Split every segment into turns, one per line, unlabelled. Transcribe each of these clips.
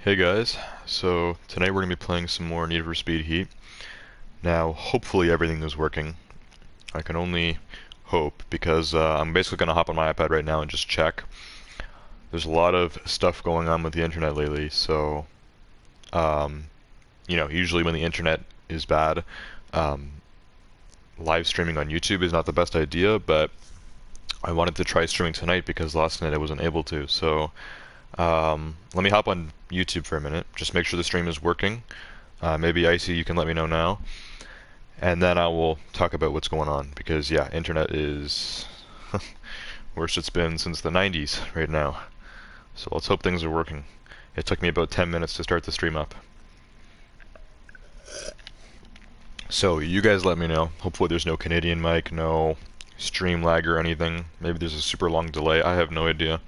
Hey guys, so tonight we're going to be playing some more Need for Speed Heat. Now, hopefully everything is working. I can only hope because I'm basically going to hop on my iPad right now and just check. There's a lot of stuff going on with the internet lately, so um, usually when the internet is bad, um, live streaming on YouTube is not the best idea, but I wanted to try streaming tonight because last night I wasn't able to, so let me hop on YouTube for a minute, just make sure the stream is working. Maybe Icy, you can let me know now, and then I will talk about what's going on because yeah, internet is worst it's been since the 90s right now. So let's hope things are working. It took me about 10 minutes to start the stream up. So you guys let me know. Hopefully there's no Canadian mic, no stream lag or anything. Maybe there's a super long delay. I have no idea.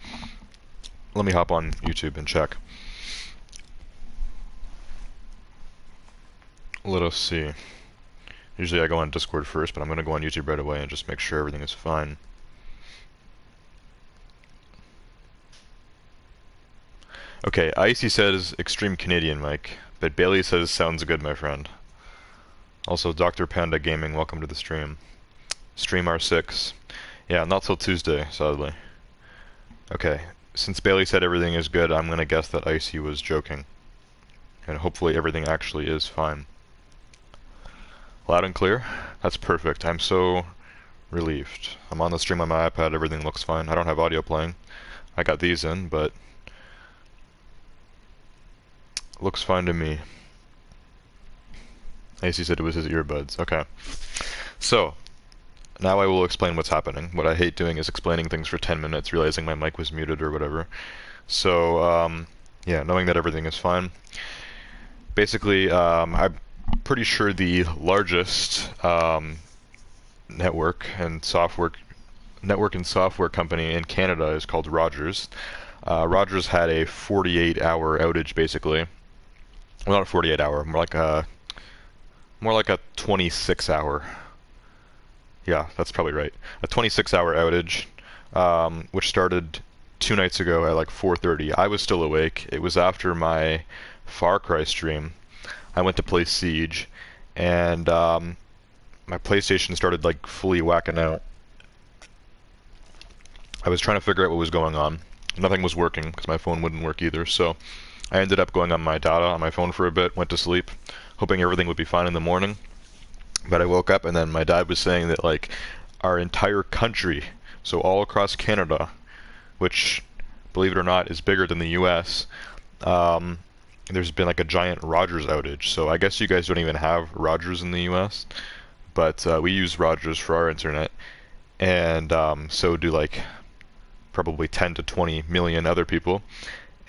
Let me hop on YouTube and check. Let us see. Usually I go on Discord first, but I'm going to go on YouTube right away and just make sure everything is fine. Okay, Icy says extreme Canadian mic, but Bailey says sounds good, my friend. Also, Dr. Panda Gaming, welcome to the stream. Stream R6. Yeah, not till Tuesday, sadly. Okay, since Bailey said everything is good, I'm gonna guess that Icy was joking. And hopefully everything actually is fine. Loud and clear? That's perfect. I'm so relieved. I'm on the stream on my iPad, everything looks fine. I don't have audio playing. I got these in, but looks fine to me. AC said it was his earbuds. Okay. So, now I will explain what's happening. What I hate doing is explaining things for 10 minutes, realizing my mic was muted or whatever. So, yeah, knowing that everything is fine. Basically, I'm pretty sure the largest network and software company in Canada is called Rogers. Rogers had a 48-hour outage, basically. Well, not a 48-hour, more like a 26-hour. Yeah, that's probably right. A 26-hour outage, which started 2 nights ago at like 4:30. I was still awake. It was after my Far Cry stream. I went to play Siege, and my PlayStation started like fully whacking out. I was trying to figure out what was going on. Nothing was working because my phone wouldn't work either, so I ended up going on my data on my phone for a bit, went to sleep, hoping everything would be fine in the morning. But I woke up and then my dad was saying that like our entire country, so all across Canada, which believe it or not is bigger than the US, there's been like a giant Rogers outage. So I guess you guys don't even have Rogers in the US, but we use Rogers for our internet, and so do like probably 10 to 20 million other people.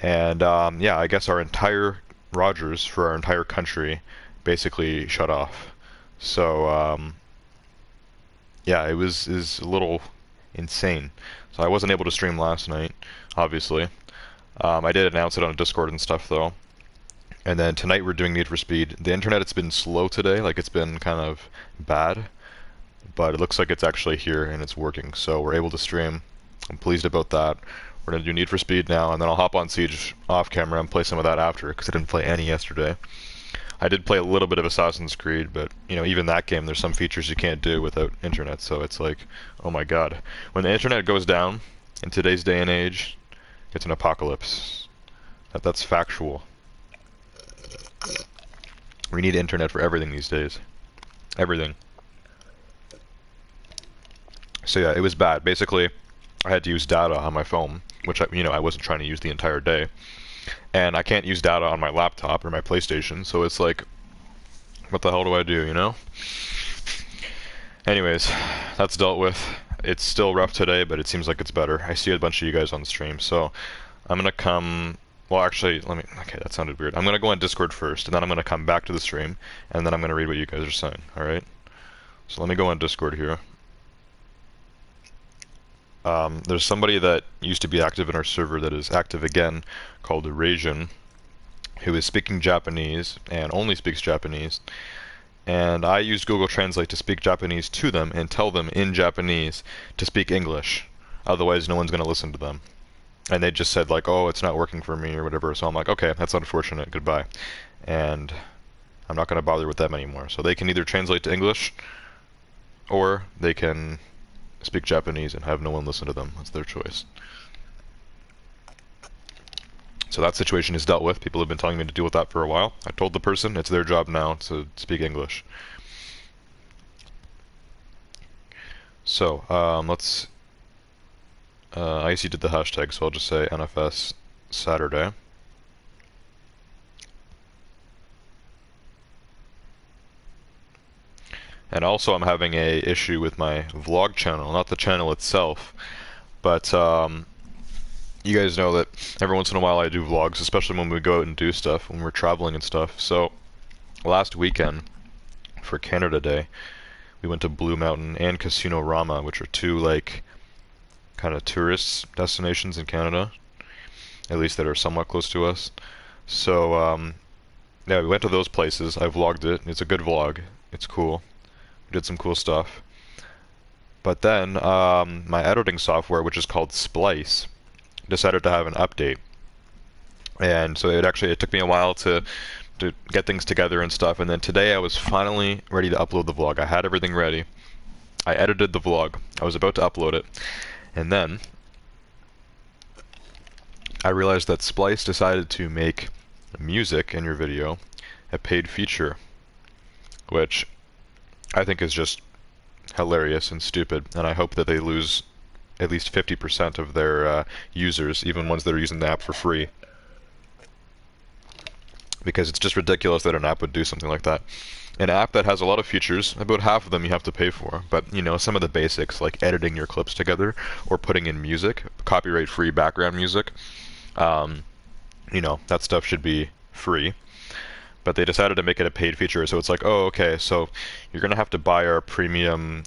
And yeah, I guess our entire Rogers for our entire country basically shut off. So yeah, it was a little insane. So I wasn't able to stream last night, obviously. I did announce it on Discord and stuff though. And then tonight we're doing Need for Speed. The internet, it's been slow today, like it's been kind of bad, but it looks like it's actually here and it's working. So we're able to stream. I'm pleased about that. We're going to do Need for Speed now, and then I'll hop on Siege off camera and play some of that after, because I didn't play any yesterday. I did play a little bit of Assassin's Creed, but, you know, even that game, there's some features you can't do without internet, so it's like, oh my god. When the internet goes down, in today's day and age, it's an apocalypse. That's factual. We need internet for everything these days. Everything. So yeah, it was bad. Basically, I had to use data on my phone, which I wasn't trying to use the entire day, and I can't use data on my laptop or my PlayStation. So it's like, what the hell do I do? You know? Anyways, that's dealt with. It's still rough today, but it seems like it's better. I see a bunch of you guys on the stream, so I'm gonna come. Well, actually, okay, that sounded weird. I'm gonna go on Discord first, and then I'm gonna come back to the stream, and then I'm gonna read what you guys are saying. All right? So let me go on Discord here. There's somebody that used to be active in our server that is active again, called Eurasian, who is speaking Japanese, and only speaks Japanese. And I used Google Translate to speak Japanese to them and tell them in Japanese to speak English. Otherwise, no one's going to listen to them. and they just said like, oh, it's not working for me or whatever. So I'm like, okay, that's unfortunate. Goodbye. And I'm not going to bother with them anymore. So they can either translate to English or they can speak Japanese and have no one listen to them. That's their choice. So that situation is dealt with. People have been telling me to deal with that for a while. I told the person it's their job now to speak English. So let's. Icy did the hashtag, so I'll just say NFS Saturday. And also, I'm having a issue with my vlog channel, not the channel itself, but you guys know that every once in a while I do vlogs, especially when we go out and do stuff, when we're traveling and stuff. So last weekend for Canada Day, we went to Blue Mountain and Casino Rama, which are two like kind of tourist destinations in Canada, at least that are somewhat close to us. So yeah, we went to those places. I vlogged it. It's a good vlog. It's cool. We did some cool stuff. But then my editing software, which is called Splice, decided to have an update. And so it took me a while to get things together and stuff. And then today I was finally ready to upload the vlog. I had everything ready. I edited the vlog. I was about to upload it. And then I realized that Splice decided to make music in your video a paid feature, which I think is just hilarious and stupid, and I hope that they lose at least 50% of their users, even ones that are using the app for free. Because it's just ridiculous that an app would do something like that. An app that has a lot of features, about half of them you have to pay for, but you know, some of the basics like editing your clips together or putting in music, copyright-free background music, you know, that stuff should be free. But they decided to make it a paid feature, so it's like, oh, okay, so you're gonna have to buy our premium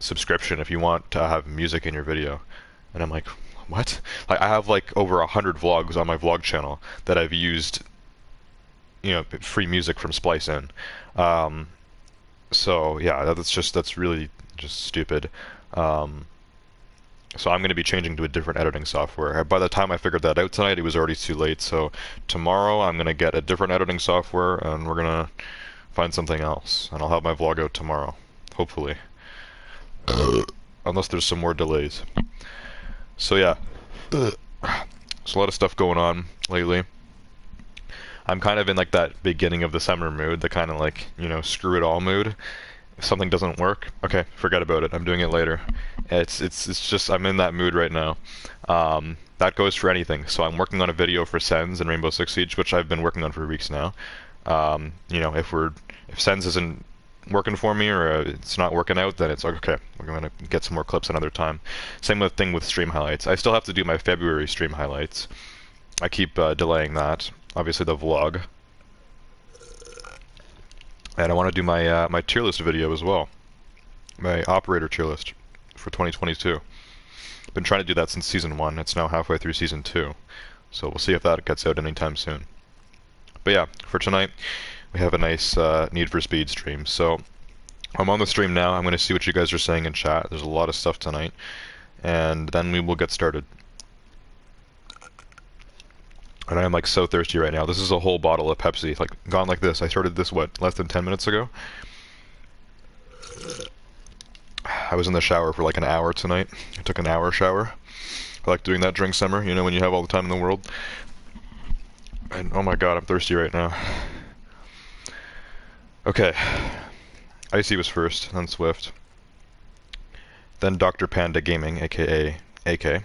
subscription if you want to have music in your video. And I'm like, what? Like, I have like over 100 vlogs on my vlog channel that I've used, you know, free music from Splice in. So yeah, that's really just stupid. So I'm going to be changing to a different editing software. By the time I figured that out tonight, it was already too late. So tomorrow I'm going to get a different editing software, and we're going to find something else. And I'll have my vlog out tomorrow, hopefully. Unless there's some more delays. So yeah, there's a lot of stuff going on lately. I'm kind of in like that beginning of the summer mood, the kind of like, you know, screw it all mood. If something doesn't work, okay, forget about it. I'm doing it later. It's just I'm in that mood right now. That goes for anything. So I'm working on a video for Sens and Rainbow Six Siege, which I've been working on for weeks now. You know, if Sens isn't working for me or it's not working out, then it's like, okay, we're gonna get some more clips another time. Same thing with stream highlights. I still have to do my February stream highlights. I keep delaying that. Obviously the vlog. And I want to do my my tier list video as well. My operator tier list for 2022. Been trying to do that since season 1. It's now halfway through season 2. So we'll see if that gets out anytime soon. But yeah, for tonight, we have a nice Need for Speed stream. So I'm on the stream now. I'm going to see what you guys are saying in chat. There's a lot of stuff tonight. And then we will get started. And I am like so thirsty right now. This is a whole bottle of Pepsi, like gone like this. I started this, what, less than 10 minutes ago? I was in the shower for like an hour tonight. I took an hour shower. I like doing that during summer, you know, when you have all the time in the world. And oh my god, I'm thirsty right now. Okay. Icy was first, then Swift. Then Dr. Panda Gaming, aka AK.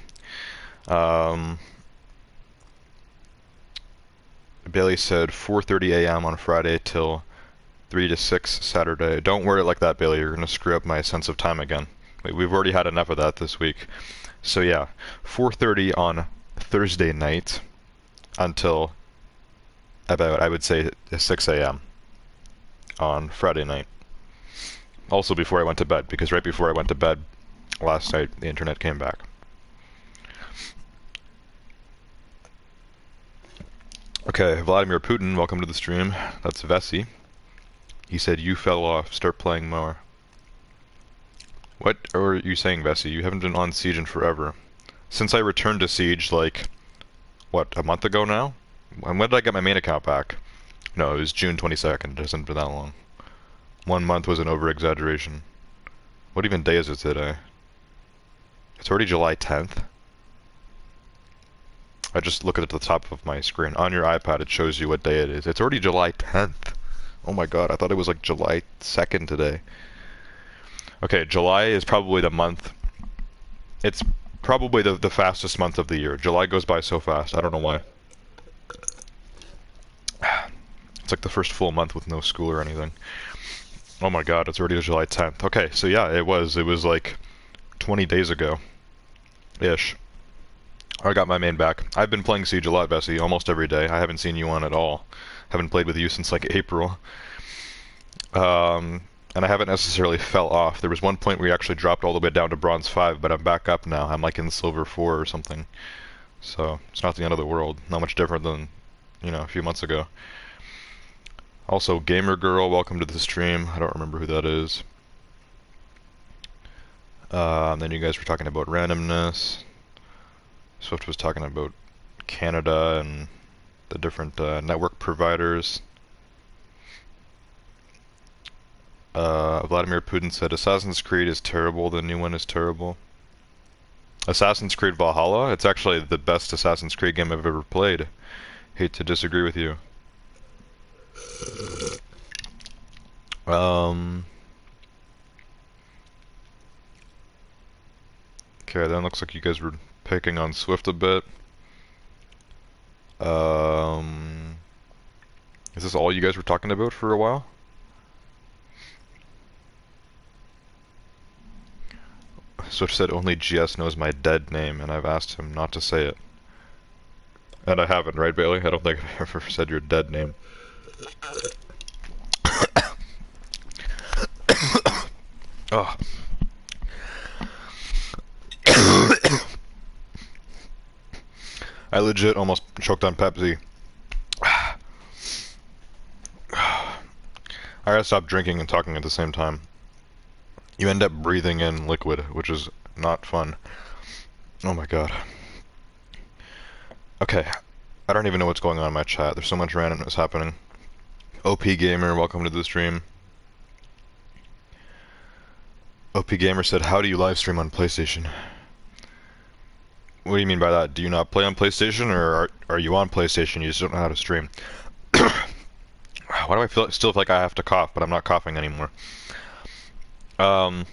Bailey said 4:30 a.m. on Friday till 3 to 6 Saturday. Don't word it like that, Bailey. You're going to screw up my sense of time again. We've already had enough of that this week. So yeah, 4:30 on Thursday night until about, I would say, 6 a.m. on Friday night. Also before I went to bed, because right before I went to bed last night, the internet came back. Okay, Vladimir Putin, welcome to the stream. That's Vessi. He said, you fell off, start playing more. What are you saying, Vessi? You haven't been on Siege in forever. since I returned to Siege, like, what, a month ago now? When did I get my main account back? No, it was June 22nd. It hasn't been that long. 1 month was an over-exaggeration. What even day is it today? It's already July 10th. I just look at the top of my screen. On your iPad, it shows you what day it is. It's already July 10th. Oh my god, I thought it was like July 2nd today. Okay, July is probably the month. It's probably the fastest month of the year. July goes by so fast. I don't know why. It's like the first full month with no school or anything. Oh my god, it's already July 10th. Okay, so yeah, it was like 20 days ago. Ish. I got my main back. I've been playing Siege a lot, Bessie, almost every day. I haven't seen you on at all. Haven't played with you since like April. And I haven't necessarily fell off. There was one point where we actually dropped all the way down to Bronze 5, but I'm back up now. I'm like in Silver 4 or something. So, it's not the end of the world. Not much different than, you know, a few months ago. Also, Gamer Girl, welcome to the stream. I don't remember who that is. Then you guys were talking about randomness. Swift was talking about Canada and the different network providers. Vladimir Putin said Assassin's Creed is terrible, the new one is terrible. Assassin's Creed Valhalla? It's actually the best Assassin's Creed game I've ever played. Hate to disagree with you. Okay, then looks like you guys were picking on Swift a bit. Is this all you guys were talking about for a while? Swift said only GS knows my dead name, and I've asked him not to say it. And I haven't, right, Bailey? I don't think I've ever said your dead name. Oh. I legit almost choked on Pepsi. I gotta stop drinking and talking at the same time. You end up breathing in liquid, which is not fun. Oh my god. Okay, I don't even know what's going on in my chat. There's so much randomness happening. OP Gamer, welcome to the stream. OP Gamer said, how do you live stream on PlayStation? What do you mean by that? Do you not play on PlayStation, or are you on PlayStation, you just don't know how to stream? Why do I still feel like I have to cough, but I'm not coughing anymore? Yeah,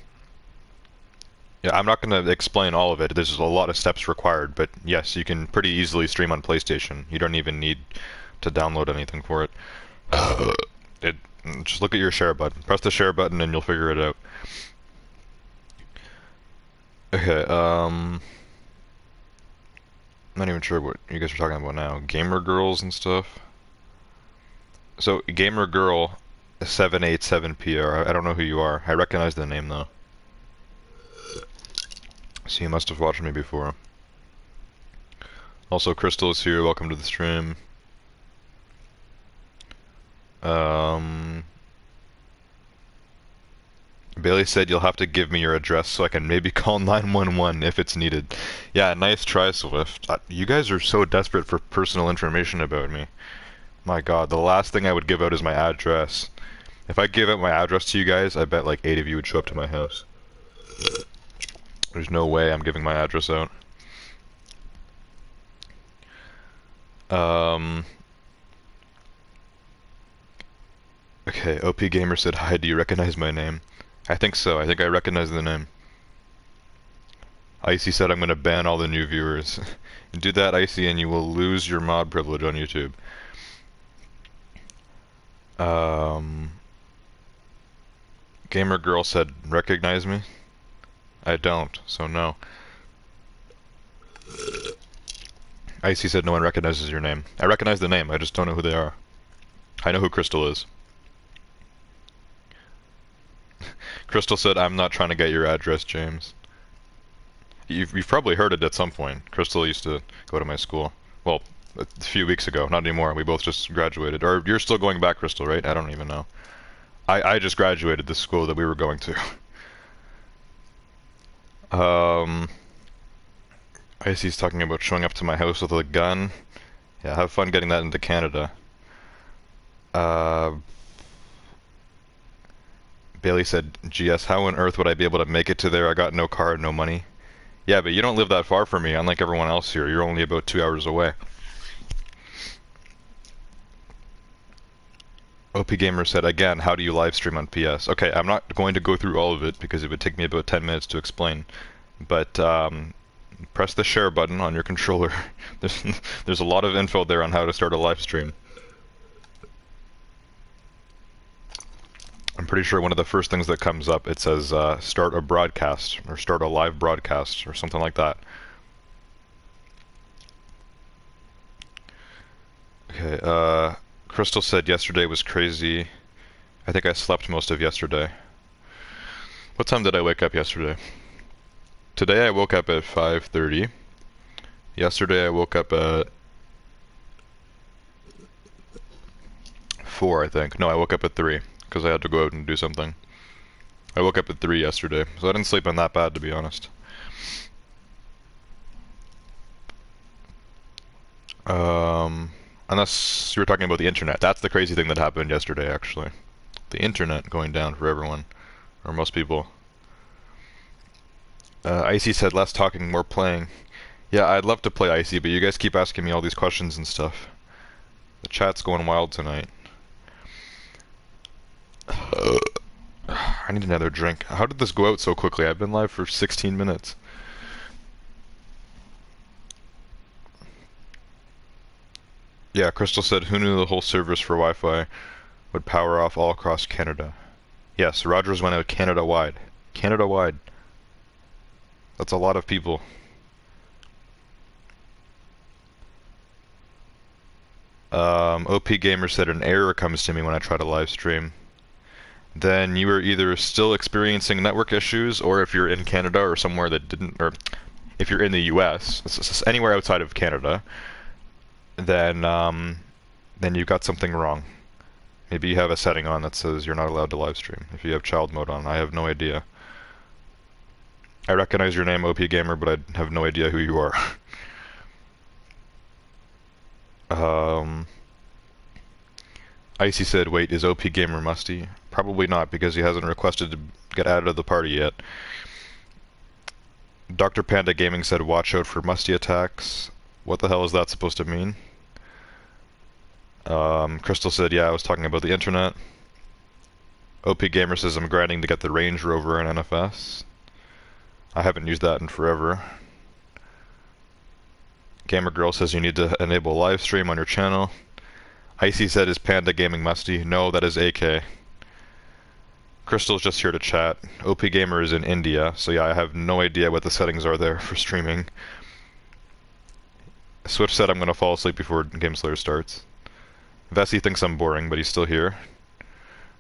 I'm not going to explain all of it. There's a lot of steps required, but yes, you can pretty easily stream on PlayStation. You don't even need to download anything for it. Just look at your share button. Press the share button and you'll figure it out. Okay, I'm not even sure what you guys are talking about now. Gamer girls and stuff? So, Gamer Girl 787PR, I don't know who you are. I recognize the name though. So you must have watched me before. Also, Crystal is here, welcome to the stream. Bailey said you'll have to give me your address so I can maybe call 911 if it's needed. Yeah, nice try, Swift. You guys are so desperate for personal information about me. My god, the last thing I would give out is my address. If I give out my address to you guys, I bet like 8 of you would show up to my house. There's no way I'm giving my address out. Okay, OP Gamer said, hi, do you recognize my name? I think so, I think I recognize the name. Icy said I'm gonna ban all the new viewers. Do that, Icy, and you will lose your mod privilege on YouTube. Gamer Girl said, recognize me? I don't, so no. Icy said no one recognizes your name. I recognize the name, I just don't know who they are. I know who Crystal is. Crystal said, I'm not trying to get your address, James. You've probably heard it at some point. Crystal used to go to my school. Well, a few weeks ago, not anymore. We both just graduated. Or you're still going back, Crystal, right? I don't even know. I just graduated the school that we were going to. Icy's talking about showing up to my house with a gun. Yeah, have fun getting that into Canada. Uh, Bailey said, GS, how on earth would I be able to make it to there? I got no car, no money. Yeah, but you don't live that far from me, unlike everyone else here. You're only about 2 hours away. OP Gamer said, again, how do you live stream on PS? Okay, I'm not going to go through all of it because it would take me about 10 minutes to explain. But press the share button on your controller. There's a lot of info there on how to start a live stream. I'm pretty sure one of the first things that comes up, it says start a broadcast, or start a live broadcast, or something like that. Okay, Crystal said yesterday was crazy. I think I slept most of yesterday. What time did I wake up yesterday? Today I woke up at 5:30. Yesterday I woke up at 4, I think. No, I woke up at 3, because I had to go out and do something. I woke up at 3 yesterday, so I didn't sleep in that bad, to be honest. Unless you were talking about the internet. That's the crazy thing that happened yesterday, actually. The internet going down for everyone, or most people. Icy said, less talking, more playing. Yeah, I'd love to play Icy, but you guys keep asking me all these questions and stuff. The chat's going wild tonight. I need another drink. How did this go out so quickly? I've been live for 16 minutes. Yeah, Crystal said, who knew the whole service for Wi-Fi would power off all across Canada? Yes, Rogers went out Canada-wide. Canada-wide. That's a lot of people. OP Gamer said an error comes to me when I try to live stream. Then you are either still experiencing network issues, or if you're in Canada or somewhere that didn't, or if you're in the US, anywhere outside of Canada, then you've got something wrong. Maybe you have a setting on that says you're not allowed to live stream. If you have child mode on, I have no idea. I recognize your name, OP Gamer, but I have no idea who you are. Icy said, wait, is OP Gamer musty? Probably not, because he hasn't requested to get added to the party yet. Dr. Panda Gaming said, watch out for musty attacks. What the hell is that supposed to mean? Crystal said, yeah, I was talking about the internet. OP Gamer says, I'm grinding to get the Range Rover in NFS. I haven't used that in forever. Gamer Girl says you need to enable live stream on your channel. Icy said, is Panda Gaming musty? No, that is AK. Crystal's just here to chat. OP Gamer is in India, so yeah, I have no idea what the settings are there for streaming. Switch said I'm gonna fall asleep before Game Slayer starts. Vessi thinks I'm boring, but he's still here.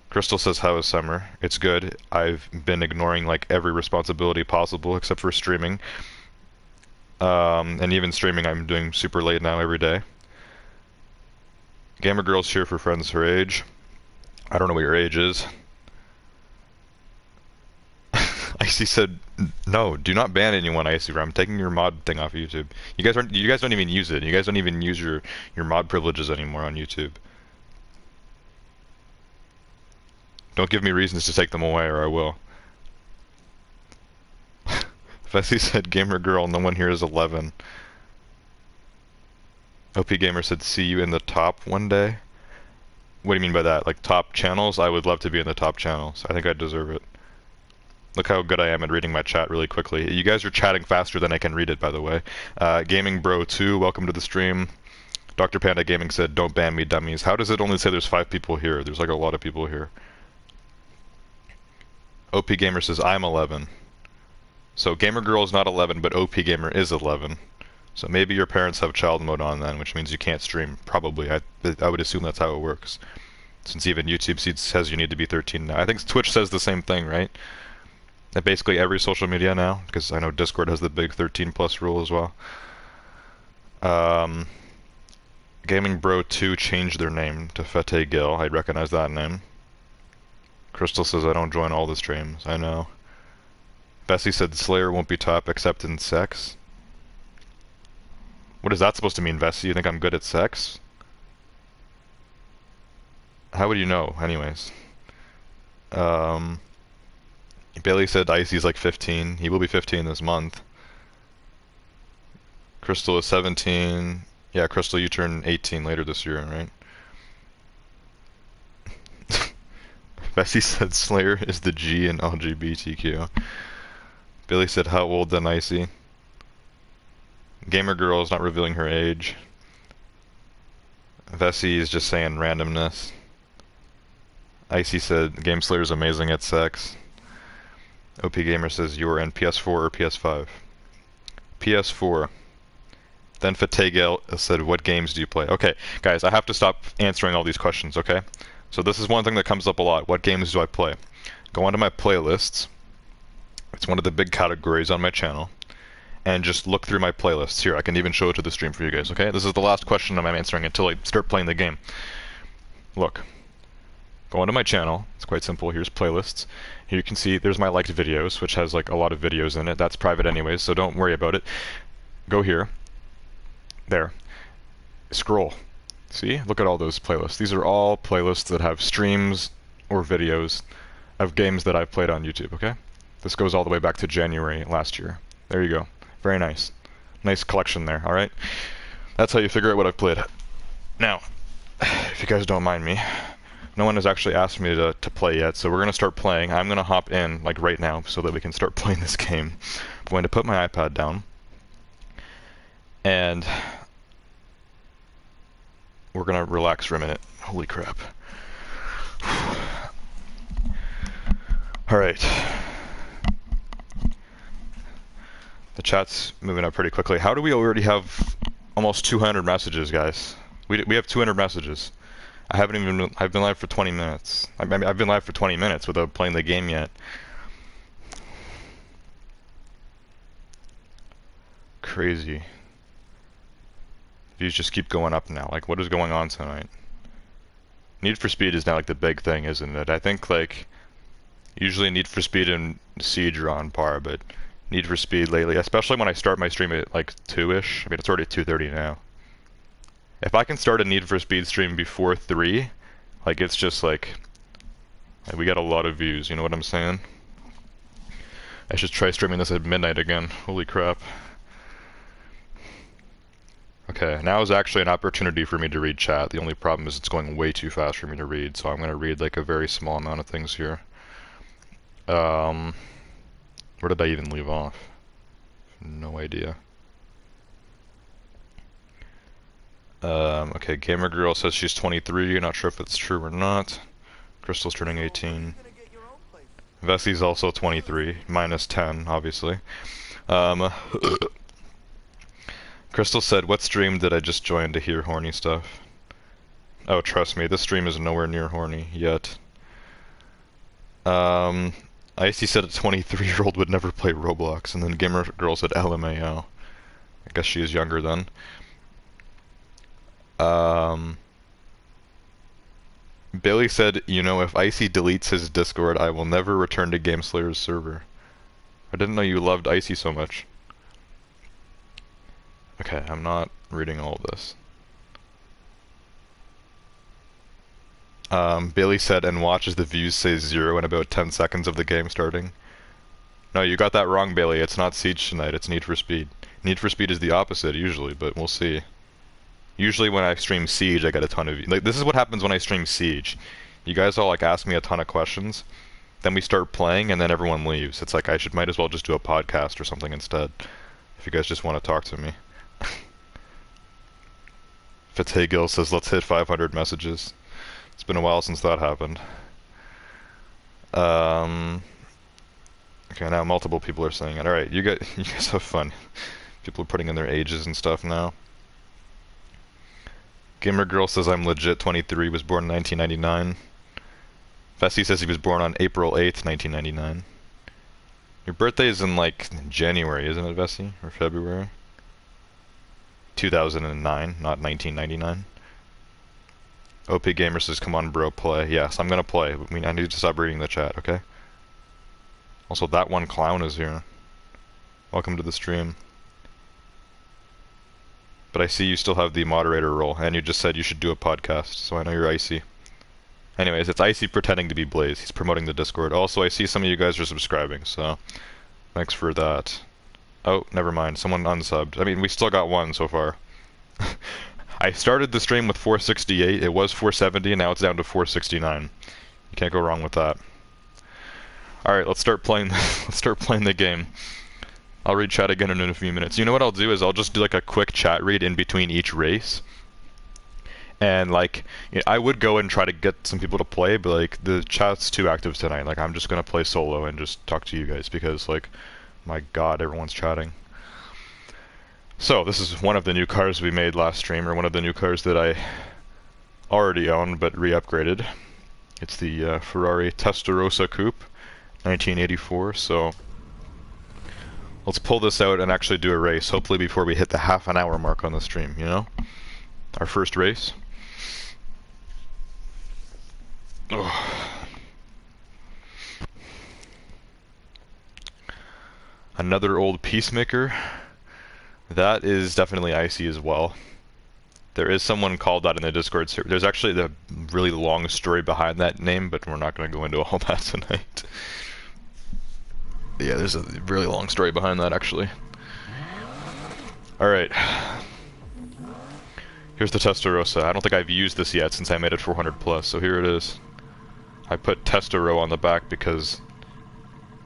Crystal says, how is summer? It's good. I've been ignoring like every responsibility possible except for streaming. And even streaming I'm doing super late now every day. Gamer Girl's here for friends her age. I don't know what your age is. Icy said, no, do not ban anyone, Icy. I'm taking your mod thing off of YouTube. You guys don't even use it. You guys don't even use your mod privileges anymore on YouTube. Don't give me reasons to take them away, or I will. Vessi said, Gamer Girl, no one here is 11. OP Gamer said, see you in the top one day. What do you mean by that? Like top channels? I would love to be in the top channels. I think I deserve it. Look how good I am at reading my chat really quickly. You guys are chatting faster than I can read it, by the way. Gaming Bro 2, welcome to the stream. Dr. Panda Gaming said, don't ban me, dummies. How does it only say there's 5 people here? There's like a lot of people here. OP Gamer says, I'm 11. So Gamer Girl is not 11, but OP Gamer is 11. So maybe your parents have child mode on then, which means you can't stream. Probably. I would assume that's how it works. Since even YouTube says you need to be 13 now. I think Twitch says the same thing, right? At basically every social media now, because I know Discord has the big 13 plus rule as well. Gaming Bro 2 changed their name to Fete Gil. I recognize that name. Crystal says I don't join all the streams. I know. Bessie said Slayer won't be top except in sex. What is that supposed to mean, Vessi? You think I'm good at sex? How would you know, anyways? Um, Bailey said Icy's like 15. He will be 15 this month. Crystal is 17. Yeah, Crystal, you turn 18 later this year, right? Bessie said Slayer is the G in LGBTQ. Billy said how old then Icy? Gamer girl is not revealing her age. Vessi is just saying randomness. Icy said Game Slayer is amazing at sex. OP Gamer says you're in PS4 or PS5. PS4. Then Fatagel said, what games do you play? Okay, guys, I have to stop answering all these questions, okay? So this is one thing that comes up a lot. What games do I play? Go onto my playlists. It's one of the big categories on my channel. And just look through my playlists. Here, I can even show it to the stream for you guys, okay? This is the last question I'm answering until I start playing the game. Look. Go onto my channel. It's quite simple. Here's playlists. Here you can see there's my liked videos, which has like a lot of videos in it. That's private anyways, so don't worry about it. Go here. There. Scroll. See? Look at all those playlists. These are all playlists that have streams or videos of games that I've played on YouTube, okay? This goes all the way back to January last year. There you go. Very nice. Nice collection there, alright? That's how you figure out what I've played. Now, if you guys don't mind me, no one has actually asked me to play yet, so we're going to start playing. I'm going to hop in, like right now, so that we can start playing this game. I'm going to put my iPad down. And we're gonna relax for a minute. Holy crap. Alright. The chat's moving up pretty quickly. How do we already have almost 200 messages, guys? We have 200 messages. I've been live for 20 minutes. I've been live for 20 minutes without playing the game yet. Crazy. Views just keep going up now. Like, what is going on tonight? Need for Speed is now like the big thing, isn't it? I think like usually Need for Speed and Siege are on par, but Need for Speed lately, especially when I start my stream at like 2-ish. I mean, it's already 2:30 now. If I can start a Need for Speed stream before 3, like it's just like we get a lot of views. You know what I'm saying? I should try streaming this at midnight again. Holy crap. Okay, now is actually an opportunity for me to read chat. The only problem is it's going way too fast for me to read, so I'm going to read like a very small amount of things here. Where did I even leave off? No idea. Okay, Gamer Girl says she's 23. Not sure if it's true or not. Crystal's turning 18. Vessi's also 23, minus 10, obviously. Crystal said, what stream did I just join to hear horny stuff? Oh, trust me, this stream is nowhere near horny yet. Icy said a 23-year-old would never play Roblox, and then Gamer Girl said LMAO. I guess she is younger then. Bailey said, you know, if Icy deletes his Discord, I will never return to Game Slayer's server. I didn't know you loved Icy so much. Okay, I'm not reading all of this. Bailey said, and watch as the views say 0 in about 10 seconds of the game starting. No, you got that wrong, Bailey. It's not Siege tonight, it's Need for Speed. Need for Speed is the opposite, usually, but we'll see. Usually when I stream Siege, I get a ton of views. Like, this is what happens when I stream Siege. You guys all, like, ask me a ton of questions, then we start playing, and then everyone leaves. It's like, might as well just do a podcast or something instead, if you guys just want to talk to me. Fatagil says, let's hit 500 messages. It's been a while since that happened. Okay, now multiple people are saying it. Alright, you guys have fun. People are putting in their ages and stuff now. Gamer Girl says I'm legit 23, was born in 1999. Vessi says he was born on April 8th, 1999. Your birthday is in like January, isn't it, Vessi? Or February? 2009, not 1999. OP Gamer says, come on bro, play. Yes, I'm gonna play. I need to stop reading the chat, okay? Also, that one clown is here. Welcome to the stream. but I see you still have the moderator role, and you just said you should do a podcast, so I know you're Icy. Anyways, it's Icy pretending to be Blaze. He's promoting the Discord. Also, I see some of you guys are subscribing, so thanks for that. Oh, never mind. Someone unsubbed. I mean, we still got one so far. I started the stream with 468. It was 470, and now it's down to 469. You can't go wrong with that. All right, let's start playing. Let's start playing the game. I'll read chat again in a few minutes. You know what I'll do is I'll just do like a quick chat read in between each race. And like, you know, I would go and try to get some people to play, but like the chat's too active tonight. Like I'm just gonna play solo and just talk to you guys because like, my God, everyone's chatting. So this is one of the new cars we made last stream, or one of the new cars that I already owned but re-upgraded. It's the Ferrari Testarossa Coupe, 1984. So let's pull this out and actually do a race. Hopefully before we hit the half-an-hour mark on the stream. You know, our first race. Oh. Another old Peacemaker. That is definitely Icy as well. There is someone called that in the Discord server. There's actually the really long story behind that name, but we're not going to go into all that tonight. Yeah, there's a really long story behind that actually. Alright. Here's the Testarossa. I don't think I've used this yet since I made it 400 plus, so here it is. I put Testaro on the back because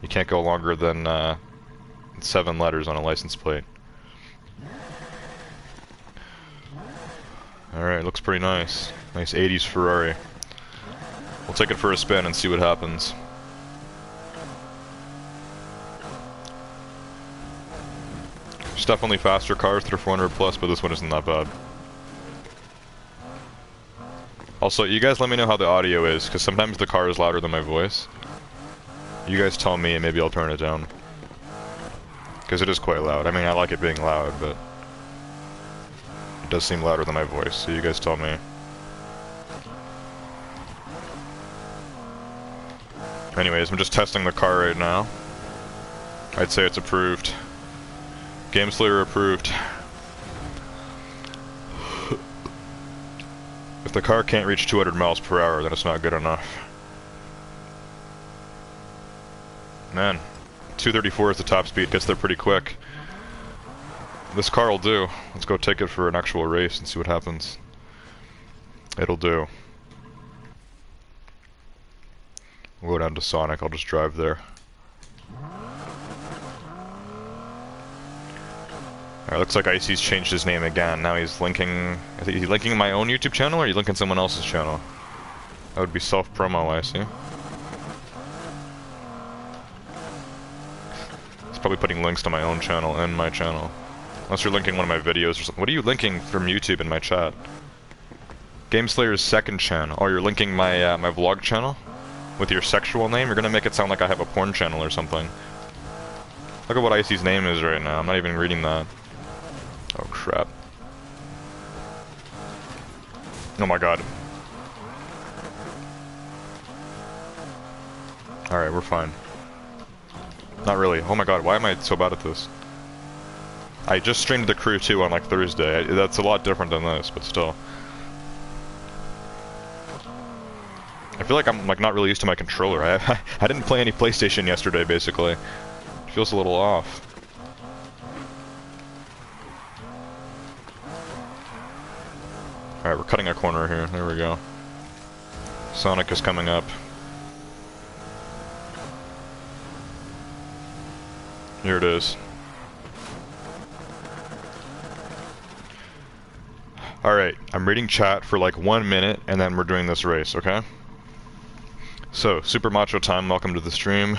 you can't go longer than 7 letters on a license plate. Alright, looks pretty nice. Nice 80s Ferrari. We'll take it for a spin and see what happens. There's definitely faster cars that are 400 plus, but this one isn't that bad. Also, you guys let me know how the audio is, because sometimes the car is louder than my voice. You guys tell me and maybe I'll turn it down. Because it is quite loud. I mean, I like it being loud, but it does seem louder than my voice, so you guys tell me. Anyways, I'm just testing the car right now. I'd say it's approved. GameSlayer approved. If the car can't reach 200 miles per hour, then it's not good enough. Man, 234 is the top speed, gets there pretty quick. This car will do. Let's go take it for an actual race and see what happens. It'll do. We'll go down to Sonic, I'll just drive there. Alright, looks like Icy's changed his name again. Now he's linking... I think he's linking my own YouTube channel, or are you linking someone else's channel? That would be self-promo, Icy. He's probably putting links to my own channel and my channel. Unless you're linking one of my videos or something. What are you linking from YouTube in my chat? GameSlayer's second channel. Oh, you're linking my my vlog channel? With your sexual name? You're gonna make it sound like I have a porn channel or something. Look at what Icy's name is right now. I'm not even reading that. Oh crap. Oh my god. Alright, we're fine. Not really. Oh my god, why am I so bad at this? I just streamed the Crew 2 on like Thursday. That's a lot different than this, but still. I feel like I'm like not really used to my controller. I didn't play any PlayStation yesterday, basically. It feels a little off. Alright, we're cutting a corner here. There we go. Sonic is coming up. Here it is. Alright, I'm reading chat for like 1 minute, and then we're doing this race, okay? So, Super Macho Time, welcome to the stream.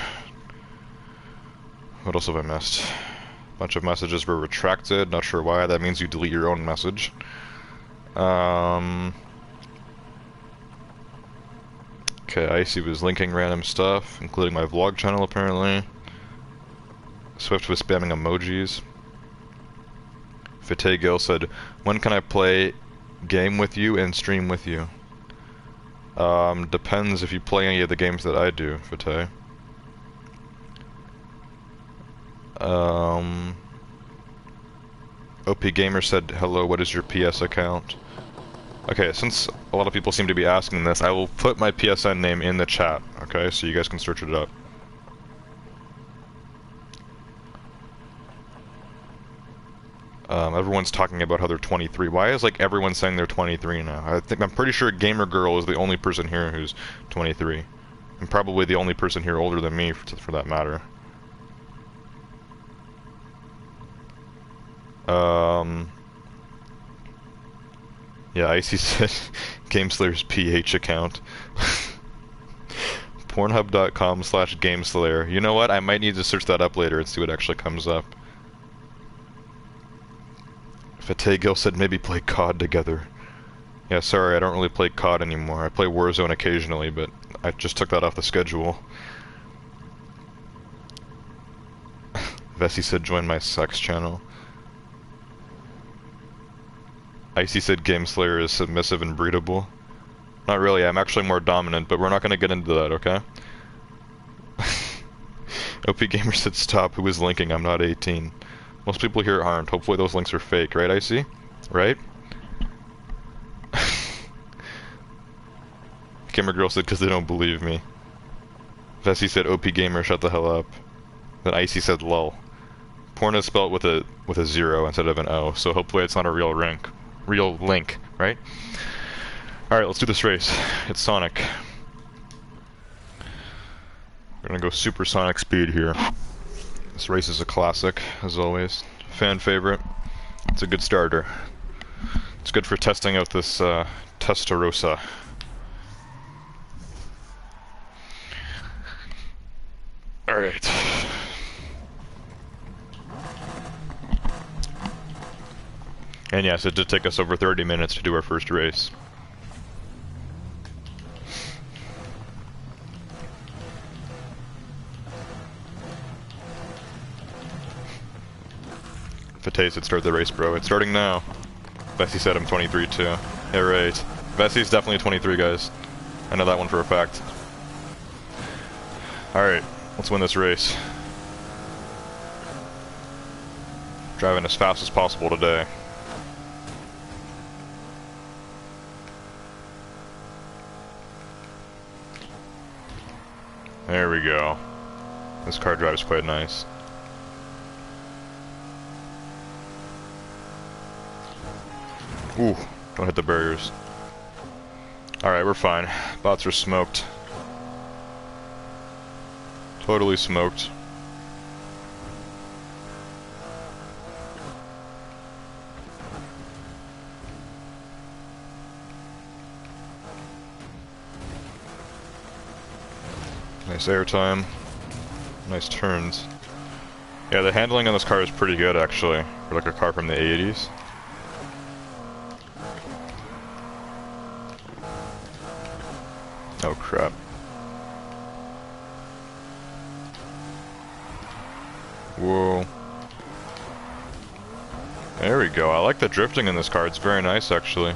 What else have I missed? A bunch of messages were retracted, not sure why. That means you delete your own message. Okay, Icy was linking random stuff, including my vlog channel apparently. Swift was spamming emojis. Fate Gill said, when can I play game with you and stream with you? Depends if you play any of the games that I do, Fate. OP Gamer said, hello, what is your PS account? Okay, since a lot of people seem to be asking this, I will put my PSN name in the chat, okay, so you guys can search it up. Everyone's talking about how they're 23. Why is, like, everyone saying they're 23 now? I'm pretty sure Gamer Girl is the only person here who's 23. And probably the only person here older than me, for that matter. Yeah, Icy said GameSlayer's PH account. Pornhub.com/GameSlayer. You know what? I might need to search that up later and see what actually comes up. Fatagil said maybe play COD together. Yeah, sorry, I don't really play COD anymore. I play Warzone occasionally, but I just took that off the schedule. Vessi said join my sex channel. Icy said GameSlayer is submissive and breedable. Not really, I'm actually more dominant, but we're not gonna get into that, okay? OP Gamer said stop, who is linking? I'm not 18. Most people here aren't. Hopefully those links are fake, right, Icy? Right? Gamer Girl said because they don't believe me. Vessi said OP Gamer shut the hell up. Then Icy said lol. Porn is spelled with a 0 instead of an O, so hopefully it's not a real link, right? Alright, let's do this race. It's Sonic. We're gonna go supersonic speed here. This race is a classic, as always. Fan favorite. It's a good starter. It's good for testing out this Testarossa. Alright. And yes, it did take us over 30 minutes to do our first race. Fatay said start the race, bro. It's starting now. Vessi said I'm 23 too. Yeah, right. Vessi's definitely 23, guys. I know that one for a fact. Alright, let's win this race. Driving as fast as possible today. There we go. This car drives quite nice. Ooh, don't hit the barriers. Alright, we're fine. Bots are smoked. Totally smoked. Nice airtime. Nice turns. Yeah, the handling on this car is pretty good, actually. For like a car from the 80s. Oh crap. Whoa. There we go. I like the drifting in this car. It's very nice, actually.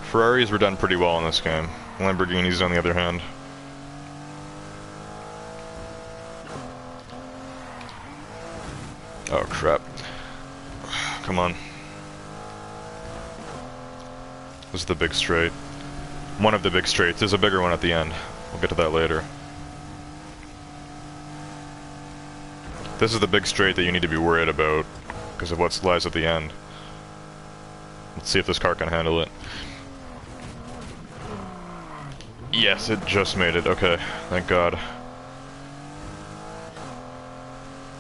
Ferraris were done pretty well in this game. Lamborghinis, on the other hand. Oh crap. Come on. This is the big straight. One of the big straights. There's a bigger one at the end. We'll get to that later. This is the big straight that you need to be worried about because of what lies at the end. Let's see if this car can handle it. Yes, it just made it. Okay, thank God.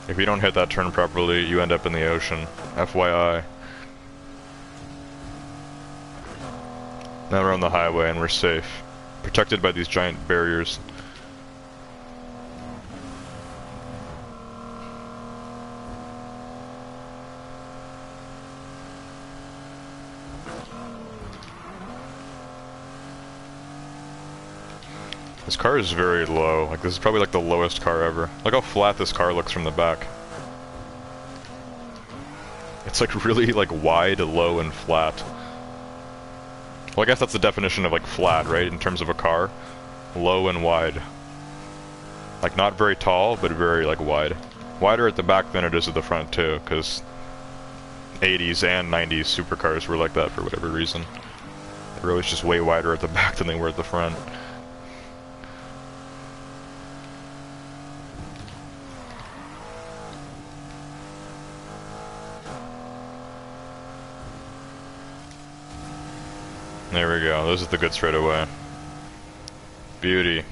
If you don't hit that turn properly, you end up in the ocean. FYI. Now we're on the highway and we're safe. Protected by these giant barriers. This car is very low. Like, this is probably like the lowest car ever. Look how flat this car looks from the back. It's like really like wide, low, and flat. Well, I guess that's the definition of like flat, right? In terms of a car. Low and wide. Like not very tall, but very like wide. Wider at the back than it is at the front too, because 80s and 90s supercars were like that for whatever reason. They were always just way wider at the back than they were at the front. There we go, this is the good straightaway. Beauty.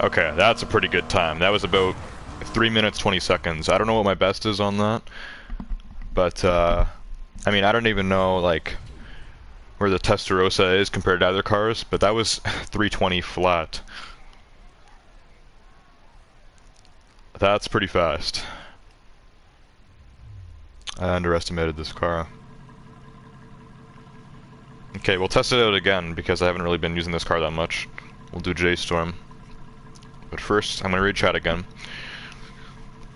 Okay, that's a pretty good time. That was about 3 minutes 20 seconds. I don't know what my best is on that, but I mean, I don't even know like where the Testarossa is compared to other cars, but that was 320 flat. That's pretty fast. I underestimated this car. Okay, we'll test it out again because I haven't really been using this car that much. We'll do J-Storm. But first, I'm going to read chat again.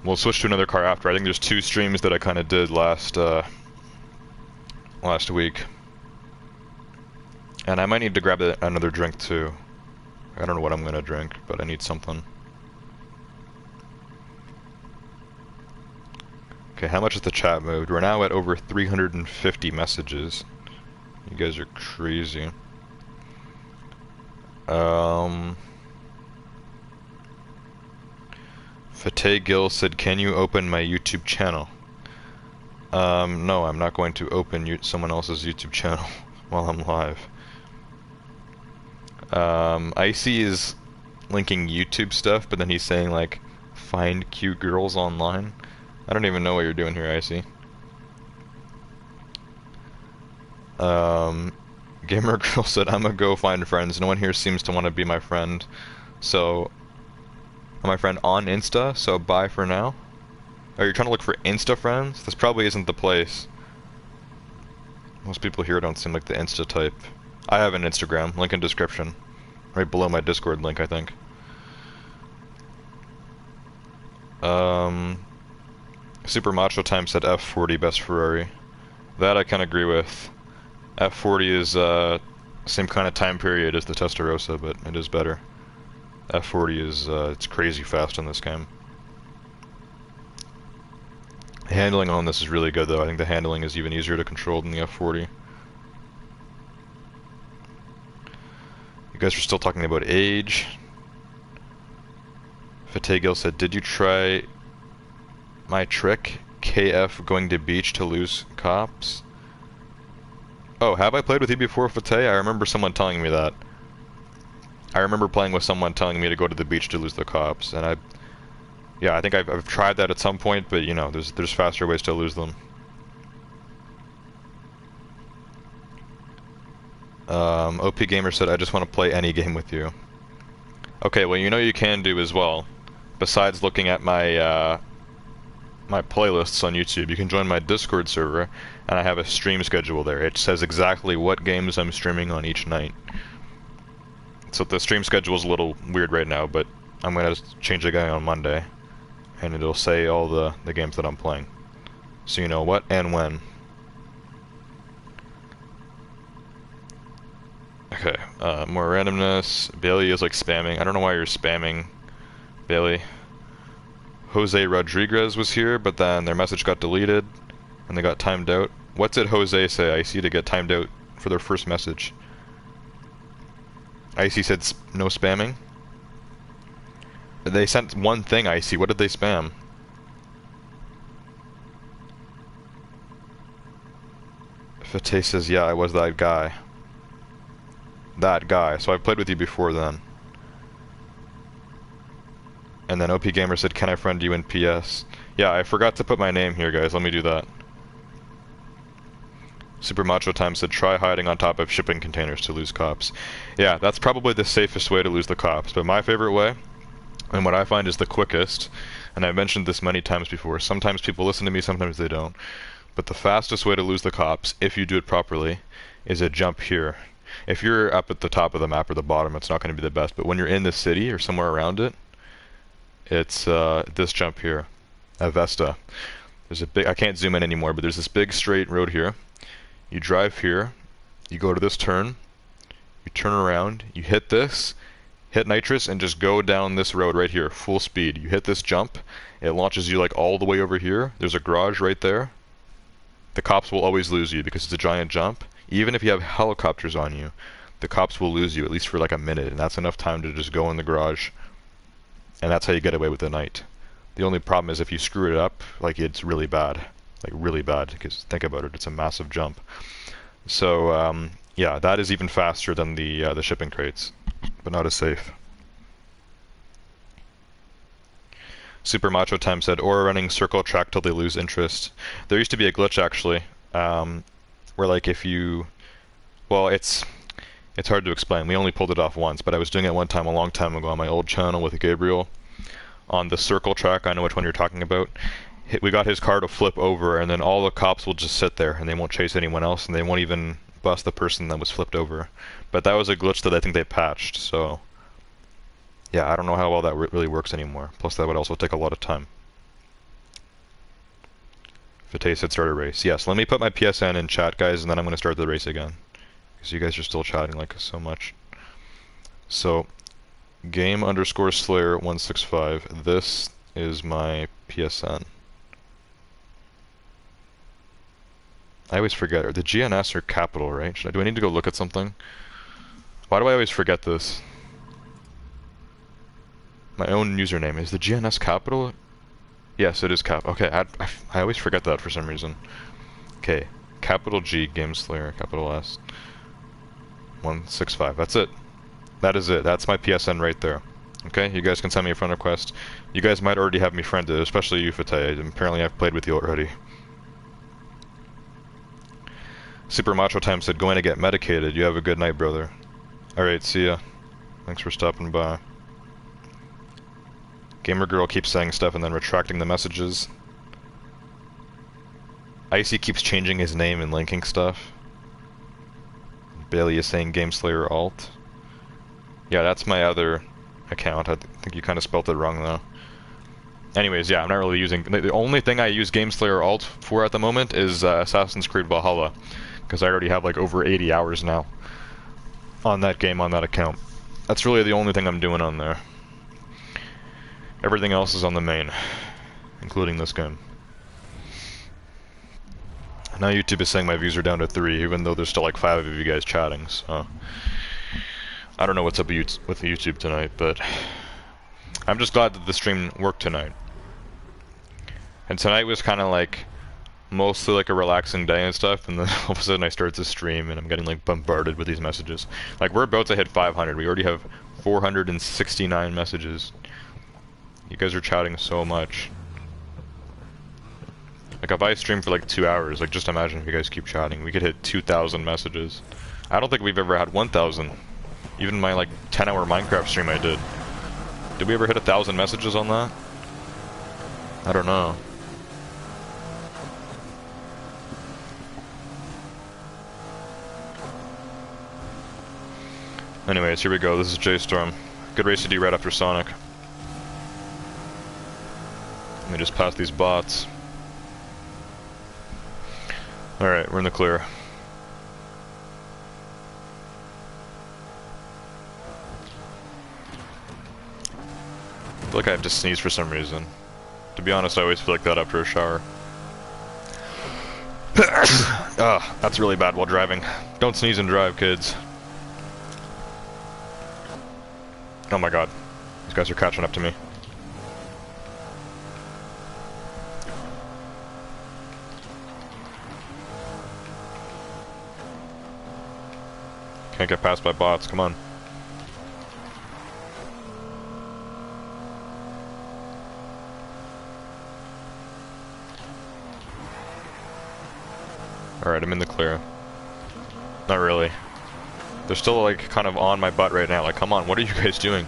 We'll switch to another car after. I think there's 2 streams that I kind of did last week. And I might need to grab another drink too. I don't know what I'm going to drink, but I need something. Okay, how much has the chat moved? We're now at over 350 messages. You guys are crazy. Fateh Gill said, "Can you open my YouTube channel?" No, I'm not going to open someone else's YouTube channel while I'm live. Icy is linking YouTube stuff, but then he's saying like, find cute girls online. I don't even know what you're doing here, Icy. Gamer Girl said, "I'm gonna go find friends. No one here seems to want to be my friend. So, I'm my friend on Insta, so bye for now." Are you trying to look for Insta friends? This probably isn't the place. Most people here don't seem like the Insta type. I have an Instagram, link in description. Right below my Discord link, I think. Super Macho Time said F40 best Ferrari. That I can agree with. F40 is same kind of time period as the Testarossa, but it is better. F40 is it's crazy fast in this game. The handling on this is really good though. I think the handling is even easier to control than the F40. You guys are still talking about age. Fateh Gill said, "Did you try my trick? KF going to beach to lose cops?" Oh, have I played with you before, Fateh? I remember someone telling me that. I remember playing with someone telling me to go to the beach to lose the cops, and yeah, I think I've tried that at some point, but you know, there's faster ways to lose them. OP Gamer said, "I just want to play any game with you." Okay, well, you know you can do as well. Besides looking at my my playlists on YouTube, you can join my Discord server, and I have a stream schedule there. It says exactly what games I'm streaming on each night. So the stream schedule is a little weird right now, but I'm gonna change it again on Monday, and it'll say all the games that I'm playing, so you know what and when. Okay, more randomness. Bailey is like spamming. I don't know why you're spamming, Bailey. Jose Rodriguez was here, but then their message got deleted, and they got timed out. What did Jose say, Icy, to get timed out for their first message? Icy said no spamming? They sent one thing, Icy. What did they spam? Fateh says, "Yeah, I was that guy." That guy. So I've played with you before then. And then OP Gamer said, "Can I friend you in PS?" Yeah, I forgot to put my name here, guys. Let me do that. Super Macho Time said, "Try hiding on top of shipping containers to lose cops." Yeah, that's probably the safest way to lose the cops. But my favorite way, and what I find is the quickest, and I've mentioned this many times before, sometimes people listen to me, sometimes they don't, but the fastest way to lose the cops, if you do it properly, is a jump here. If you're up at the top of the map or the bottom, it's not going to be the best, but when you're in the city or somewhere around it, it's this jump here, Avesta. There's a big, I can't zoom in anymore, but there's this big straight road here. You drive here, you go to this turn, you turn around, you hit this, hit nitrous, and just go down this road right here, full speed. You hit this jump, it launches you like all the way over here. There's a garage right there. The cops will always lose you because it's a giant jump. Even if you have helicopters on you, the cops will lose you at least for like a minute, and that's enough time to just go in the garage. And that's how you get away with the night. The only problem is if you screw it up, like it's really bad. Like really bad, because think about it, it's a massive jump. So yeah, that is even faster than the shipping crates, but not as safe. Super Macho Time said, or running circle track till they lose interest. There used to be a glitch actually, where like if you, well, it's hard to explain. We only pulled it off once, but I was doing it one time a long time ago on my old channel with Gabriel. On the circle track, I know which one you're talking about. We got his car to flip over, and then all the cops will just sit there, and they won't chase anyone else, and they won't even bust the person that was flipped over. But that was a glitch that I think they patched, so yeah, I don't know how well that really works anymore. Plus, that would also take a lot of time. Fateh said start a race. Yes, let me put my PSN in chat, guys, and then I'm going to start the race again. Because you guys are still chatting like so much. So, game_slayer165. This is my PSN. I always forget. The GNS are capital, right? Do I need to go look at something? Why do I always forget this? My own username. Is the GNS capital? Yes, it is cap. Okay, I always forget that for some reason. Okay, capital G, GameSlayer, capital S. 165. That's it. That is it. That's my PSN right there. Okay, you guys can send me a friend request. You guys might already have me friended, especially you, Fateh. Apparently I've played with you already. Super Macho Time said, going to get medicated. You have a good night, brother. Alright, see ya. Thanks for stopping by. Gamer Girl keeps saying stuff and then retracting the messages. Icy keeps changing his name and linking stuff. Bailey is saying GameSlayer alt. Yeah, that's my other account. I think you kind of spelt it wrong though. Anyways, yeah, I'm not really using... The only thing I use GameSlayer alt for at the moment is Assassin's Creed Valhalla. Because I already have like over 80 hours now on that game, on that account. That's really the only thing I'm doing on there. Everything else is on the main, including this game. Now YouTube is saying my views are down to 3, even though there's still like 5 of you guys chatting, so... I don't know what's up with YouTube tonight, but... I'm just glad that the stream worked tonight. And tonight was kind of like... mostly like a relaxing day and stuff, and then all of a sudden I start to stream and I'm getting like bombarded with these messages. Like we're about to hit 500, we already have 469 messages. You guys are chatting so much. Like if I stream for like 2 hours, like just imagine if you guys keep chatting, we could hit 2,000 messages. I don't think we've ever had 1,000. Even my like 10-hour Minecraft stream I did. Did we ever hit 1,000 messages on that? I don't know. Anyways, here we go. This is J-Storm. Good race to do right after Sonic. Let me just pass these bots. Alright, we're in the clear. I feel like I have to sneeze for some reason. To be honest, I always feel like that after a shower. Ugh, that's really bad while driving. Don't sneeze and drive, kids. Oh my god. These guys are catching up to me. Can't get past by bots, come on. Alright, I'm in the clear. Not really. They're still like kind of on my butt right now, like come on, what are you guys doing?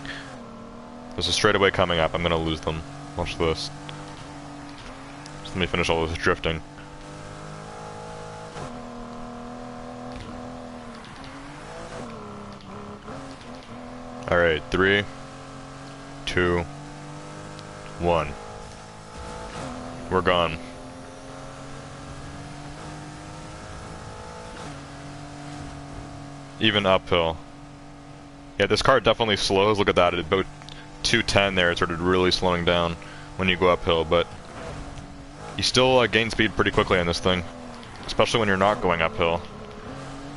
There's a straightaway coming up, I'm gonna lose them. Watch this. Just let me finish all this drifting. Alright, 3, 2, 1. We're gone. even uphill. Yeah, this car definitely slows. Look at that, at about 210 there, it started really slowing down when you go uphill, but you still gain speed pretty quickly on this thing, especially when you're not going uphill.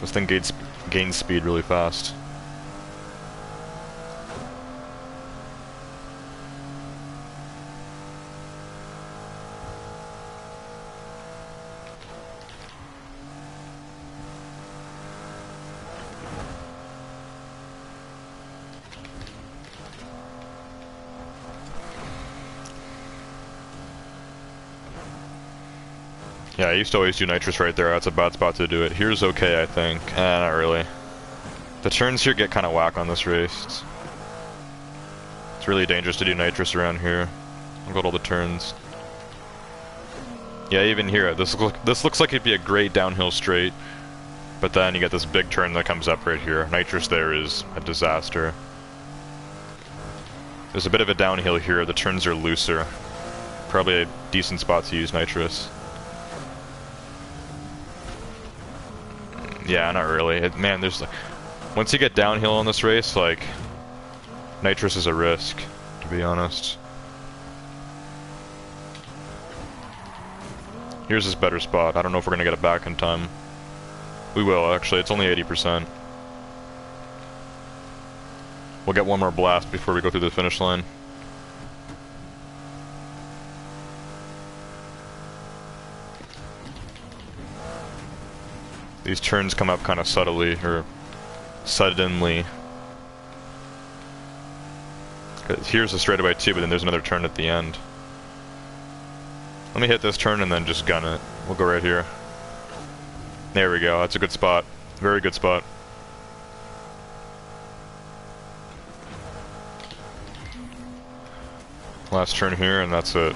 This thing gains speed really fast. Yeah, I used to always do nitrous right there. That's a bad spot to do it. Here's okay, I think. Not really. The turns here get kind of whack on this race. It's really dangerous to do nitrous around here. Look at all the turns. Yeah, even here, this looks like it'd be a great downhill straight, but then you get this big turn that comes up right here. Nitrous there is a disaster. There's a bit of a downhill here. The turns are looser. Probably a decent spot to use nitrous. Yeah, not really. Man, there's like, once you get downhill on this race, like, nitrous is a risk, to be honest. Here's this better spot. I don't know if we're gonna get it back in time. We will, actually. It's only 80%. We'll get one more blast before we go through the finish line. These turns come up kind of subtly, or suddenly. Here's a straightaway too, but then there's another turn at the end. Let me hit this turn and then just gun it. We'll go right here. There we go, that's a good spot. Very good spot. Last turn here and that's it.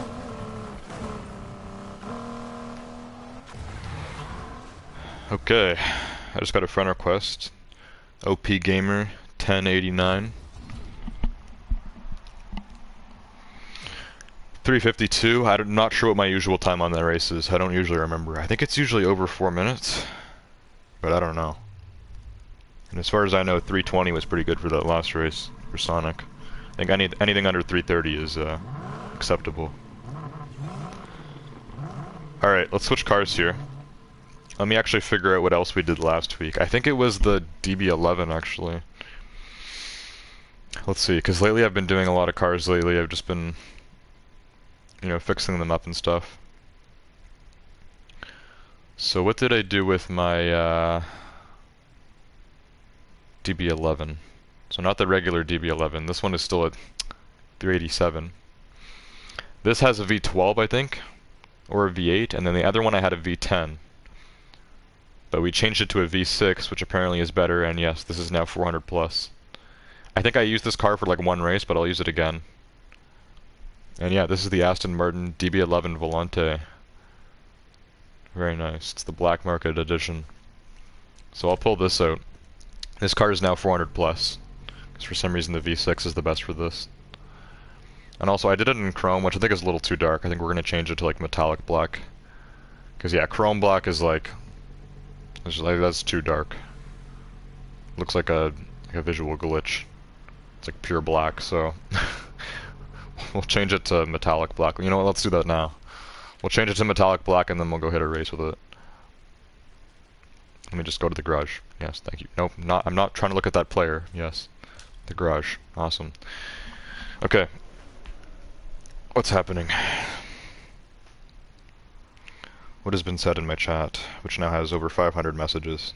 Okay, I just got a friend request. OP Gamer 1089. 352. I'm not sure what my usual time on that race is. I don't usually remember. I think it's usually over 4 minutes, but I don't know. And as far as I know, 320 was pretty good for that last race for Sonic. I think anything under 330 is acceptable. Alright, let's switch cars here. Let me actually figure out what else we did last week. I think it was the DB11, actually. Let's see, because lately I've been doing a lot of cars lately. I've just been, you know, fixing them up and stuff. So what did I do with my DB11? So not the regular DB11. This one is still at 387. This has a V12, I think, or a V8, and then the other one I had a V10. But we changed it to a V6, which apparently is better, and yes, this is now 400 plus. I think I used this car for like one race, but I'll use it again. And yeah, this is the Aston Martin DB11 Volante. Very nice. It's the black market edition. So I'll pull this out. This car is now 400 plus, because for some reason the V6 is the best for this. And also I did it in chrome, which I think is a little too dark. I think we're going to change it to like metallic black. Because yeah, chrome black is like, that's too dark. Looks like a visual glitch. It's like pure black, so we'll change it to metallic black. You know what, let's do that now. We'll change it to metallic black and then we'll go hit a race with it. Let me just go to the garage. Yes, thank you. Nope, I'm not trying to look at that player. Yes. The garage. Awesome. Okay. What's happening? What has been said in my chat, which now has over 500 messages.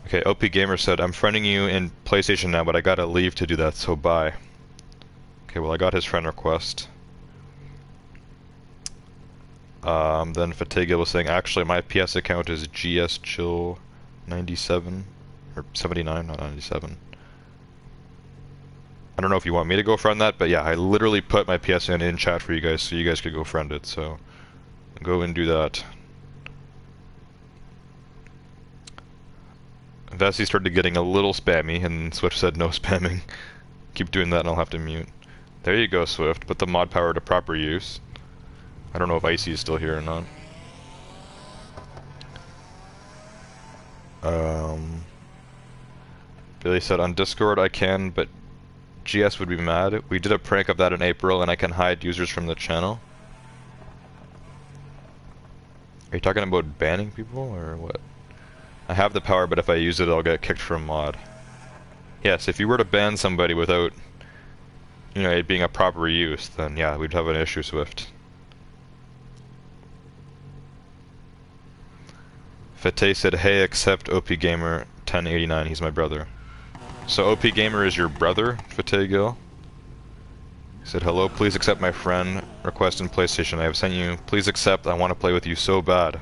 Okay, OP Gamer said, I'm friending you in PlayStation now, but I gotta leave to do that, so bye. Okay, well I got his friend request. Then Fatiga was saying, actually my PS account is GSChill97, or 79, not 97. I don't know if you want me to go friend that, but yeah, I literally put my PSN in chat for you guys so you guys could go friend it, so go and do that. Vessi started getting a little spammy, and Swift said no spamming. Keep doing that and I'll have to mute. There you go, Swift. Put the mod power to proper use. I don't know if Icy is still here or not. Um, Billy said on Discord I can, but GS would be mad. We did a prank of that in April, and I can hide users from the channel. Are you talking about banning people, or what? I have the power, but if I use it, I'll get kicked from mod. Yes, if you were to ban somebody without, you know, it being a proper use, then yeah, we'd have an issue, Swift. Fate said, hey, accept OP Gamer 1089, he's my brother. So OP Gamer is your brother, Fate Gill? He said, hello, please accept my friend request in PlayStation. I have sent you. Please accept, I want to play with you so bad.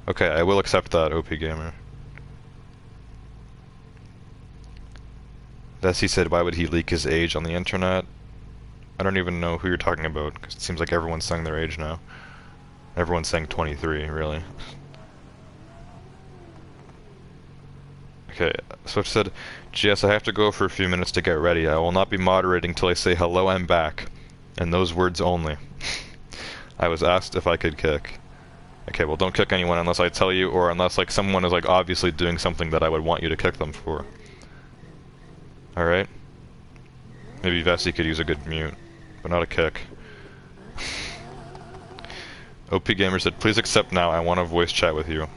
Okay, I will accept that, OP Gamer. Vessi said, why would he leak his age on the internet? I don't even know who you're talking about, because it seems like everyone's saying their age now. Everyone's saying 23, really. Okay, Swift said, GS, I have to go for a few minutes to get ready. I will not be moderating till I say hello, I'm back. And those words only. I was asked if I could kick. Okay, well don't kick anyone unless I tell you, or unless like someone is like obviously doing something that I would want you to kick them for. Alright? Maybe Vessi could use a good mute, but not a kick. OP Gamer said, please accept now, I want to voice chat with you.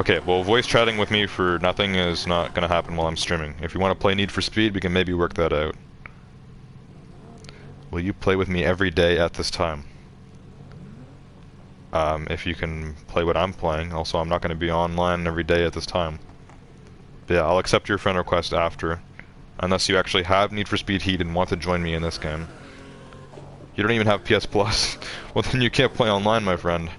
Okay, well voice chatting with me for nothing is not gonna happen while I'm streaming. If you want to play Need for Speed, we can maybe work that out. Will you play with me every day at this time? If you can play what I'm playing. Also, I'm not gonna be online every day at this time. But yeah, I'll accept your friend request after. Unless you actually have Need for Speed Heat and want to join me in this game. You don't even have PS Plus. Well then you can't play online, my friend.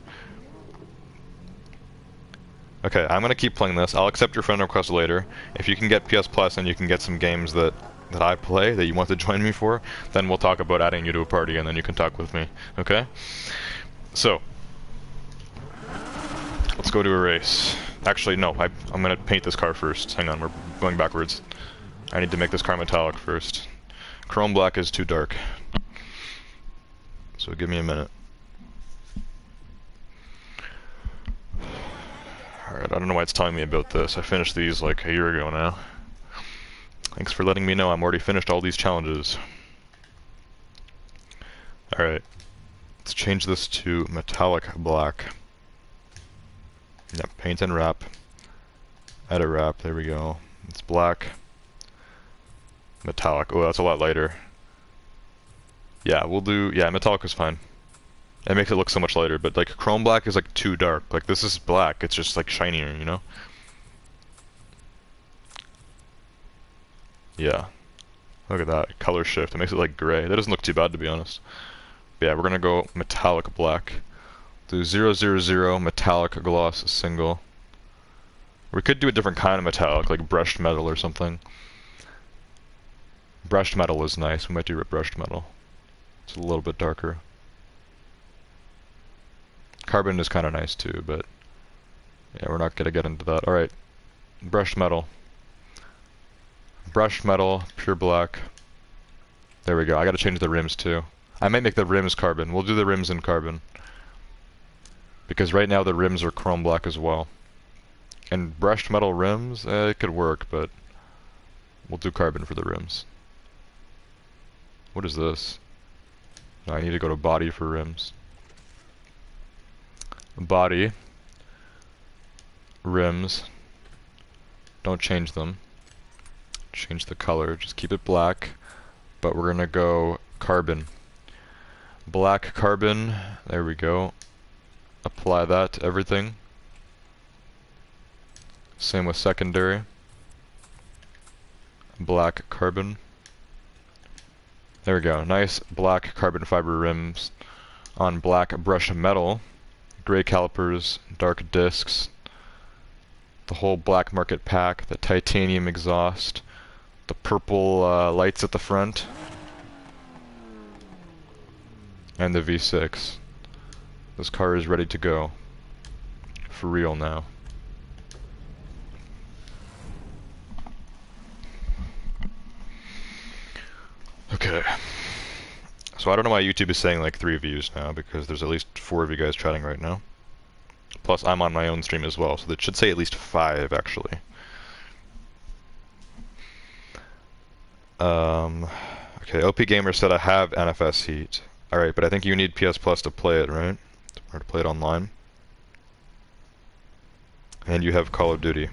Okay, I'm gonna keep playing this. I'll accept your friend request later. If you can get PS Plus and you can get some games that I play that you want to join me for, then we'll talk about adding you to a party and then you can talk with me. Okay? So, let's go to a race. Actually, no, I'm gonna paint this car first. Hang on, we're going backwards. I need to make this car metallic first. Chrome black is too dark. So give me a minute. Alright, I don't know why it's telling me about this. I finished these like a year ago now. Thanks for letting me know I'm already finished all these challenges. Alright. Let's change this to metallic black. Yep, paint and wrap. Add a wrap, there we go. It's black. Metallic. Oh, that's a lot lighter. Yeah, we'll do... yeah, metallic is fine. It makes it look so much lighter, but like chrome black is like too dark. Like this is black, it's just like shinier, you know? Yeah. Look at that, color shift, it makes it like gray. That doesn't look too bad to be honest. But yeah, we're gonna go metallic black. Do 000 metallic gloss single. We could do a different kind of metallic, like brushed metal or something. Brushed metal is nice, we might do brushed metal. It's a little bit darker. Carbon is kind of nice too, but yeah, we're not gonna get into that. Alright, brushed metal. Brushed metal, pure black. There we go, I gotta change the rims too. I might make the rims carbon, we'll do the rims in carbon. Because right now the rims are chrome black as well. And brushed metal rims, it could work, but we'll do carbon for the rims. What is this? No, I need to go to body for rims. Body, rims, don't change them, change the color, just keep it black, but we're gonna go carbon. Black carbon, there we go, apply that to everything. Same with secondary, black carbon. There we go, nice black carbon fiber rims on black brush metal. Gray calipers, dark discs, the whole black market pack, the titanium exhaust, the purple lights at the front, and the V6. This car is ready to go. For real now. Okay. So I don't know why YouTube is saying like 3 views now, because there's at least 4 of you guys chatting right now. Plus, I'm on my own stream as well, so that should say at least 5, actually. Okay, OP Gamer said I have NFS Heat. Alright, but I think you need PS Plus to play it, right? Or to play it online. And you have Call of Duty.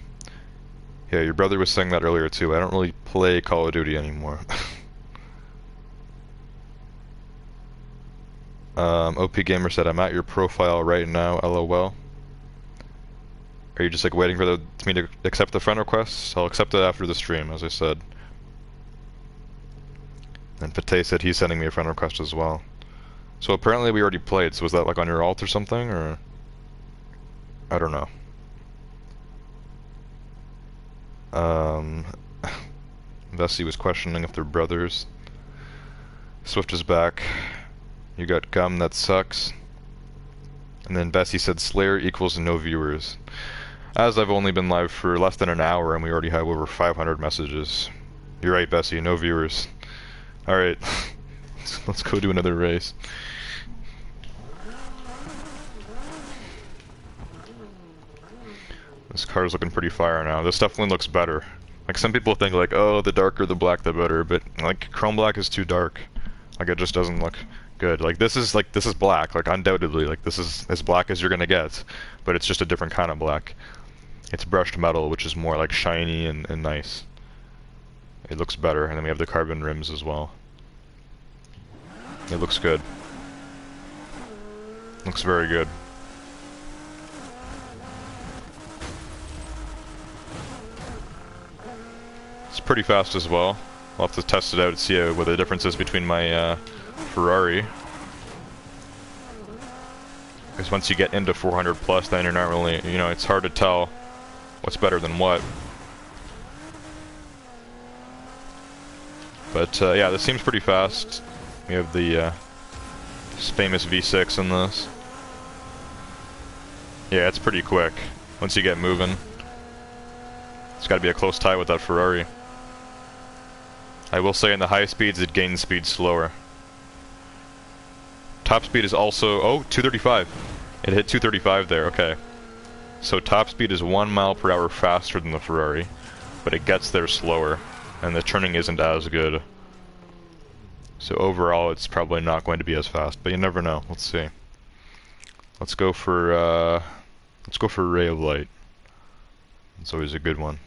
Yeah, your brother was saying that earlier too. I don't really play Call of Duty anymore. OP Gamer said I'm at your profile right now, LOL. Are you just like waiting for me to accept the friend request? I'll accept it after the stream, as I said. And Pate said he's sending me a friend request as well. So apparently we already played, so was that like on your alt or something, or? I don't know. Vessi was questioning if they're brothers. Swift is back. You got gum, that sucks. And then Bessie said Slayer equals no viewers. As I've only been live for less than an hour and we already have over 500 messages. You're right, Bessie, no viewers. Alright, let's go do another race. This car's looking pretty fire now. This definitely looks better. Like, some people think like, oh, the darker the black the better, but like, chrome black is too dark. Like, it just doesn't look good. Like, this is black, like, undoubtedly, like, this is as black as you're gonna get, but it's just a different kind of black. It's brushed metal, which is more like shiny and nice. It looks better, and then we have the carbon rims as well. It looks good. Looks very good. It's pretty fast as well. I'll have to test it out and see what the difference is between my Ferrari. Because once you get into 400 plus, then you're not really, you know, it's hard to tell what's better than what. But yeah, this seems pretty fast. We have the famous V6 in this. Yeah, it's pretty quick once you get moving. It's got to be a close tie with that Ferrari. I will say in the high speeds it gains speed slower. Top speed is also, oh, 235. It hit 235 there, okay. So top speed is 1 mile per hour faster than the Ferrari, but it gets there slower, and the turning isn't as good. So overall it's probably not going to be as fast, but you never know. Let's see. Let's go for Ray of Light. It's always a good one.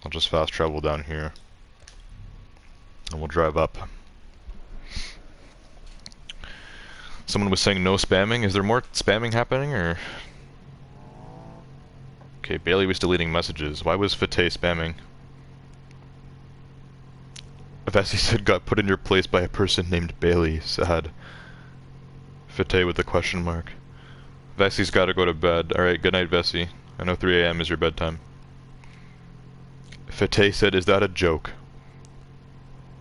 I'll just fast travel down here. And we'll drive up. Someone was saying no spamming. Is there more spamming happening, or? Okay, Bailey was deleting messages. Why was Fate spamming? Vessi said got put in your place by a person named Bailey. Sad. Fate with a question mark. Vessi's gotta go to bed. Alright, good night, Vessi. I know 3 AM is your bedtime. Fate said, is that a joke?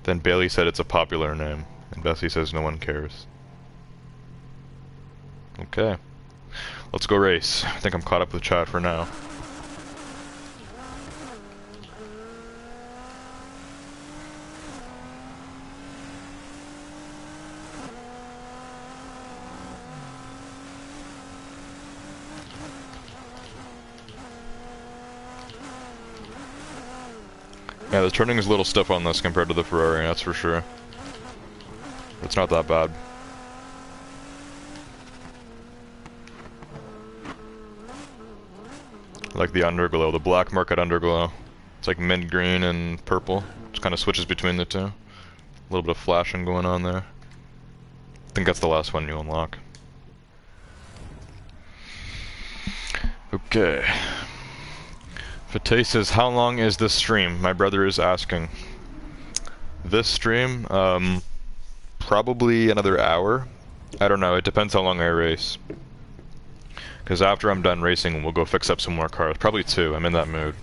Then Bailey said it's a popular name. And Vessi says no one cares. Okay. Let's go race. I think I'm caught up with chat for now. Yeah, the turning is a little stiff on this compared to the Ferrari, that's for sure. It's not that bad. I like the underglow, the black market underglow. It's like mint green and purple. It kind of switches between the two. A little bit of flashing going on there. I think that's the last one you unlock. Okay. Fate says, how long is this stream? My brother is asking. This stream, probably another hour. I don't know, it depends how long I race. Because after I'm done racing, we'll go fix up some more cars. Probably 2, I'm in that mood.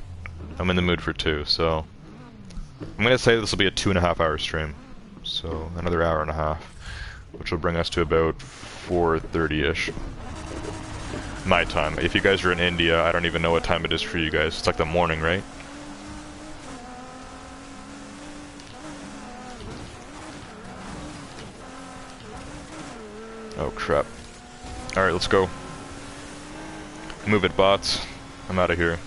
I'm in the mood for 2, so... I'm gonna say this will be a 2.5 hour stream. So, another hour and a half. Which will bring us to about 4:30-ish. My time. If you guys are in India, I don't even know what time it is for you guys. It's like the morning, right? Oh crap. Alright, let's go. Move it, bots. I'm out of here.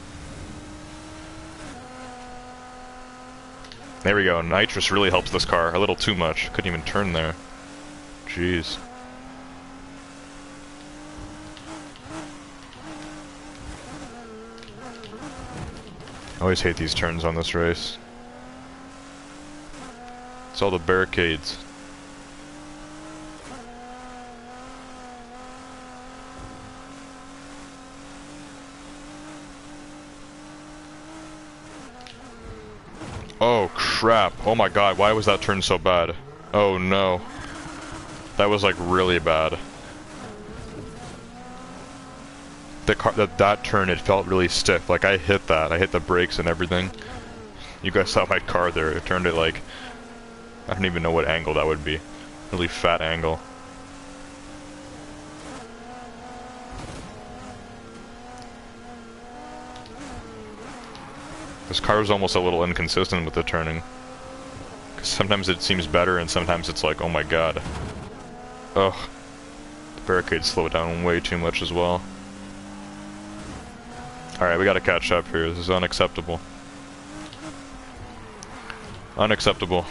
There we go. Nitrous really helps this car. A little too much. Couldn't even turn there. Jeez. I always hate these turns on this race. It's all the barricades. Oh crap. Oh my god, why was that turn so bad? Oh no. That was like really bad. That turn, it felt really stiff. Like I hit that. I hit the brakes and everything. You guys saw my car there. It turned it like... I don't even know what angle that would be. Really fat angle. This car is almost a little inconsistent with the turning. 'Cause sometimes it seems better and sometimes it's like, oh my god. Ugh. The barricades slow it down way too much as well. Alright, we gotta catch up here. This is unacceptable. Unacceptable.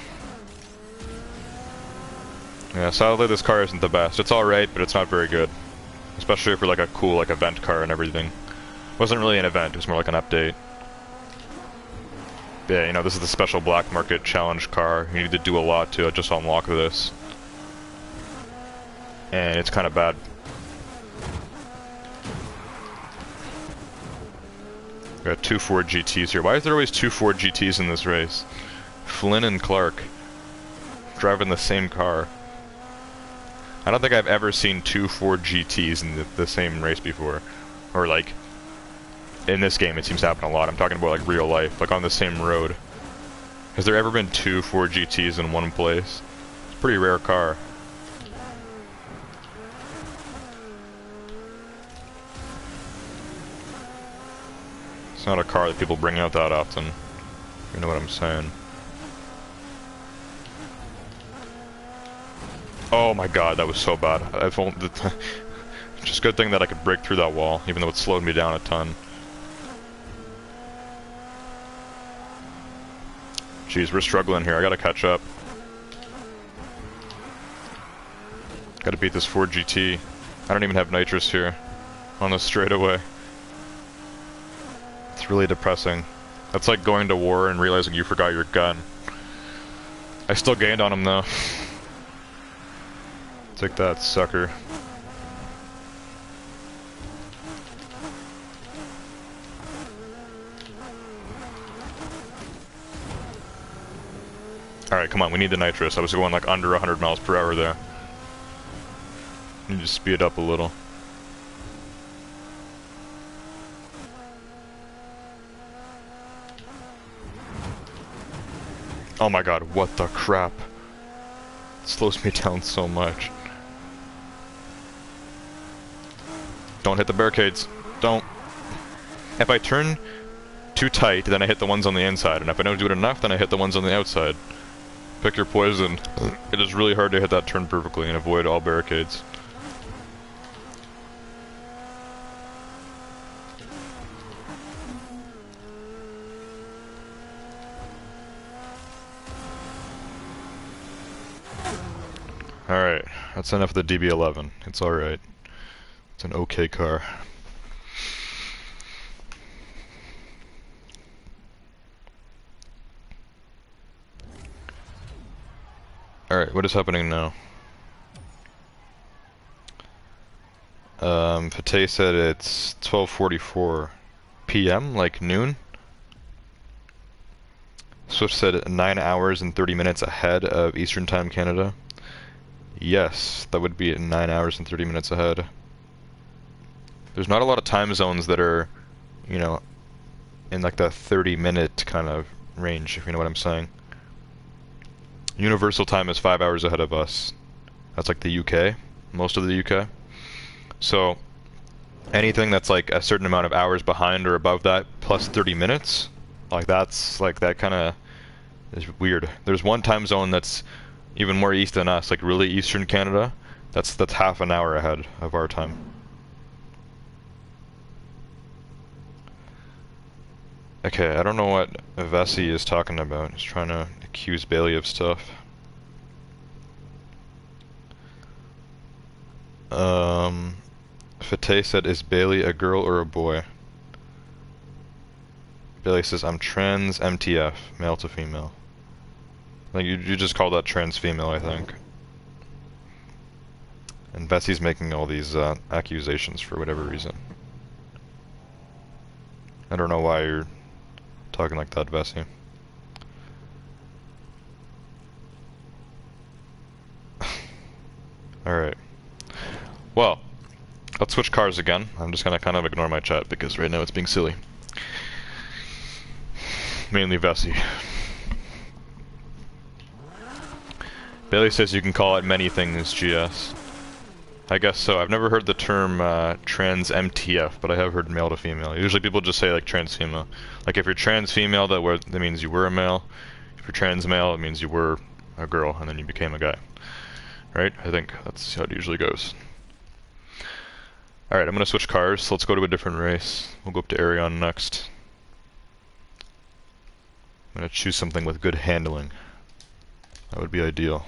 Yeah, sadly this car isn't the best. It's alright, but it's not very good. Especially for like a cool like event car and everything. It wasn't really an event, it was more like an update. Yeah, you know, this is the special black market challenge car. You need to do a lot to just unlock this. And it's kind of bad. Got two Ford GTs here. Why is there always two Ford GTs in this race? Flynn and Clark. Driving the same car. I don't think I've ever seen two Ford GTs in the same race before. Or like, in this game it seems to happen a lot. I'm talking about like real life, like on the same road. Has there ever been two Ford GTs in one place? It's a pretty rare car. It's not a car that people bring out that often. You know what I'm saying. Oh my god, that was so bad. Just good thing that I could break through that wall, even though it slowed me down a ton. Jeez, we're struggling here. I gotta catch up. Gotta beat this Ford GT. I don't even have nitrous here on the straightaway. It's really depressing. That's like going to war and realizing you forgot your gun. I still gained on him though. Take that, sucker. Alright, come on, we need the nitrous. I was going like under 100 miles per hour there. Need to speed up a little. Oh my god, what the crap? It slows me down so much. Don't hit the barricades. Don't. If I turn too tight, then I hit the ones on the inside, and if I don't do it enough, then I hit the ones on the outside. Pick your poison. It is really hard to hit that turn perfectly and avoid all barricades. Alright, that's enough of the DB11. It's alright. It's an okay car. Alright, what is happening now? Pate said it's 12:44 p.m., like noon. Swift said 9 hours and 30 minutes ahead of Eastern Time Canada. Yes, that would be 9 hours and 30 minutes ahead. There's not a lot of time zones that are, you know, in like the 30-minute kind of range, if you know what I'm saying. Universal time is 5 hours ahead of us. That's like the UK, most of the UK. So anything that's like a certain amount of hours behind or above that, plus 30 minutes, like that's like that kind of is weird. There's one time zone that's even more east than us, like really Eastern Canada. That's half an hour ahead of our time. Okay, I don't know what Vessi is talking about. He's trying to accuse Bailey of stuff. Fateh said, is Bailey a girl or a boy? Bailey says, I'm trans MTF, male to female. I think you just call that trans female, I think. And Bessie's making all these accusations for whatever reason. I don't know why you're talking like that, Bessie. Alright. Well, let's switch cars again. I'm just gonna kind of ignore my chat because right now it's being silly. Mainly Vessi. Bailey says you can call it many things, GS. I guess so. I've never heard the term trans MTF, but I have heard male to female. Usually people just say like trans female. Like if you're trans female, that means you were a male. If you're trans male, it means you were a girl and then you became a guy. Right? I think that's how it usually goes. Alright, I'm gonna switch cars, so let's go to a different race. We'll go up to Arion next. I'm gonna choose something with good handling. That would be ideal.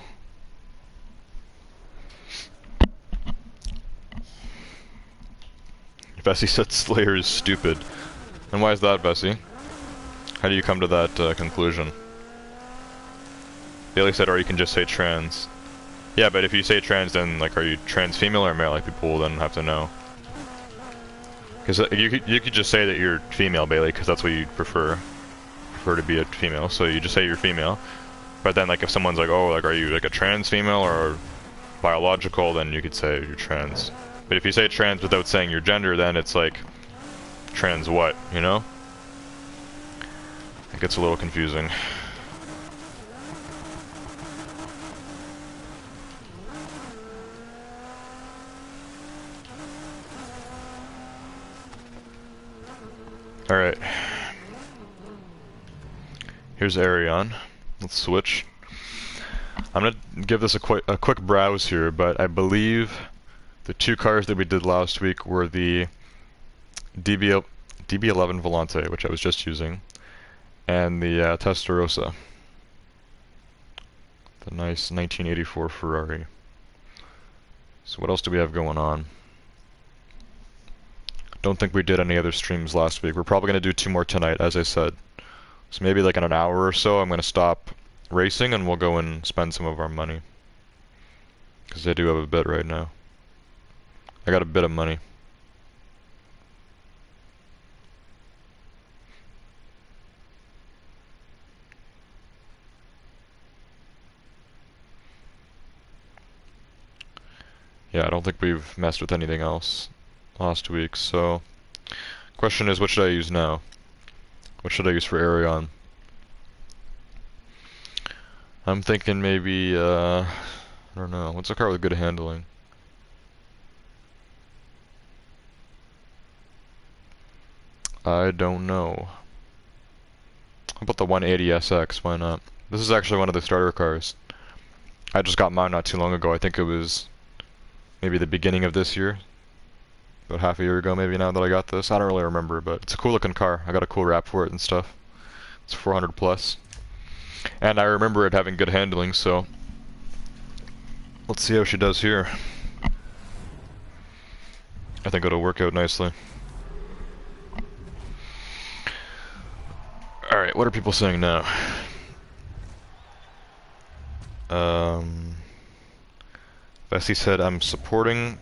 Bessie said Slayer is stupid. And why is that, Bessie? How do you come to that conclusion? Bailey said, or you can just say trans. Yeah, but if you say trans, then, like, are you trans female or male? Like, people will then have to know. Because you could just say that you're female, Bailey, because that's what you prefer to be a female. So you just say you're female. But then, like, if someone's like, oh, like, are you, like, a trans female or biological, then you could say you're trans. But if you say trans without saying your gender, then it's like, trans what, you know? It gets a little confusing. Alright. Here's Arion. Let's switch. I'm gonna give this a quick browse here, but I believe the two cars that we did last week were the DB11 Volante, which I was just using, and the Testarossa. The nice 1984 Ferrari. So what else do we have going on? Don't think we did any other streams last week. We're probably going to do 2 more tonight, as I said. So maybe like in an hour or so, I'm going to stop racing and we'll go and spend some of our money. Because I do have a bit right now. I got a bit of money. Yeah, I don't think we've messed with anything else last week, so question is, what should I use now? What should I use for Arion? I'm thinking maybe, I don't know, what's a car with good handling? I don't know. How about the 180SX? Why not? This is actually one of the starter cars. I just got mine not too long ago. I think it was maybe the beginning of this year. About half a year ago maybe now that I got this. I don't really remember, but it's a cool looking car. I got a cool wrap for it and stuff. It's 400 plus. And I remember it having good handling, so let's see how she does here. I think it'll work out nicely. Alright, what are people saying now? Bessie said, I'm stupid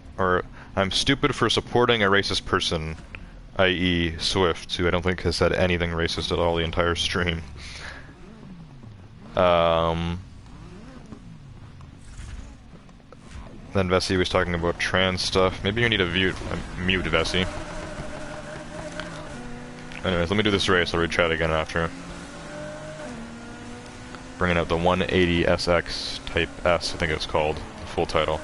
for supporting a racist person, i.e. Swift, who I don't think has said anything racist at all the entire stream. Then Vessi was talking about trans stuff. Maybe you need to mute Vessi. Anyways, let me do this race. I'll retry it again after. Bringing out the 180SX Type S, I think it's called. The full title.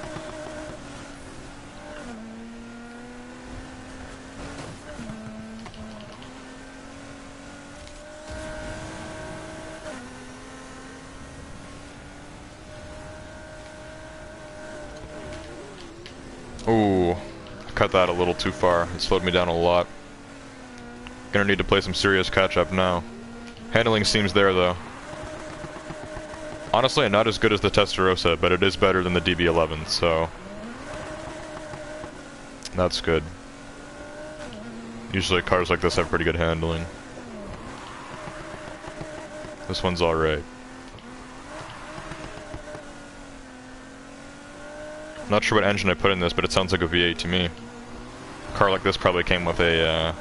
Ooh, I cut that a little too far. It slowed me down a lot. Gonna need to play some serious catch-up now. Handling seems there, though. Honestly, not as good as the Testarossa, but it is better than the DB11, so... that's good. Usually cars like this have pretty good handling. This one's alright. Not sure what engine I put in this, but it sounds like a V8 to me. A car like this probably came with a,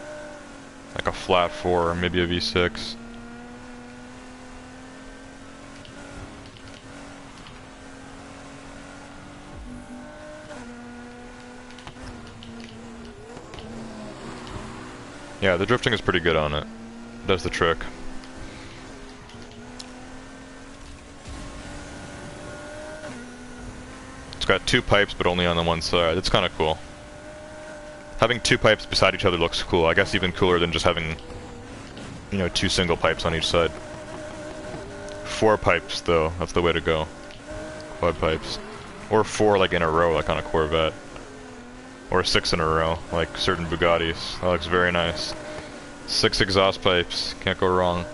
like a flat 4, or maybe a V6. Yeah, the drifting is pretty good on it. It does the trick. It's got 2 pipes, but only on the one side. It's kind of cool. Having 2 pipes beside each other looks cool. I guess even cooler than just having, you know, 2 single pipes on each side. 4 pipes, though. That's the way to go. Quad pipes. Or 4, like, in a row, like on a Corvette. Or 6 in a row, like certain Bugattis. That looks very nice. 6 exhaust pipes. Can't go wrong.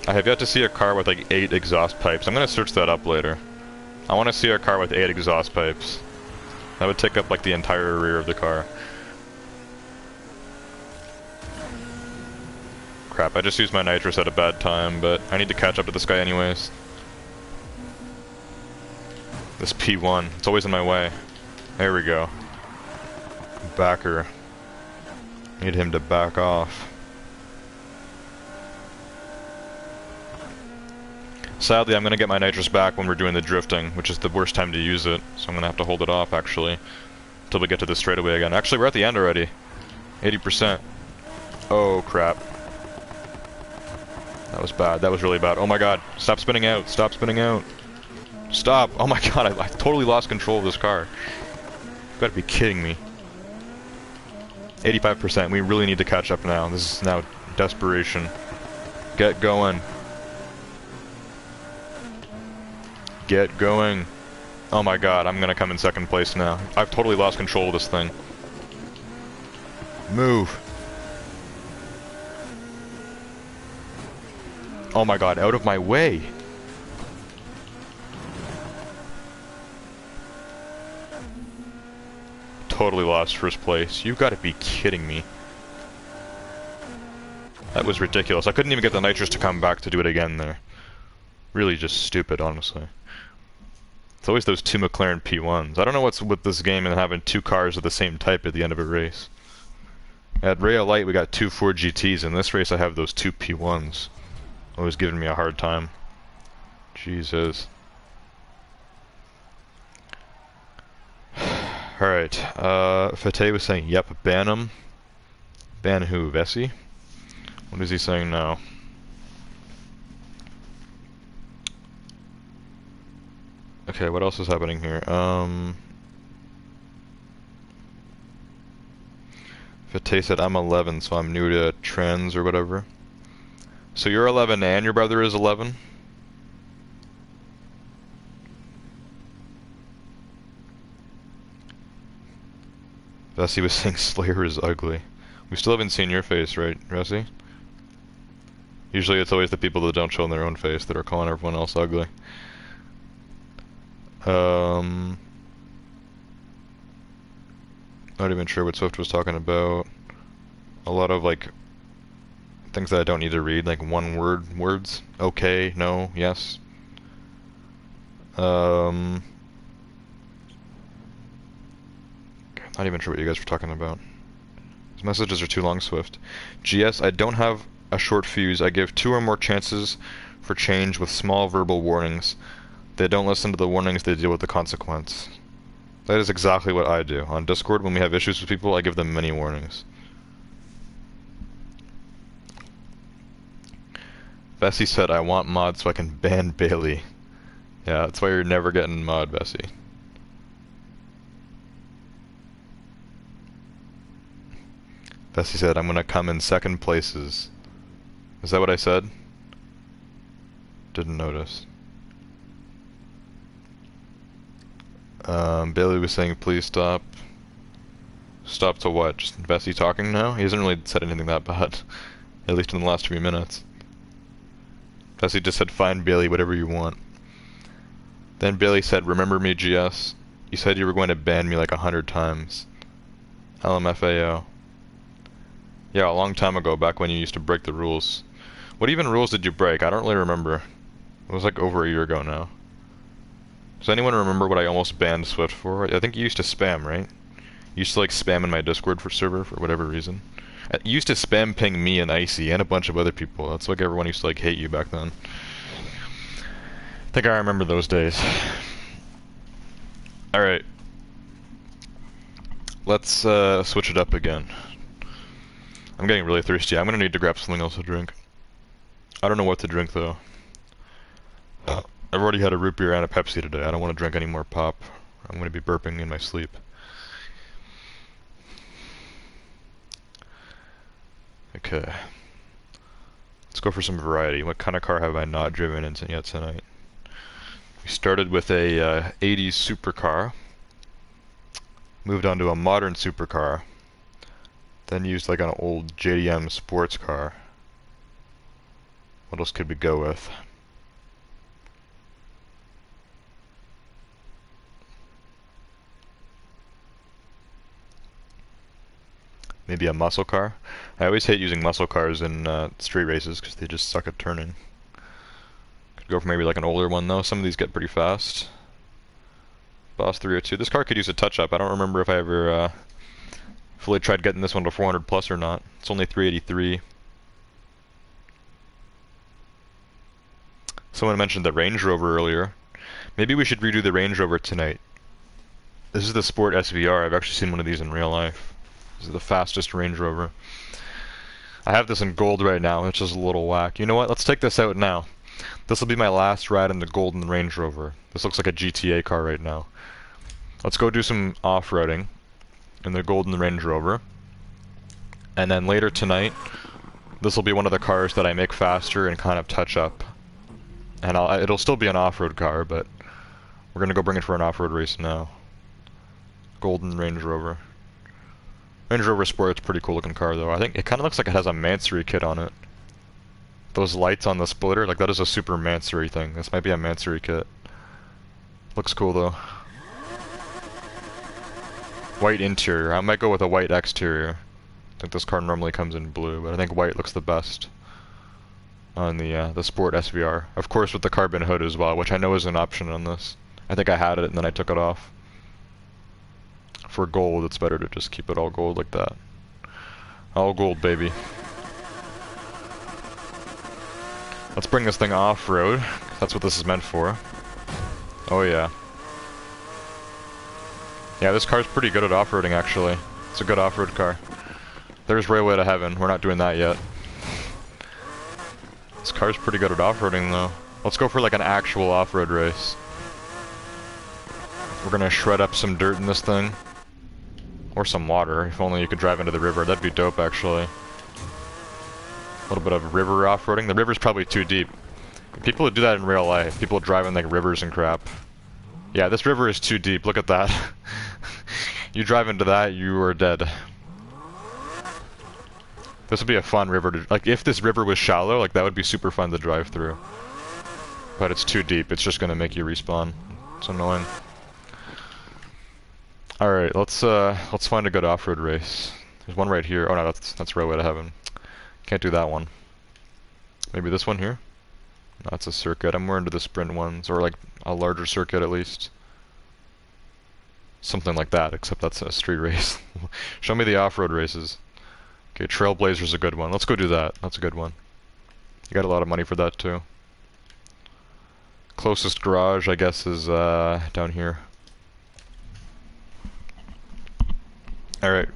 I have yet to see a car with like 8 exhaust pipes. I'm gonna search that up later. I want to see a car with 8 exhaust pipes. That would take up like the entire rear of the car. Crap, I just used my nitrous at a bad time, but I need to catch up to this guy anyways. This P1, it's always in my way. There we go. Backer. Need him to back off. Sadly, I'm gonna get my nitrous back when we're doing the drifting, which is the worst time to use it, so I'm gonna have to hold it off, actually, until we get to the straightaway again. Actually, we're at the end already. 80%. Oh, crap. That was bad. That was really bad. Oh my god. Stop spinning out. Stop spinning out. Stop. Oh my god, I totally lost control of this car. You gotta be kidding me. 85%. We really need to catch up now. This is now desperation. Get going. Get going. Oh my god, I'm gonna come in second place now. I've totally lost control of this thing. Move. Oh my god, out of my way. Totally lost first place. You've got to be kidding me. That was ridiculous. I couldn't even get the nitrous to come back to do it again there. Really just stupid, honestly. It's always those 2 McLaren P1s. I don't know what's with this game and having 2 cars of the same type at the end of a race. At Ray of Light we got 2 Ford GTs. In this race I have those 2 P1s. Always giving me a hard time. Jesus. Alright, Fate was saying, yep, ban him. Ban who, Vessi? What is he saying now? Okay, what else is happening here? Fate said, I'm 11, so I'm new to trends or whatever. So you're 11 and your brother is 11? Vessi was saying Slayer is ugly. We still haven't seen your face, right, Vessi? Usually it's always the people that don't show their own face that are calling everyone else ugly. Not even sure what Swift was talking about. A lot of, like, things that I don't need to read, like one-word words. Okay, no, yes. Not even sure what you guys were talking about. These messages are too long, Swift. GS, I don't have a short fuse. I give 2 or more chances for change with small verbal warnings. They don't listen to the warnings, they deal with the consequence. That is exactly what I do. On Discord, when we have issues with people, I give them many warnings. Vessi said, I want mod so I can ban Bailey. Yeah, that's why you're never getting mod, Vessi. Vessi said, I'm gonna come in second places. Is that what I said? Didn't notice. Bailey was saying please stop. Stop to what? Just Bessie talking now? He hasn't really said anything that bad. At least in the last 3 minutes. Bessie just said fine Bailey, whatever you want. Then Bailey said, remember me GS? You said you were going to ban me like 100 times. LMFAO. Yeah, a long time ago, back when you used to break the rules. What even rules did you break? I don't really remember. It was like over a year ago now. Does anyone remember what I almost banned Swift for? I think you used to spam, right? You used to like spam in my Discord server for whatever reason. You used to spam ping me and Icy and a bunch of other people. That's like everyone used to like hate you back then. I think I remember those days. Alright. Let's switch it up again. I'm getting really thirsty. I'm gonna need to grab something else to drink. I don't know what to drink though. I've already had a root beer and a Pepsi today. I don't want to drink any more pop. I'm gonna be burping in my sleep. Okay. Let's go for some variety. What kind of car have I not driven in yet tonight? We started with a 80s supercar. Moved on to a modern supercar. Then used like an old JDM sports car. What else could we go with? Maybe a muscle car. I always hate using muscle cars in street races because they just suck at turning. Could go for maybe like an older one though. Some of these get pretty fast. Boss 302. This car could use a touch-up. I don't remember if I ever fully tried getting this one to 400 plus or not. It's only 383. Someone mentioned the Range Rover earlier. Maybe we should redo the Range Rover tonight. This is the Sport SVR. I've actually seen one of these in real life. This is the fastest Range Rover. I have this in gold right now, which is a little whack. You know what? Let's take this out now. This will be my last ride in the golden Range Rover. This looks like a GTA car right now. Let's go do some off-roading in the golden Range Rover. And then later tonight, this will be one of the cars that I make faster and kind of touch up. And it'll still be an off-road car, but we're gonna go bring it for an off-road race now. Golden Range Rover. Range Rover Sport's a pretty cool looking car though. I think it kind of looks like it has a Mansory kit on it. Those lights on the splitter, like that is a super Mansory thing. This might be a Mansory kit. Looks cool though. White interior. I might go with a white exterior. I think this car normally comes in blue, but I think white looks the best on the Sport SVR. Of course with the carbon hood as well, which I know is an option on this. I think I had it and then I took it off. For gold, it's better to just keep it all gold like that. All gold, baby. Let's bring this thing off-road. That's what this is meant for. Oh yeah. Yeah, this car's pretty good at off-roading actually. It's a good off-road car. There's Railway to Heaven. We're not doing that yet. This car's pretty good at off-roading though. Let's go for like an actual off-road race. We're gonna shred up some dirt in this thing. Or some water, if only you could drive into the river. That'd be dope, actually. A little bit of river off-roading. The river's probably too deep. People who do that in real life. People drive in, like, rivers and crap. Yeah, this river is too deep. Look at that. You drive into that, you are dead. This would be a fun river to... Like, if this river was shallow, like, that would be super fun to drive through. But it's too deep. It's just gonna make you respawn. It's annoying. Alright, let's find a good off-road race. There's one right here. Oh no, that's Railway to Heaven. Can't do that one. Maybe this one here? No, that's a circuit. I'm more into the sprint ones, or like a larger circuit at least. Something like that, except that's a street race. Show me the off-road races. Okay, Trailblazer's a good one. Let's go do that. That's a good one. You got a lot of money for that too. Closest garage, I guess, is down here. Alright,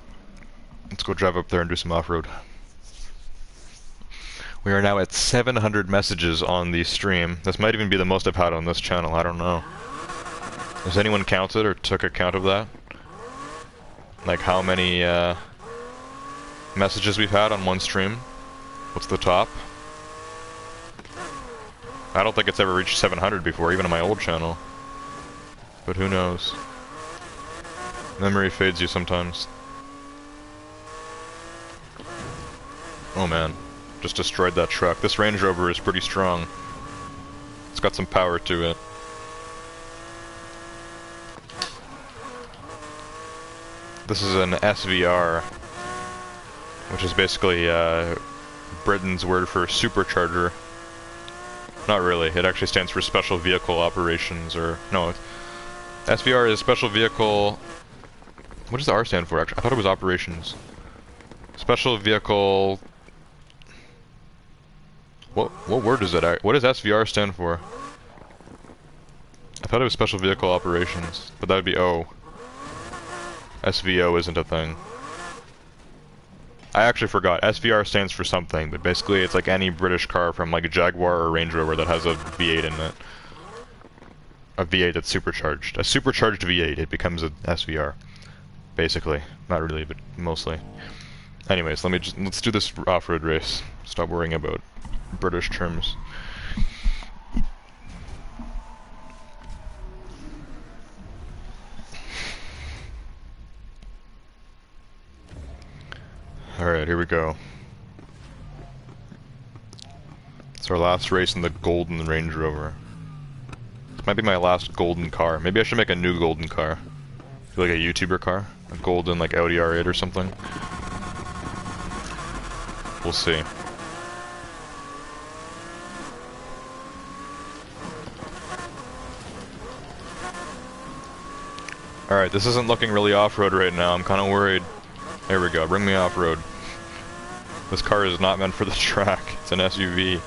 let's go drive up there and do some off-road. We are now at 700 messages on the stream. This might even be the most I've had on this channel, I don't know. Has anyone counted or took account of that? Like how many messages we've had on one stream? What's the top? I don't think it's ever reached 700 before, even on my old channel. But who knows? Memory fades you sometimes. Oh man, just destroyed that truck. This Range Rover is pretty strong. It's got some power to it. This is an SVR, which is basically Britain's word for supercharger. Not really, it actually stands for Special Vehicle Operations, or no, SVR is Special Vehicle... What does the R stand for actually? I thought it was Operations. Special Vehicle... What word is it? What does SVR stand for? I thought it was Special Vehicle Operations, but that would be O. SVO isn't a thing. I actually forgot. SVR stands for something, but basically it's like any British car from like a Jaguar or Range Rover that has a V8 in it. A V8 that's supercharged. A supercharged V8, it becomes a SVR. Basically. Not really, but mostly. Anyways, let's do this off-road race. Stop worrying about British terms. Alright, here we go. It's our last race in the golden Range Rover. This might be my last golden car. Maybe I should make a new golden car. Like a YouTuber car? A golden, like, Audi R8 or something? We'll see. Alright, this isn't looking really off-road right now. I'm kinda worried. There we go, bring me off-road. This car is not meant for the track. It's an SUV.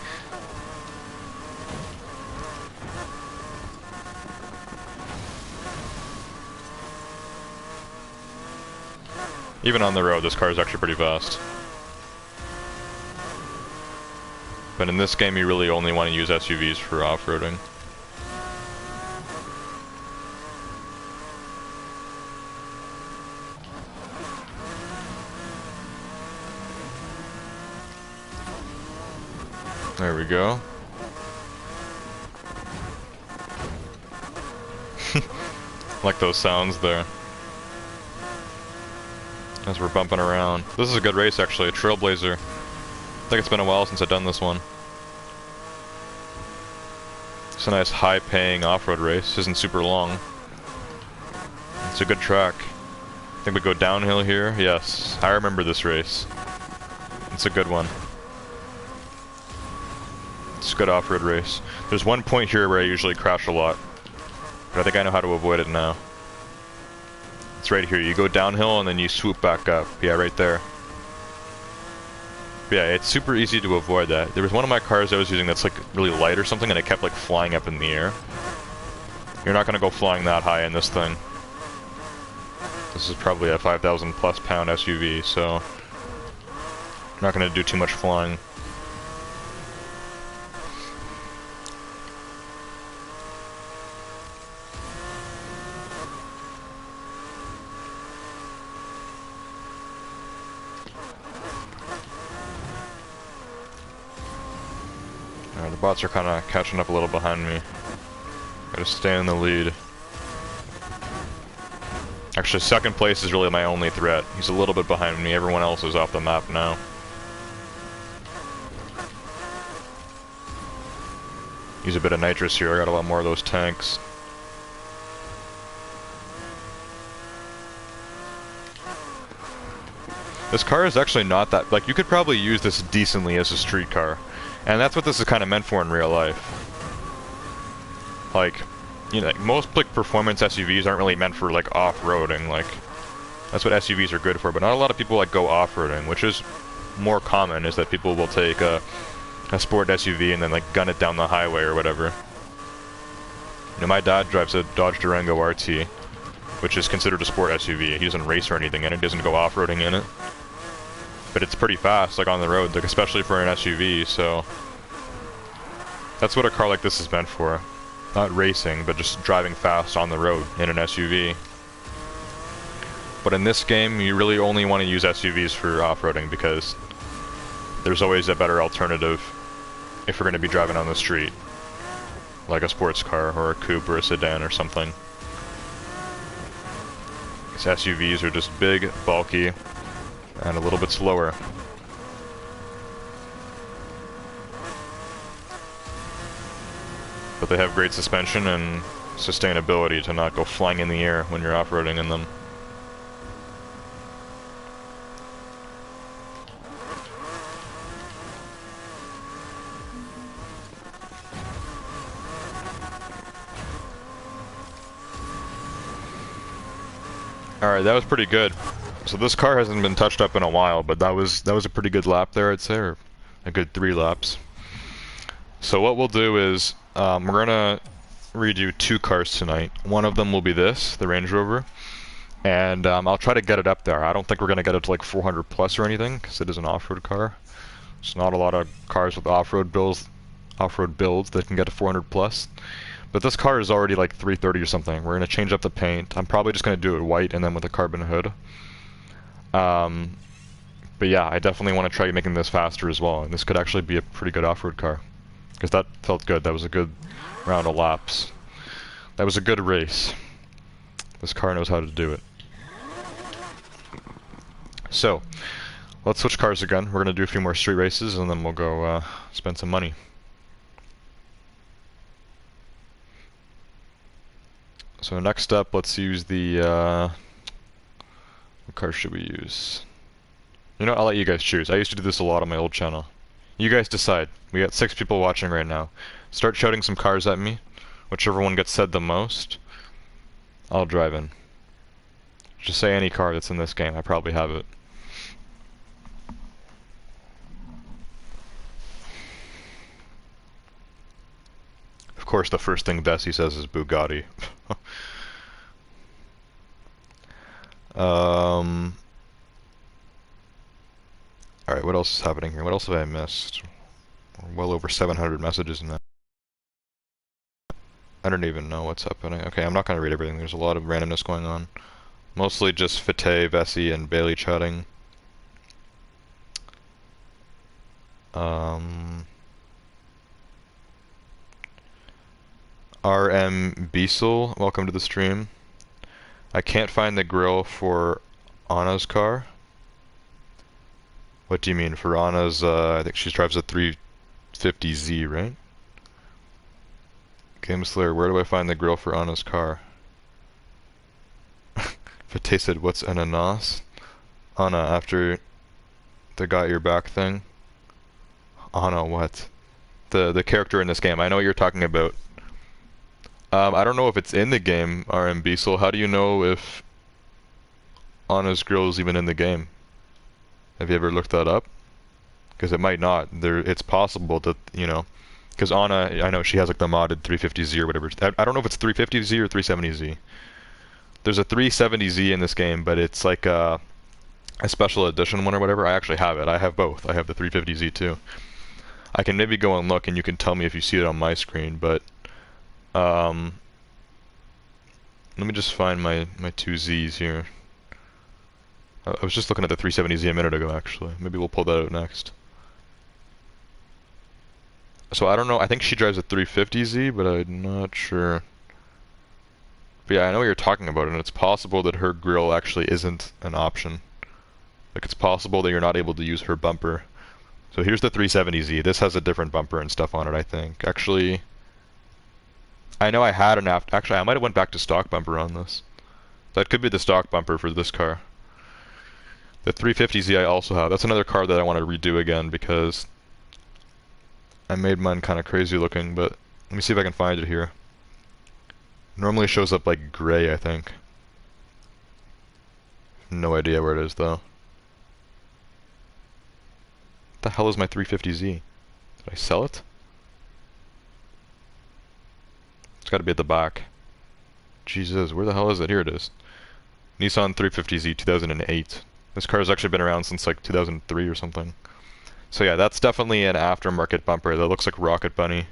Even on the road, this car is actually pretty fast. But in this game, you really only want to use SUVs for off-roading. There we go. Like those sounds there. As we're bumping around. This is a good race actually, a Trailblazer. I think it's been a while since I've done this one. It's a nice high-paying off-road race. Isn't super long. It's a good track. I think we go downhill here. Yes, I remember this race. It's a good one. It's a good off-road race. There's one point here where I usually crash a lot, but I think I know how to avoid it now. It's right here. You go downhill and then you swoop back up. Yeah, right there. But yeah, it's super easy to avoid that. There was one of my cars I was using that's like really light or something, and it kept like flying up in the air. You're not gonna go flying that high in this thing. This is probably a 5,000 plus pound SUV, so you're not gonna do too much flying. The bots are kind of catching up a little behind me. Gotta stay in the lead. Actually, second place is really my only threat. He's a little bit behind me. Everyone else is off the map now. Use a bit of nitrous here. I got a lot more of those tanks. This car is actually not that... Like, you could probably use this decently as a street car. And that's what this is kind of meant for in real life. Like, you know, like most like performance SUVs aren't really meant for like off-roading. Like, that's what SUVs are good for. But not a lot of people like go off-roading, which is more common. Is that people will take a sport SUV and then like gun it down the highway or whatever. You know, my dad drives a Dodge Durango RT, which is considered a sport SUV. He doesn't race or anything in it. He doesn't go off-roading in it. But it's pretty fast, like on the road, like especially for an SUV, so that's what a car like this is meant for. Not racing, but just driving fast on the road in an SUV. But in this game, you really only want to use SUVs for off-roading because there's always a better alternative if we're going to be driving on the street. Like a sports car, or a coupe, or a sedan, or something. These SUVs are just big, bulky, and a little bit slower. But they have great suspension and sustainability to not go flying in the air when you're off-roading in them. Alright, that was pretty good. So this car hasn't been touched up in a while, but that was a pretty good lap there, I'd say, or a good 3 laps. So what we'll do is, we're gonna redo 2 cars tonight. One of them will be this, the Range Rover, and I'll try to get it up there. I don't think we're gonna get it to like 400 plus or anything, because it is an off-road car. There's not a lot of cars with off-road builds that can get to 400 plus. But this car is already like 330 or something. We're gonna change up the paint. I'm probably just gonna do it white and then with a carbon hood. But yeah, I definitely want to try making this faster as well, and this could actually be a pretty good off-road car. Because that felt good. That was a good round of laps. That was a good race. This car knows how to do it. So, let's switch cars again. We're gonna do a few more street races and then we'll go spend some money. So next up, let's use the, what car should we use? You know, I'll let you guys choose. I used to do this a lot on my old channel. You guys decide. We got 6 people watching right now. Start shouting some cars at me. Whichever one gets said the most, I'll drive in. Just say any car that's in this game. I probably have it. Of course, the first thing Desi says is Bugatti. Alright, what else is happening here? What else have I missed? Well over 700 messages in that. I don't even know what's happening. Okay, I'm not gonna read everything. There's a lot of randomness going on. Mostly just Fate, Vessi, and Bailey chatting. RM Biesel, welcome to the stream. I can't find the grill for Anna's car. What do you mean? For Anna's, I think she drives a 350Z, right? Game Slayer, where do I find the grill for Anna's car? Fate said, what's ananas? Anna, after the got your back thing? Anna, what? The character in this game. I know what you're talking about. I don't know if it's in the game, RM Biesel. How do you know if Anna's grill is even in the game? Have you ever looked that up? Because it might not. It's possible that, you know, because Anna, I know she has like the modded 350Z or whatever. I don't know if it's 350Z or 370Z. There's a 370Z in this game, but it's like a special edition one or whatever. I actually have it. I have both. I have the 350Z too. I can maybe go and look and you can tell me if you see it on my screen, but let me just find my 2Zs here. I was just looking at the 370Z a minute ago, actually. Maybe we'll pull that out next. So I don't know, I think she drives a 350Z, but I'm not sure. But yeah, I know what you're talking about, and it's possible that her grille actually isn't an option. Like, it's possible that you're not able to use her bumper. So here's the 370Z. This has a different bumper and stuff on it, I think. Actually, I know I had an actually, I might have went back to stock bumper on this. That could be the stock bumper for this car. The 350Z I also have. That's another car that I want to redo again because I made mine kind of crazy looking, but let me see if I can find it here. Normally shows up like gray, I think. No idea where it is though. What the hell is my 350Z? Did I sell it? It's gotta be at the back. Jesus, where the hell is it? Here it is. Nissan 350Z 2008. This car has actually been around since like 2003 or something. So yeah, that's definitely an aftermarket bumper that looks like Rocket Bunny.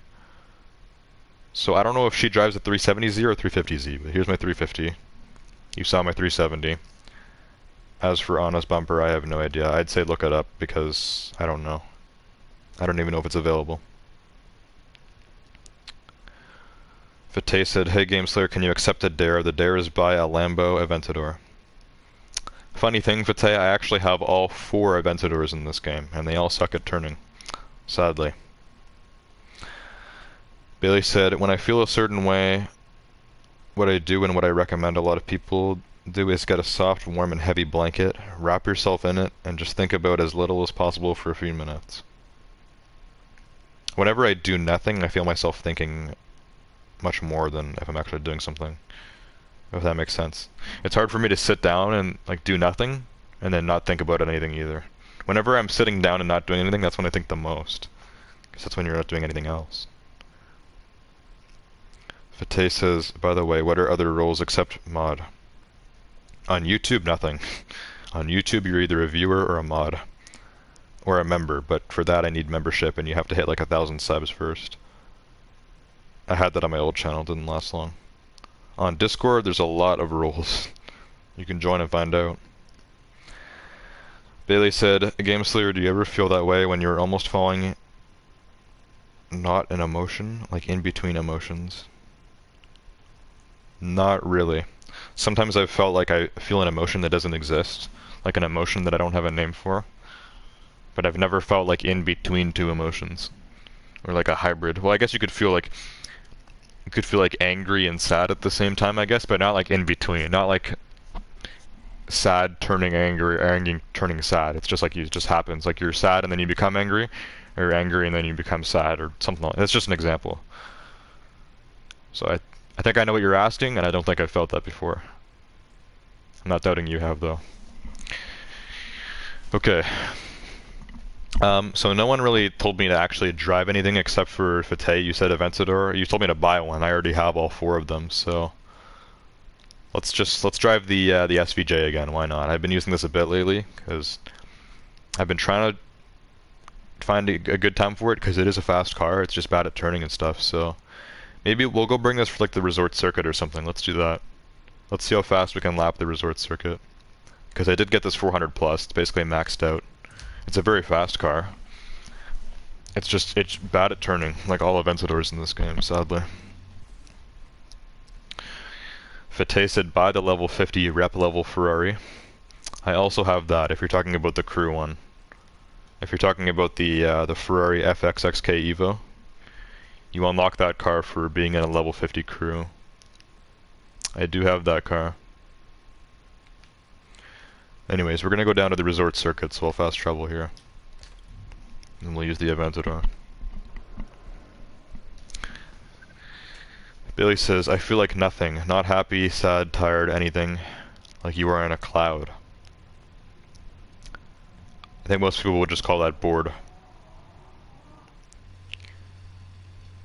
So I don't know if she drives a 370Z or a 350Z, but here's my 350. You saw my 370. As for Anna's bumper, I have no idea. I'd say look it up because I don't know. I don't even know if it's available. Fate said, hey Game Slayer, can you accept a dare? The dare is buy a Lambo Aventador. funny thing, Vite, I actually have all 4 Aventadors in this game, and they all suck at turning. Sadly. Bailey said, when I feel a certain way, what I do and what I recommend a lot of people do is get a soft, warm, and heavy blanket, wrap yourself in it, and just think about as little as possible for a few minutes. Whenever I do nothing, I feel myself thinking much more than if I'm actually doing something. If that makes sense. It's hard for me to sit down and like do nothing and then not think about anything either. Whenever I'm sitting down and not doing anything, that's when I think the most. Because that's when you're not doing anything else. Fate says, by the way, what are other roles except mod? On YouTube, nothing. On YouTube, you're either a viewer or a mod. Or a member, but for that I need membership and you have to hit like 1,000 subs first. I had that on my old channel, didn't last long. On Discord, there's a lot of roles. You can join and find out. Bailey said, Game Slayer, do you ever feel that way when you're almost falling not an emotion, like in between emotions? Not really. Sometimes I've felt like I feel an emotion that doesn't exist, like an emotion that I don't have a name for. But I've never felt like in between 2 emotions. Or like a hybrid. Well, I guess you could feel like angry and sad at the same time, I guess, but not like in between. Not like sad turning angry, angry turning sad. It's just like it just happens. Like you're sad and then you become angry, or angry and then you become sad, or something like that. That's just an example. So I think I know what you're asking, and I don't think I've felt that before. I'm not doubting you have, though. Okay. So no one really told me to actually drive anything except for Fate. You said Aventador. You told me to buy one. I already have all 4 of them, so let's drive the SVJ again. Why not? I've been using this a bit lately because I've been trying to find a good time for it because it is a fast car. It's just bad at turning and stuff. So maybe we'll go bring this for like the resort circuit or something. Let's do that. Let's see how fast we can lap the resort circuit. Because I did get this 400 plus. It's basically maxed out. It's a very fast car. It's bad at turning, like all Aventadors in this game, sadly. Fate said, buy the level 50 rep level Ferrari. I also have that, if you're talking about the crew one. If you're talking about the Ferrari FXXK Evo, you unlock that car for being in a level 50 crew. I do have that car. Anyways, we're gonna go down to the resort circuit, so I'll fast travel here. And we'll use the Aventador. Billy says, I feel like nothing. Not happy, sad, tired, anything. Like you are in a cloud. I think most people would just call that bored.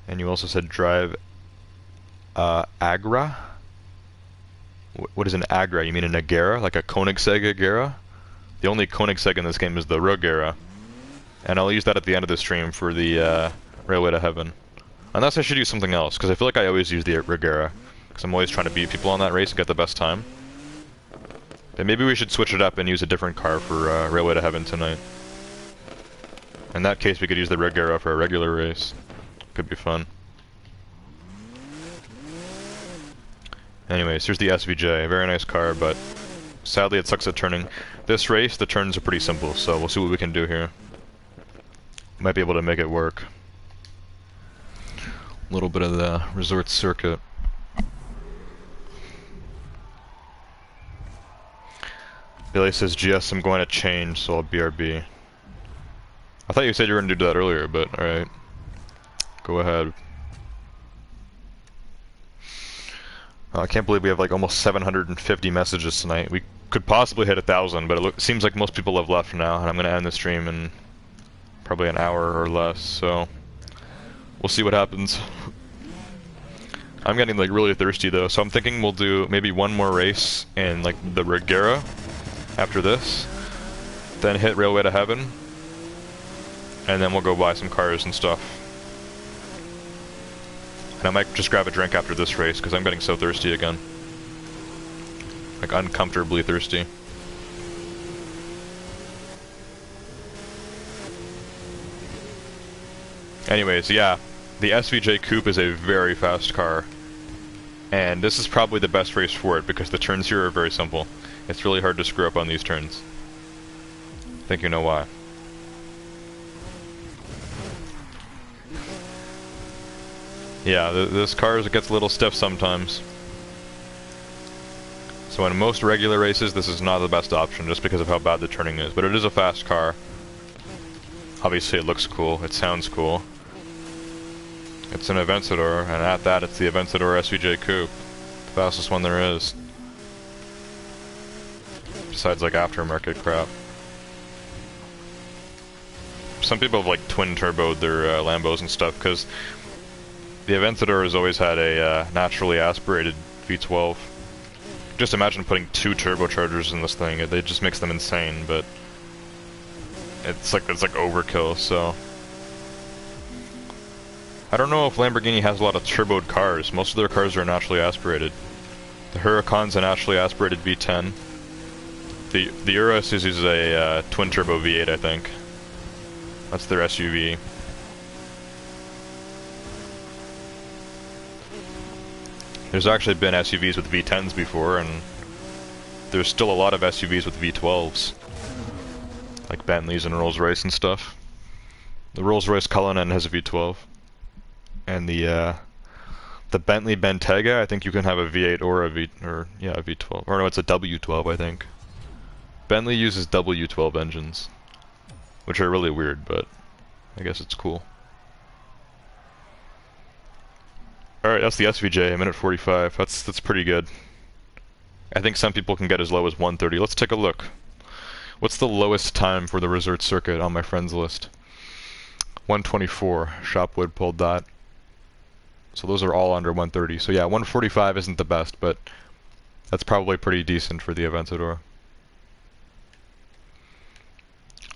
And you also said drive Agra? What is an Agra? You mean an Agera? Like a Koenigsegg Agera? The only Koenigsegg in this game is the Regera. And I'll use that at the end of the stream for the Railway to Heaven. Unless I should use something else, because I feel like I always use the Regera. Because I'm always trying to beat people on that race and get the best time. Then maybe we should switch it up and use a different car for Railway to Heaven tonight. In that case, we could use the Regera for a regular race. Could be fun. Anyways, here's the SVJ. Very nice car, but sadly it sucks at turning. This race, the turns are pretty simple, so we'll see what we can do here. Might be able to make it work. A little bit of the resort circuit. Billy says, GS, I'm going to change, so I'll BRB. I thought you said you were going to do that earlier, but alright. Go ahead. I can't believe we have like almost 750 messages tonight. We could possibly hit 1,000, but it seems like most people have left now, and I'm going to end the stream in probably an hour or less, so we'll see what happens. I'm getting like really thirsty though, so I'm thinking we'll do maybe one more race in like the Regera after this, then hit Railway to Heaven, and then we'll go buy some cars and stuff. And I might just grab a drink after this race, because I'm getting so thirsty again. Like, uncomfortably thirsty. Anyways, yeah. The SVJ Coupe is a very fast car. And this is probably the best race for it, because the turns here are very simple. It's really hard to screw up on these turns. I think you know why. Yeah, this car gets a little stiff sometimes. So in most regular races, this is not the best option, just because of how bad the turning is. But it is a fast car. Obviously it looks cool, it sounds cool. It's an Aventador, and at that it's the Aventador SVJ Coupe. The fastest one there is. Besides like aftermarket crap. Some people have like twin turboed their Lambos and stuff, because the Aventador has always had a naturally aspirated V12. Just imagine putting 2 turbochargers in this thing, it just makes them insane, but it's like overkill, so I don't know if Lamborghini has a lot of turboed cars. Most of their cars are naturally aspirated. The Huracan's a naturally aspirated V10. The Urus uses a twin turbo V8, I think. That's their SUV. There's actually been SUVs with V10s before, and there's still a lot of SUVs with V12s. Like Bentleys and Rolls-Royce and stuff. The Rolls-Royce Cullinan has a V12. And the Bentley Bentayga, I think you can have a V8 or a V12. Or no, it's a W12, I think. Bentley uses W12 engines, which are really weird, but I guess it's cool. Alright, that's the SVJ, a minute 45. That's pretty good. I think some people can get as low as 1:30. Let's take a look. What's the lowest time for the resort circuit on my friends list? 1:24. Shopwood pulled that. So those are all under 1:30. So yeah, 1:45 isn't the best, but that's probably pretty decent for the Aventador.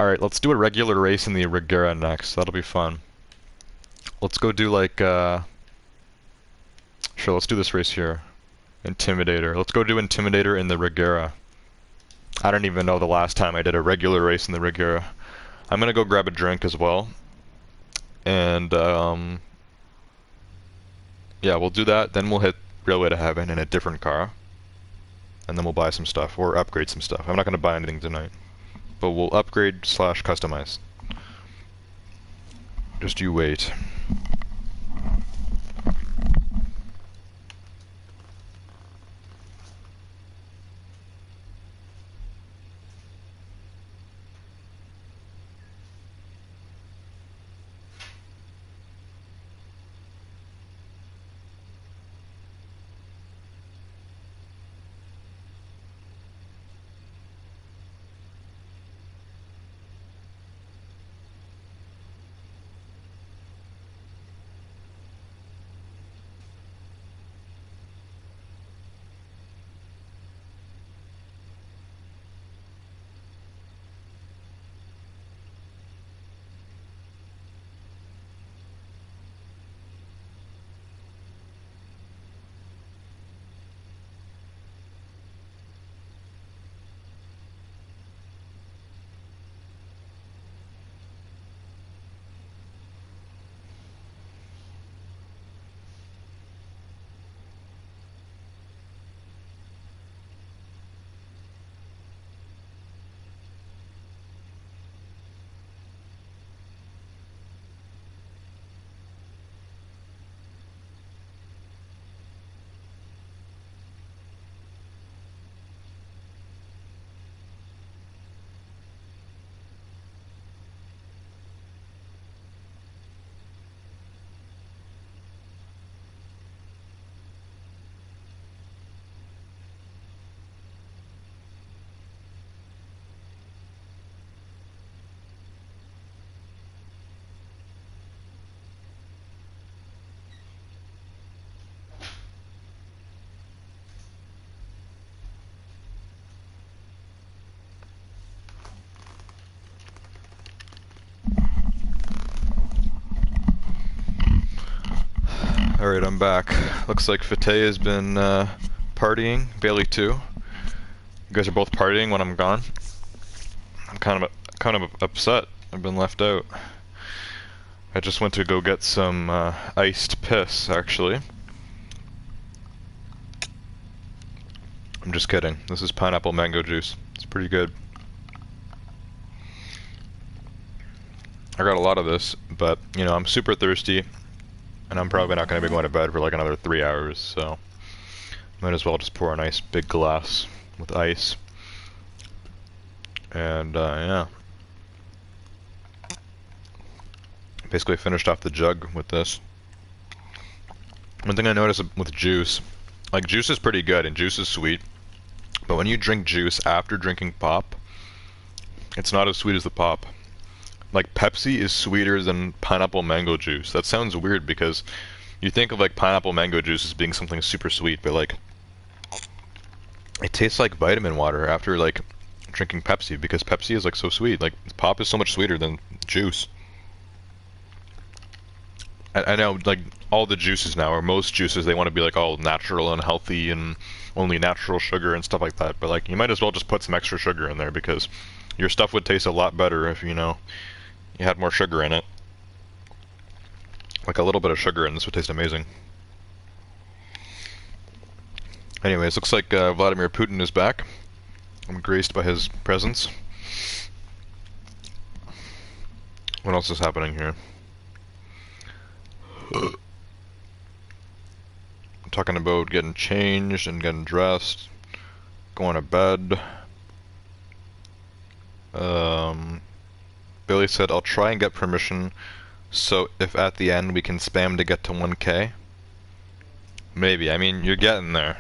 Alright, let's do a regular race in the Regera next. That'll be fun. Let's go do like, sure, let's do this race here. Intimidator. Let's go do Intimidator in the Regera. I don't even know the last time I did a regular race in the Regera. I'm gonna go grab a drink as well. And, yeah, we'll do that, then we'll hit Railway to Heaven in a different car. And then we'll buy some stuff, or upgrade some stuff. I'm not gonna buy anything tonight. But we'll upgrade / customize. Just you wait. Alright, I'm back. Looks like Fate has been partying. Bailey too. You guys are both partying when I'm gone. I'm kind of upset. I've been left out. I just went to go get some iced piss, actually. I'm just kidding. This is pineapple mango juice. It's pretty good. I got a lot of this, but, you know, I'm super thirsty, and I'm probably not going to be going to bed for like another 3 hours, so might as well just pour a nice big glass with ice. And, yeah. Basically finished off the jug with this. One thing I noticed with juice, like juice is pretty good and juice is sweet, but when you drink juice after drinking pop, it's not as sweet as the pop. Like Pepsi is sweeter than pineapple mango juice. That sounds weird because you think of like pineapple mango juice as being something super sweet, but like it tastes like vitamin water after like drinking Pepsi because Pepsi is like so sweet. Like pop is so much sweeter than juice. I know, like, all the juices now, or most juices, they want to be, like, all natural and healthy and only natural sugar and stuff like that. But, like, you might as well just put some extra sugar in there because your stuff would taste a lot better if, you know, you had more sugar in it. Like, a little bit of sugar in this would taste amazing. Anyways, looks like Vladimir Putin is back. I'm graced by his presence. What else is happening here? Talking about getting changed and getting dressed, going to bed. Billy said, I'll try and get permission, so if at the end we can spam to get to 1K. Maybe, I mean, you're getting there.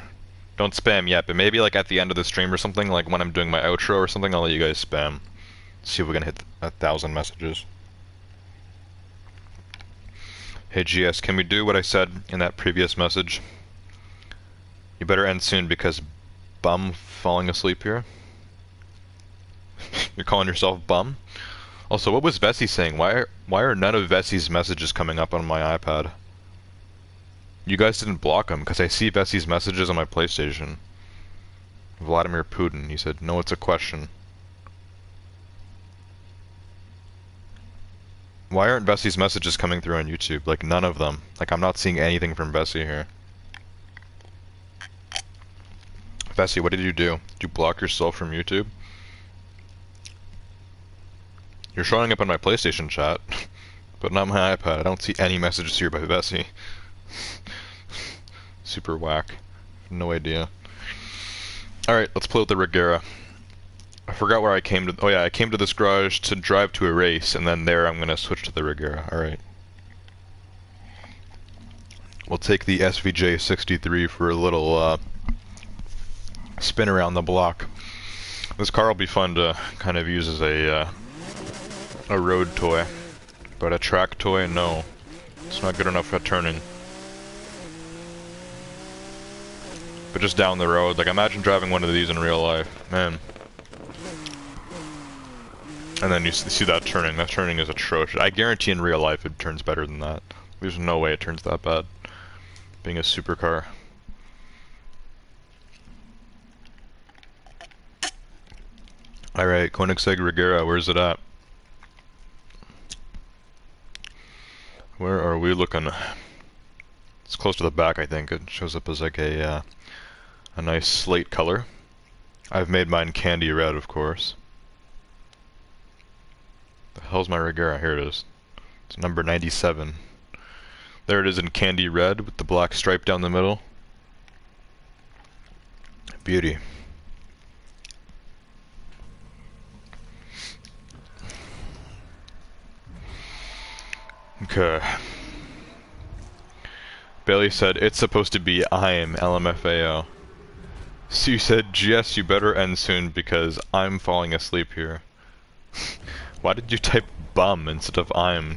Don't spam yet, but maybe like at the end of the stream or something, like when I'm doing my outro or something, I'll let you guys spam. See if we can hit 1,000 messages. Hey GS, can we do what I said in that previous message? You better end soon because bum falling asleep here. You're calling yourself bum? Also, what was Vessi saying? Why are none of Vessi's messages coming up on my iPad? You guys didn't block him because I see Vessi's messages on my PlayStation. Vladimir Putin, he said, no, it's a question. Why aren't Vessi's messages coming through on YouTube? Like, none of them. Like, I'm not seeing anything from Vessi here. Vessi, what did you do? Did you block yourself from YouTube? You're showing up on my PlayStation chat, but not my iPad. I don't see any messages here by Vessi. Super whack. No idea. Alright, let's play with the Regera. I forgot where I came to. Oh yeah, I came to this garage to drive to a race, and then there I'm gonna switch to the Regera. Alright. We'll take the SVJ63 for a little spin around the block. This car will be fun to kind of use as a road toy, but a track toy, no. It's not good enough for turning. But just down the road, like imagine driving one of these in real life, man. And then you see that turning. That turning is atrocious. I guarantee in real life it turns better than that. There's no way it turns that bad. Being a supercar. Alright, Koenigsegg Regera, where's it at? Where are we looking? It's close to the back, I think. It shows up as like a nice slate color. I've made mine candy red, of course. The hell's my Regera? Here it is. It's number 97. There it is in candy red with the black stripe down the middle. Beauty. Okay. Bailey said, it's supposed to be I'm LMFAO. So you said, GS, you better end soon because I'm falling asleep here. Why did you type bum instead of I'm?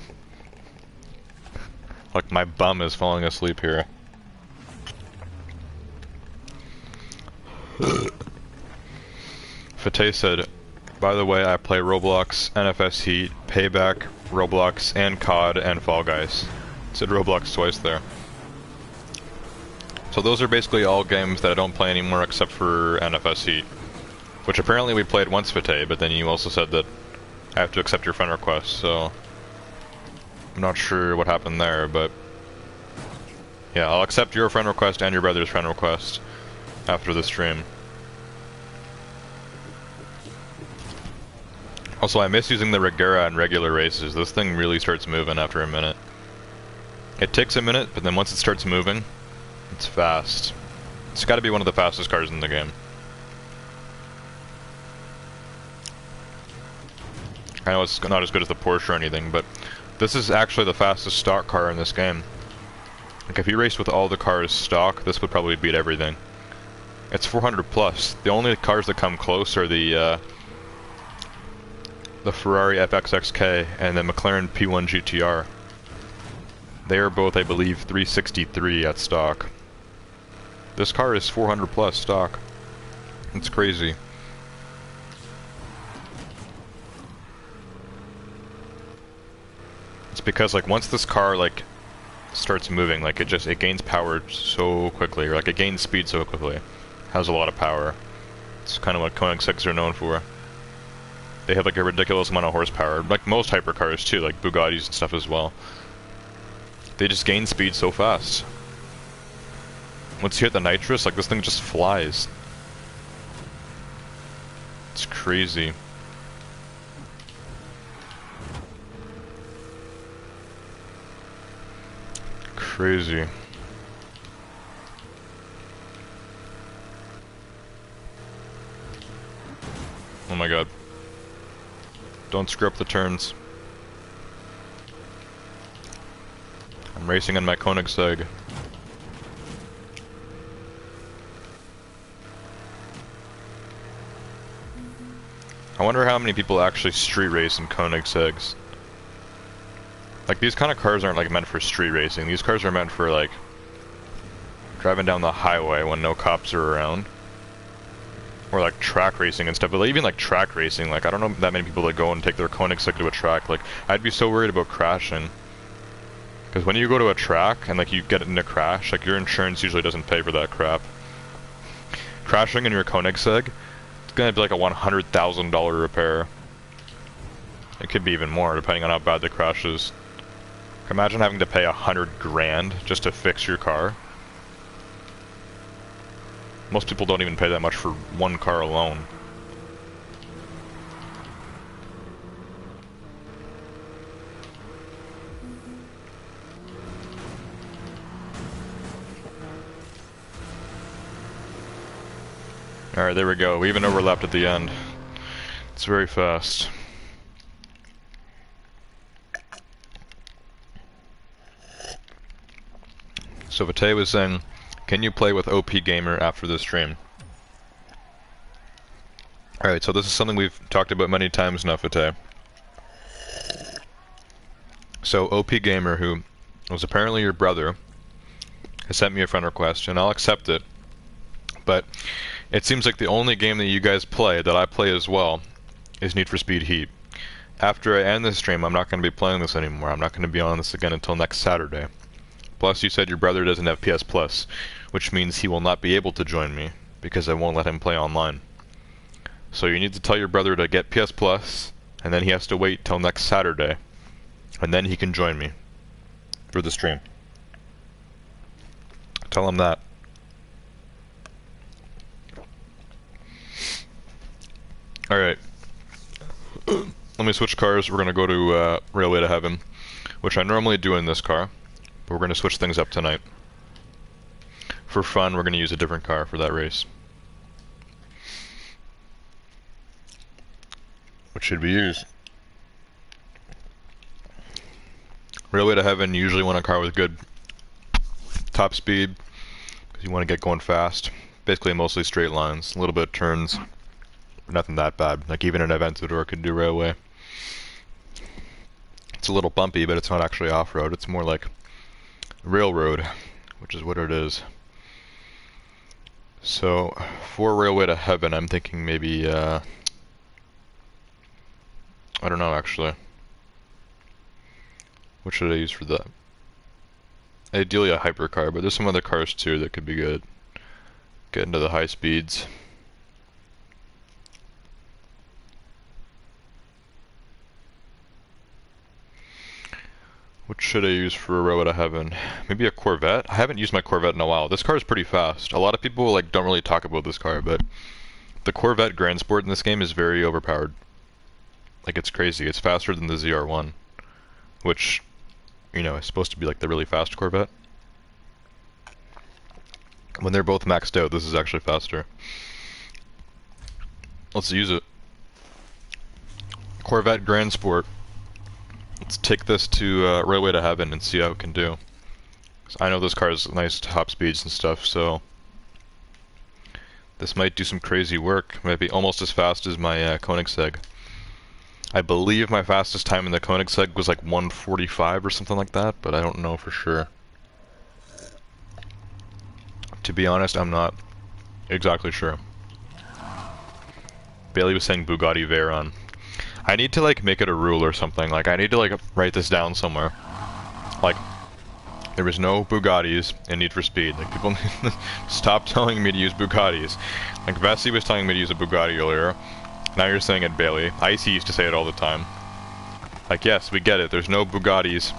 Like my bum is falling asleep here. Fateh said, by the way, I play Roblox, NFS Heat, Payback, Roblox, and COD, and Fall Guys. Said Roblox twice there. So those are basically all games that I don't play anymore except for NFS Heat. Which apparently we played once, Fateh, but then you also said that I have to accept your friend request, so I'm not sure what happened there, but yeah, I'll accept your friend request and your brother's friend request after the stream. Also, I miss using the Regera in regular races. This thing really starts moving after a minute. It takes a minute, but then once it starts moving, it's fast. It's gotta be one of the fastest cars in the game. I know it's not as good as the Porsche or anything, but this is actually the fastest stock car in this game. Like, if you race with all the cars stock, this would probably beat everything. It's 400 plus. The only cars that come close are the Ferrari FXXK and the McLaren P1 GTR. They are both, I believe, 363 at stock. This car is 400 plus stock. It's crazy. It's because, like, once this car, like, starts moving, like, it gains power so quickly, or like it gains speed so quickly. Has a lot of power. It's kind of what Koenigseggs are known for. They have like a ridiculous amount of horsepower, like most hypercars too, like Bugattis and stuff as well. They just gain speed so fast. Once you hit the nitrous, like this thing just flies. It's crazy. Crazy. Oh my god. Don't screw up the turns. I'm racing in my Koenigsegg. I wonder how many people actually street race in Koenigsegg's. Like, these kind of cars aren't like meant for street racing. These cars are meant for like driving down the highway when no cops are around. Or like track racing and stuff, but even like track racing, like I don't know that many people that go and take their Koenigsegg to a track. Like, I'd be so worried about crashing. Because when you go to a track and like you get in a crash, like your insurance usually doesn't pay for that crap. Crashing in your Koenigsegg, it's gonna be like a $100,000 repair. It could be even more depending on how bad the crash is. Imagine having to pay 100 grand just to fix your car. Most people don't even pay that much for one car alone. Alright, there we go. We even overlapped at the end. It's very fast. So Vite was saying, can you play with OP Gamer after the stream? Alright, so this is something we've talked about many times now, Vite. So OP Gamer, who was apparently your brother, has sent me a friend request, and I'll accept it. But it seems like the only game that you guys play, that I play as well, is Need for Speed Heat. After I end this stream, I'm not going to be playing this anymore. I'm not going to be on this again until next Saturday. Plus, you said your brother doesn't have PS Plus, which means he will not be able to join me, because I won't let him play online. So you need to tell your brother to get PS Plus, and then he has to wait till next Saturday, and then he can join me for the stream. Tell him that. Alright. Let me switch cars. We're going to go to Railway to Heaven, which I normally do in this car. But we're going to switch things up tonight. For fun, we're going to use a different car for that race. What should we use? Railway to Heaven, you usually want a car with good top speed, because you want to get going fast. Basically mostly straight lines, a little bit of turns, but nothing that bad. Like even an Aventador could do Railway. It's a little bumpy, but it's not actually off-road. It's more like railroad, which is what it is. So for Railway to Heaven, I'm thinking maybe I don't know actually. What should I use for that? Ideally a hypercar, but there's some other cars too that could be good. Get into the high speeds. What should I use for a Railway to Heaven? Maybe a Corvette? I haven't used my Corvette in a while. This car is pretty fast. A lot of people like don't really talk about this car, but the Corvette Grand Sport in this game is very overpowered. Like, it's crazy. It's faster than the ZR1, which, you know, is supposed to be like the really fast Corvette. When they're both maxed out, this is actually faster. Let's use it. Corvette Grand Sport. Let's take this to Railway to Heaven and see how it can do. I know this car has nice top speeds and stuff, so this might do some crazy work. Might be almost as fast as my Koenigsegg. I believe my fastest time in the Koenigsegg was like 1:45 or something like that, but I don't know for sure. To be honest, I'm not exactly sure. Bailey was saying Bugatti Veyron. I need to like make it a rule or something. Like I need to like write this down somewhere. Like there was no Bugattis in Need for Speed. Like people need to stop telling me to use Bugattis. Like Vessi was telling me to use a Bugatti earlier. Now you're saying it, Bailey. Icy used to say it all the time. Like yes, we get it. There's no Bugattis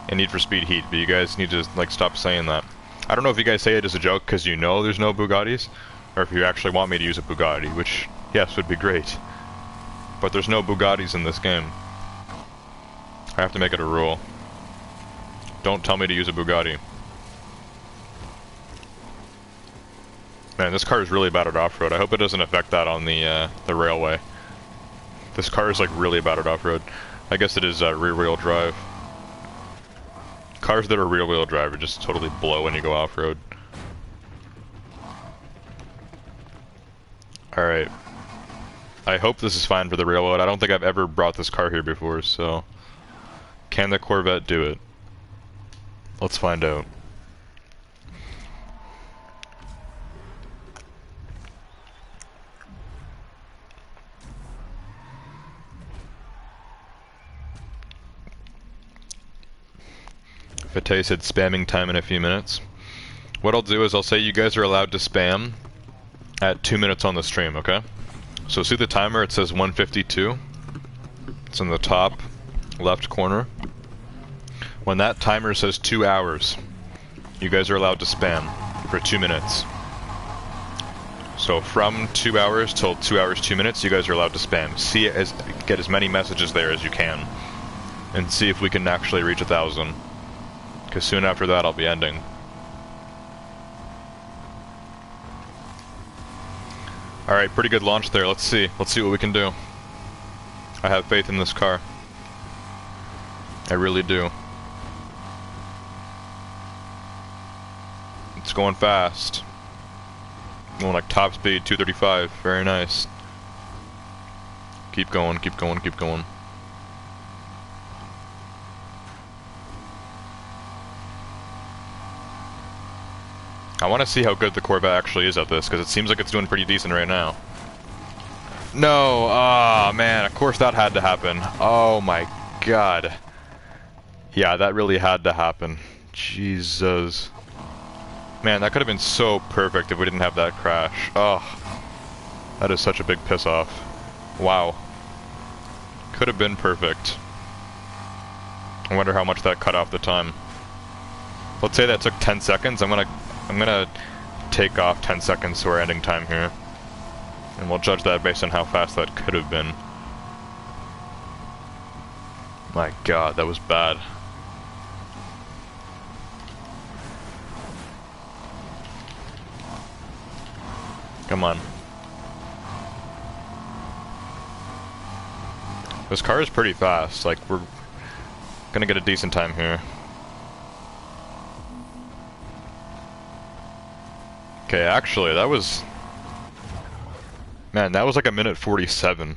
in Need for Speed Heat, but you guys need to like stop saying that. I don't know if you guys say it as a joke because you know there's no Bugattis, or if you actually want me to use a Bugatti, which yes would be great. But there's no Bugattis in this game. I have to make it a rule. Don't tell me to use a Bugatti. Man, this car is really bad at off-road. I hope it doesn't affect that on the railway. This car is like really bad at off-road. I guess it is rear-wheel drive. Cars that are rear-wheel drive are just totally blow when you go off-road. Alright. I hope this is fine for the railroad. I don't think I've ever brought this car here before, so... Can the Corvette do it? Let's find out. Fateh said spamming time in a few minutes. What I'll do is I'll say you guys are allowed to spam at 2 minutes on the stream, okay? So see the timer, it says 1:52. It's in the top left corner. When that timer says 2 hours, you guys are allowed to spam for 2 minutes. So from 2 hours till 2 hours 2 minutes, you guys are allowed to spam. Get as many messages there as you can, and see if we can actually reach 1,000. Because soon after that, I'll be ending. Alright, pretty good launch there. Let's see. Let's see what we can do. I have faith in this car. I really do. It's going fast. Going like top speed, 235. Very nice. Keep going, keep going, keep going. I want to see how good the Corvette actually is at this, because it seems like it's doing pretty decent right now. No! Ah, man, of course that had to happen. Oh my god. Yeah, that really had to happen. Jesus. Man, that could have been so perfect if we didn't have that crash. Oh. That is such a big piss off. Wow. Could have been perfect. I wonder how much that cut off the time. Let's say that took 10 seconds. I'm gonna take off 10 seconds so we're ending time here. And we'll judge that based on how fast that could have been. My god, that was bad. Come on. This car is pretty fast, like we're gonna get a decent time here. Okay, actually, that was... Man, that was like a minute 47.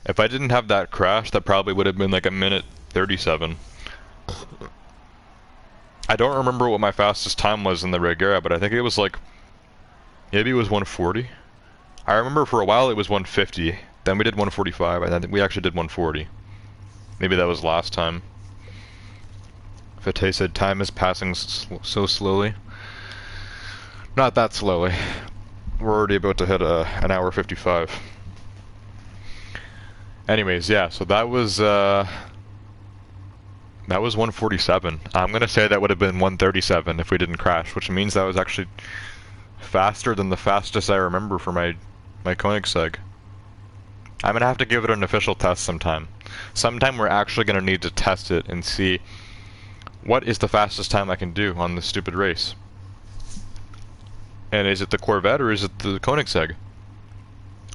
If I didn't have that crash, that probably would have been like a minute 37. I don't remember what my fastest time was in the Regera, but I think it was like... Maybe it was 140? I remember for a while it was 150. Then we did 145, and then we actually did 140. Maybe that was last time. Fateh said time is passing so slowly. Not that slowly. We're already about to hit an hour 55. Anyways, yeah, so that was 147. I'm gonna say that would have been 137 if we didn't crash, which means that was actually faster than the fastest I remember for my Koenigsegg. I'm gonna have to give it an official test sometime. Sometime we're actually gonna need to test it and see what is the fastest time I can do on this stupid race. And is it the Corvette or is it the Koenigsegg?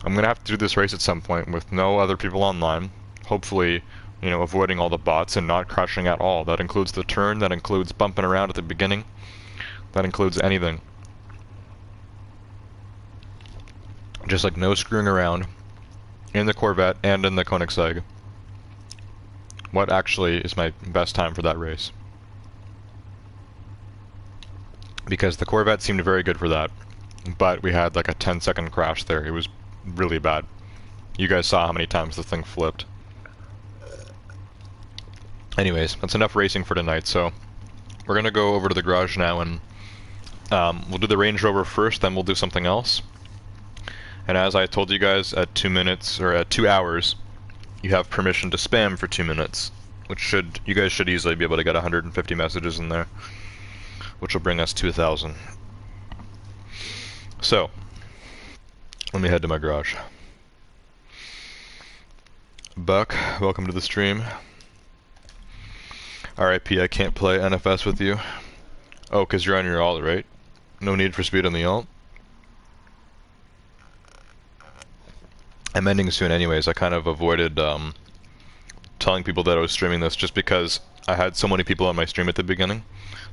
I'm gonna have to do this race at some point with no other people online. Hopefully, you know, avoiding all the bots and not crashing at all. That includes the turn, that includes bumping around at the beginning, that includes anything. Just like no screwing around in the Corvette and in the Koenigsegg. What actually is my best time for that race? Because the Corvette seemed very good for that, but we had like a 10-second crash there. It was really bad. You guys saw how many times the thing flipped. Anyways, that's enough racing for tonight, so we're gonna go over to the garage now and we'll do the Range Rover first, then we'll do something else. And as I told you guys, at 2 minutes, or at 2 hours, you have permission to spam for 2 minutes, which you guys should easily be able to get 150 messages in there, which will bring us to 1,000. So, let me head to my garage. Buck, welcome to the stream. RIP, I can't play NFS with you. Oh, because you're on your alt, right? No need for speed on the alt? I'm ending soon anyways. I kind of avoided telling people that I was streaming this just because I had so many people on my stream at the beginning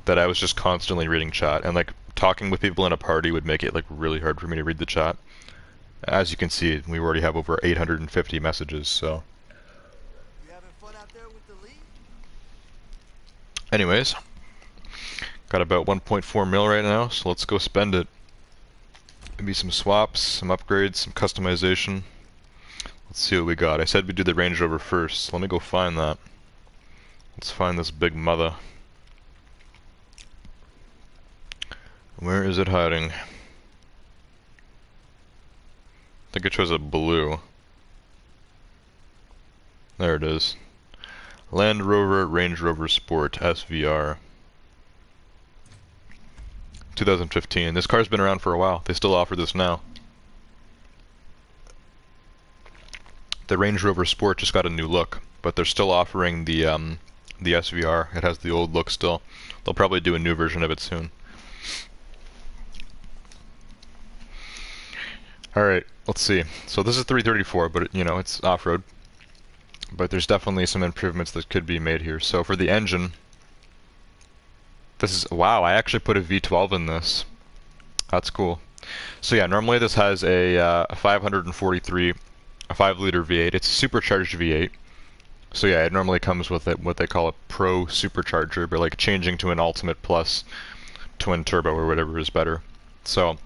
that I was just constantly reading chat, and like talking with people in a party would make it like really hard for me to read the chat. As you can see, we already have over 850 messages, so.
You having fun out there with the lead?
Anyways, got about 1.4 mil right now, so let's go spend it. Maybe some swaps, some upgrades, some customization. Let's see what we got. I said we'd do the Range Rover first, so let me go find that. Let's find this big mother. Where is it hiding? I think it shows a blue. There it is. Land Rover Range Rover Sport SVR. 2015. This car's been around for a while. They still offer this now. The Range Rover Sport just got a new look, but they're still offering the SVR. It has the old look still. They'll probably do a new version of it soon. Alright, let's see. So this is 334, but you know, it's off-road. But there's definitely some improvements that could be made here. So for the engine, this is, wow, I actually put a V12 in this. That's cool. So yeah, normally this has a 543, a 5-liter V8. It's a supercharged V8. So yeah, it normally comes with what they call a Pro supercharger, but like changing to an Ultimate Plus twin turbo or whatever is better. So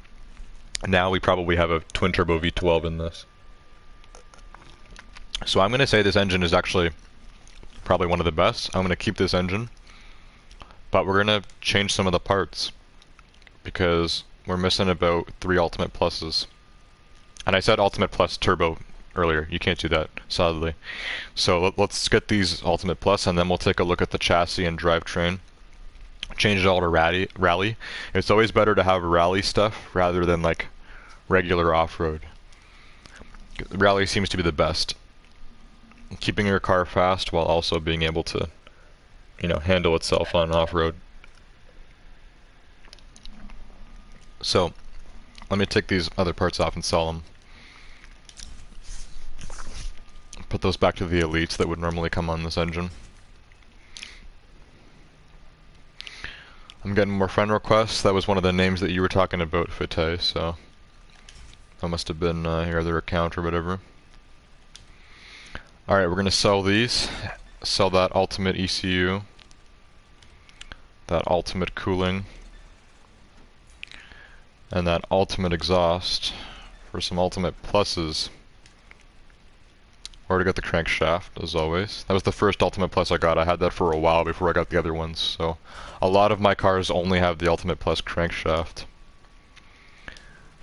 now we probably have a twin turbo V12 in this. So I'm going to say this engine is actually probably one of the best. I'm going to keep this engine, but we're going to change some of the parts because we're missing about 3 Ultimate Pluses. And I said Ultimate Plus Turbo earlier. You can't do that, sadly. So let's get these Ultimate Plus, and then we'll take a look at the chassis and drivetrain. Change it all to rally. It's always better to have rally stuff rather than like regular off-road. Rally seems to be the best. Keeping your car fast while also being able to, you know, handle itself on off-road. So, let me take these other parts off and sell them. Put those back to the Elites that would normally come on this engine. I'm getting more friend requests. That was one of the names that you were talking about, Fite, so that must have been your other account or whatever. Alright, we're going to sell these. Sell that Ultimate ECU. That Ultimate Cooling. And that Ultimate Exhaust for some Ultimate Pluses. Already got the crankshaft, as always. That was the first Ultimate Plus I got. I had that for a while before I got the other ones, so a lot of my cars only have the Ultimate Plus crankshaft.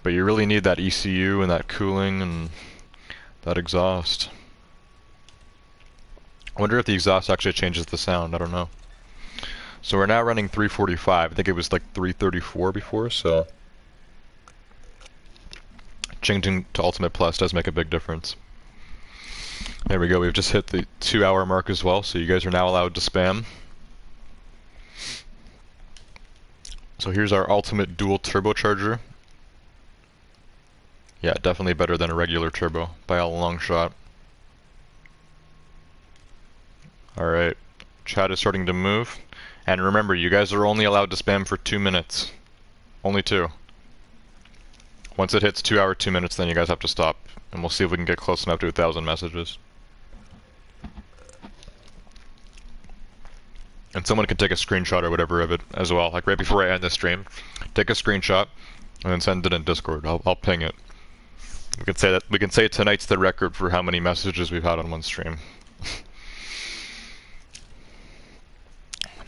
But you really need that ECU and that cooling and that exhaust. I wonder if the exhaust actually changes the sound, I don't know. So we're now running 345. I think it was like 334 before, so changing to Ultimate Plus does make a big difference. There we go, we've just hit the 2-hour mark as well, so you guys are now allowed to spam. So here's our ultimate dual turbocharger. Yeah, definitely better than a regular turbo by a long shot. Alright, chat is starting to move. And remember, you guys are only allowed to spam for 2 minutes. Only 2. Once it hits 2 hours, 2 minutes, then you guys have to stop. And we'll see if we can get close enough to 1,000 messages. And someone can take a screenshot or whatever of it as well. Like right before I end the stream, take a screenshot and then send it in Discord. I'll ping it. We can say tonight's the record for how many messages we've had on one stream.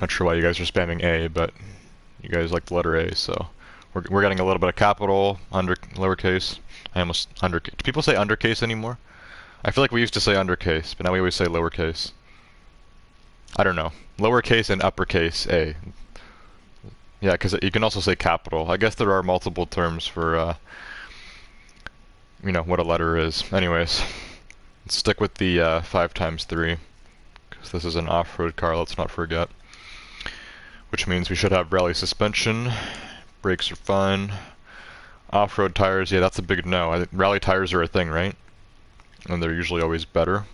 Not sure why you guys are spamming A, but you guys like the letter A, so we're getting a little bit of capital, lowercase. I almost undercase. Do people say undercase anymore? I feel like we used to say undercase, but now we always say lowercase. I don't know. Lowercase and uppercase A. Yeah, because you can also say capital. I guess there are multiple terms for, you know, what a letter is. Anyways, let's stick with the 5x3, because this is an off-road car, let's not forget. Which means we should have rally suspension, brakes are fine. Off-road tires, yeah, that's a big no. I think rally tires are a thing, right? And they're usually always better.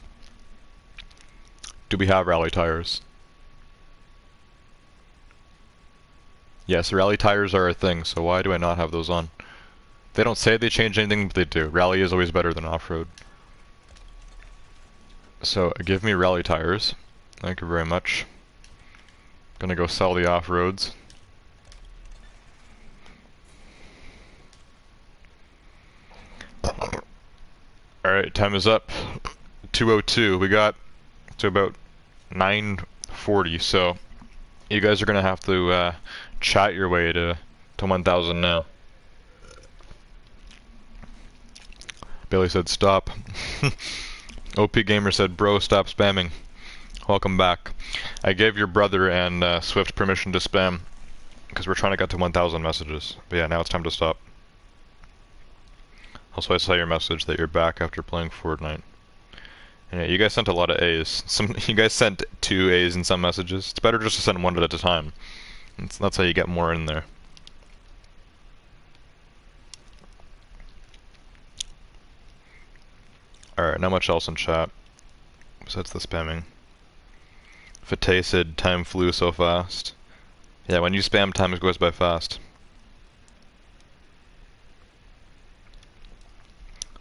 Do we have rally tires? Yes, rally tires are a thing, so why do I not have those on? They don't say they change anything, but they do. Rally is always better than off-road. So, give me rally tires. Thank you very much. Gonna go sell the off-roads. Alright, time is up. 2:02. We got to about 9:40, so you guys are gonna have to chat your way to 1,000 now. Billy said stop. OP Gamer said, bro, stop spamming. Welcome back. I gave your brother and Swift permission to spam because we're trying to get to 1,000 messages. But yeah, now it's time to stop. Also, I saw your message that you're back after playing Fortnite. And yeah, you guys sent a lot of A's. You guys sent 2 A's in some messages. It's better just to send one at a time. That's how you get more in there. Alright, not much else in chat. Besides the spamming. Fateh said, time flew so fast. Yeah, when you spam, time goes by fast.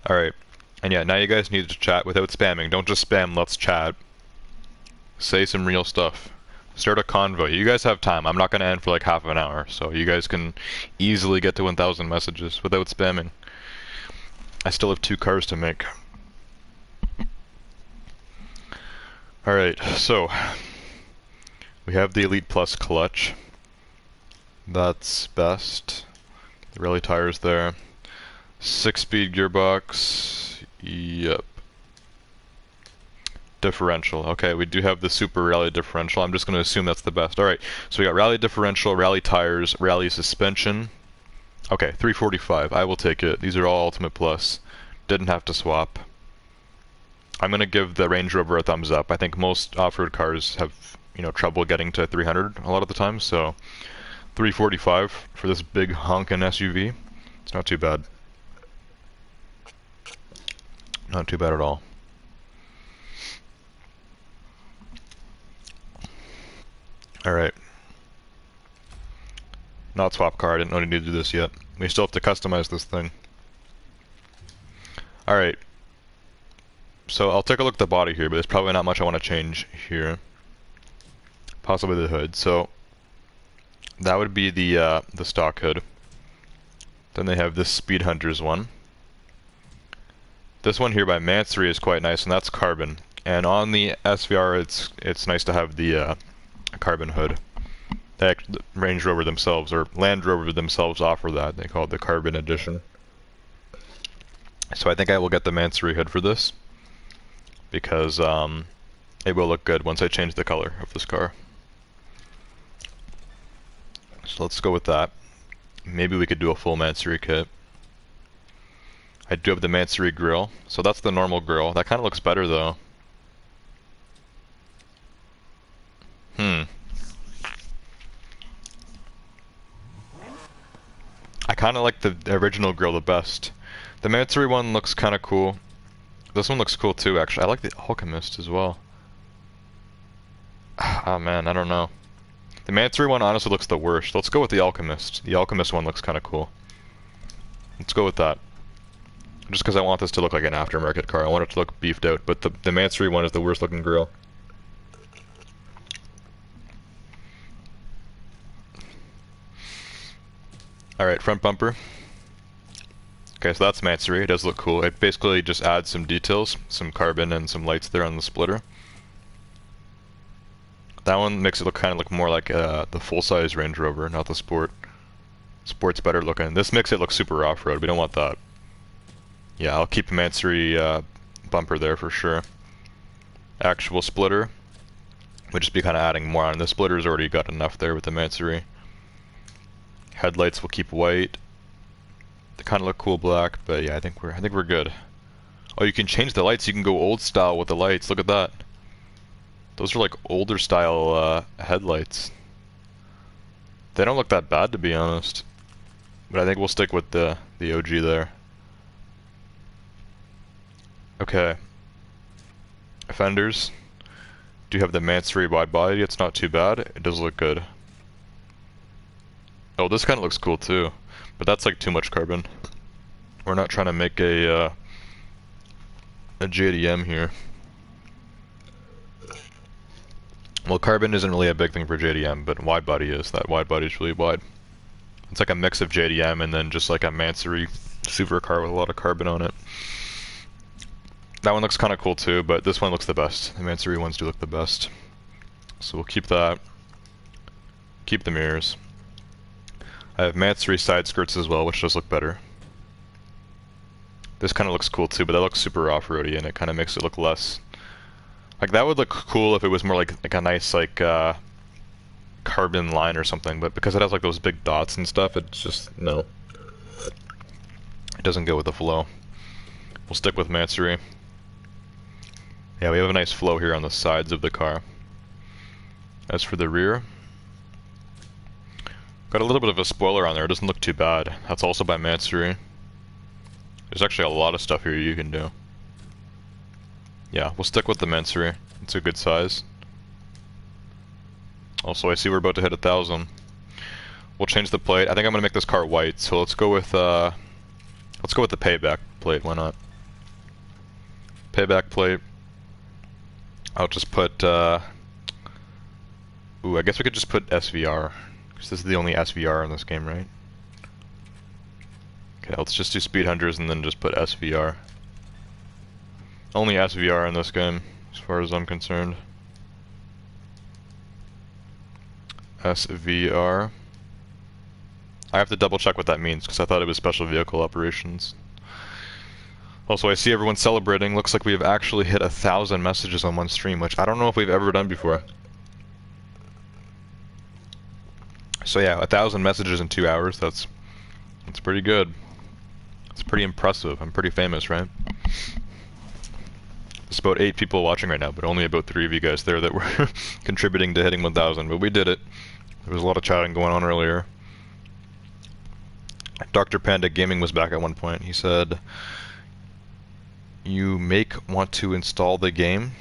Alright. And yeah, now you guys need to chat without spamming. Don't just spam, let's chat. Say some real stuff. Start a convo. You guys have time. I'm not going to end for like half an hour, so you guys can easily get to 1,000 messages without spamming. I still have 2 cars to make. Alright, so we have the Elite Plus clutch. That's best. The rally tires there. 6-speed gearbox. Yep. Differential. Okay, we do have the Super Rally differential. I'm just going to assume that's the best. Alright, so we got rally differential, rally tires, rally suspension. Okay, 345. I will take it. These are all Ultimate Plus. Didn't have to swap. I'm going to give the Range Rover a thumbs up. I think most off-road cars have, you know, trouble getting to 300 a lot of the time, so 345 for this big honkin' SUV. It's not too bad. Not too bad at all. Alright. Not swap car, I didn't know I needed to do this yet. We still have to customize this thing. Alright. So I'll take a look at the body here, but there's probably not much I want to change here. Possibly the hood. So that would be the stock hood. Then they have this Speed Hunters one. This one here by Mansory is quite nice, and that's carbon. And on the SVR, it's nice to have the carbon hood. The Range Rover themselves, or Land Rover themselves, offer that. They call it the Carbon Edition. So I think I will get the Mansory hood for this, because it will look good once I change the color of this car. So let's go with that. Maybe we could do a full Mansory kit. I do have the Mansory grille, so that's the normal grille. That kind of looks better though. Hmm. I kind of like the original grill the best. The Mansory one looks kind of cool. This one looks cool too, actually. I like the Alchemist as well. Oh man, I don't know. The Mansory one honestly looks the worst. Let's go with the Alchemist. The Alchemist one looks kind of cool. Let's go with that. Just because I want this to look like an aftermarket car. I want it to look beefed out, but the Mansory one is the worst looking grill. Alright, front bumper. Okay, so that's Mansory. It does look cool. It basically just adds some details, some carbon and some lights there on the splitter. That one makes it look kind of look more like the full-size Range Rover, not the Sport. Sport's better looking. This makes it look super off-road. We don't want that. Yeah, I'll keep Mansory bumper there for sure. Actual splitter would just be kind of adding more on. The splitter's already got enough there with the Mansory. Headlights will keep white. They kind of look cool black, but yeah, I think we're good. Oh, you can change the lights. You can go old style with the lights. Look at that. Those are like older style headlights. They don't look that bad, to be honest. But I think we'll stick with the OG there. Okay. Fenders. Do have the Mansory wide body. It's not too bad. It does look good. Oh, this kind of looks cool too. But that's like too much carbon. We're not trying to make a JDM here. Well, carbon isn't really a big thing for JDM, but wide body is. That wide body is really wide. It's like a mix of JDM and then just like a Mansory supercar with a lot of carbon on it. That one looks kind of cool too, but this one looks the best. The Mansory ones do look the best. So we'll keep that. Keep the mirrors. I have Mansory side skirts as well, which does look better. This kind of looks cool too, but that looks super off-roady and it kind of makes it look less. Like that would look cool if it was more like a nice like carbon line or something, but because it has like those big dots and stuff, it's just no. It doesn't go with the flow. We'll stick with Mansory. Yeah, we have a nice flow here on the sides of the car. As for the rear, got a little bit of a spoiler on there. It doesn't look too bad. That's also by Mansory. There's actually a lot of stuff here you can do. Yeah, we'll stick with the Mansory. It's a good size. Also, I see we're about to hit 1,000. We'll change the plate. I think I'm gonna make this car white, so let's go with the payback plate. Why not? Payback plate. I'll just put ooh, I guess we could just put SVR, because this is the only SVR in this game, right? Okay, let's just do speed hunters and then just put SVR. Only SVR in this game, as far as I'm concerned. SVR. I have to double check what that means, because I thought it was special vehicle operations. Also, I see everyone celebrating. Looks like we have actually hit 1,000 messages on one stream, which I don't know if we've ever done before. So yeah, 1,000 messages in 2 hours. That's pretty good. It's pretty impressive. I'm pretty famous, right? There's about 8 people watching right now, but only about 3 of you guys there that were contributing to hitting 1,000. But we did it. There was a lot of chatting going on earlier. Dr. Panda Gaming was back at one point. He said, "You want to install the game?"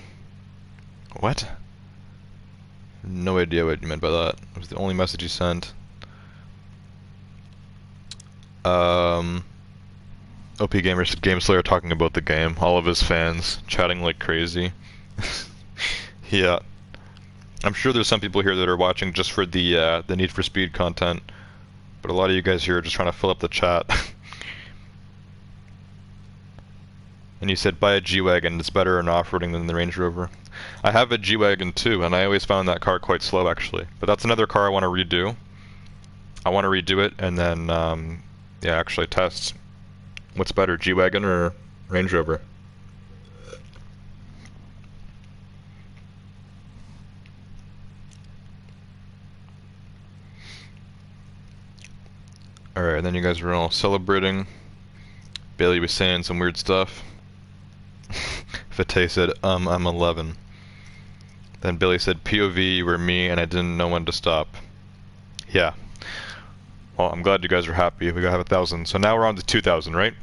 What? No idea what you meant by that. It was the only message he sent. OP Gamers Game Slayer talking about the game. All of his fans chatting like crazy. Yeah. I'm sure there's some people here that are watching just for the Need for Speed content, but a lot of you guys here are just trying to fill up the chat. And you said buy a G-Wagon, it's better in off-roading than the Range Rover. I have a G-Wagon too, and I always found that car quite slow actually. But that's another car I want to redo. I want to redo it and then, yeah, actually test what's better, G-Wagon or Range Rover. Alright, then you guys were all celebrating. Bailey was saying some weird stuff. Fateh said, I'm 11. Then Billy said POV, you were me, and I didn't know when to stop. Yeah. Well, I'm glad you guys are happy. We gotta have 1,000. So now we're on to 2,000, right?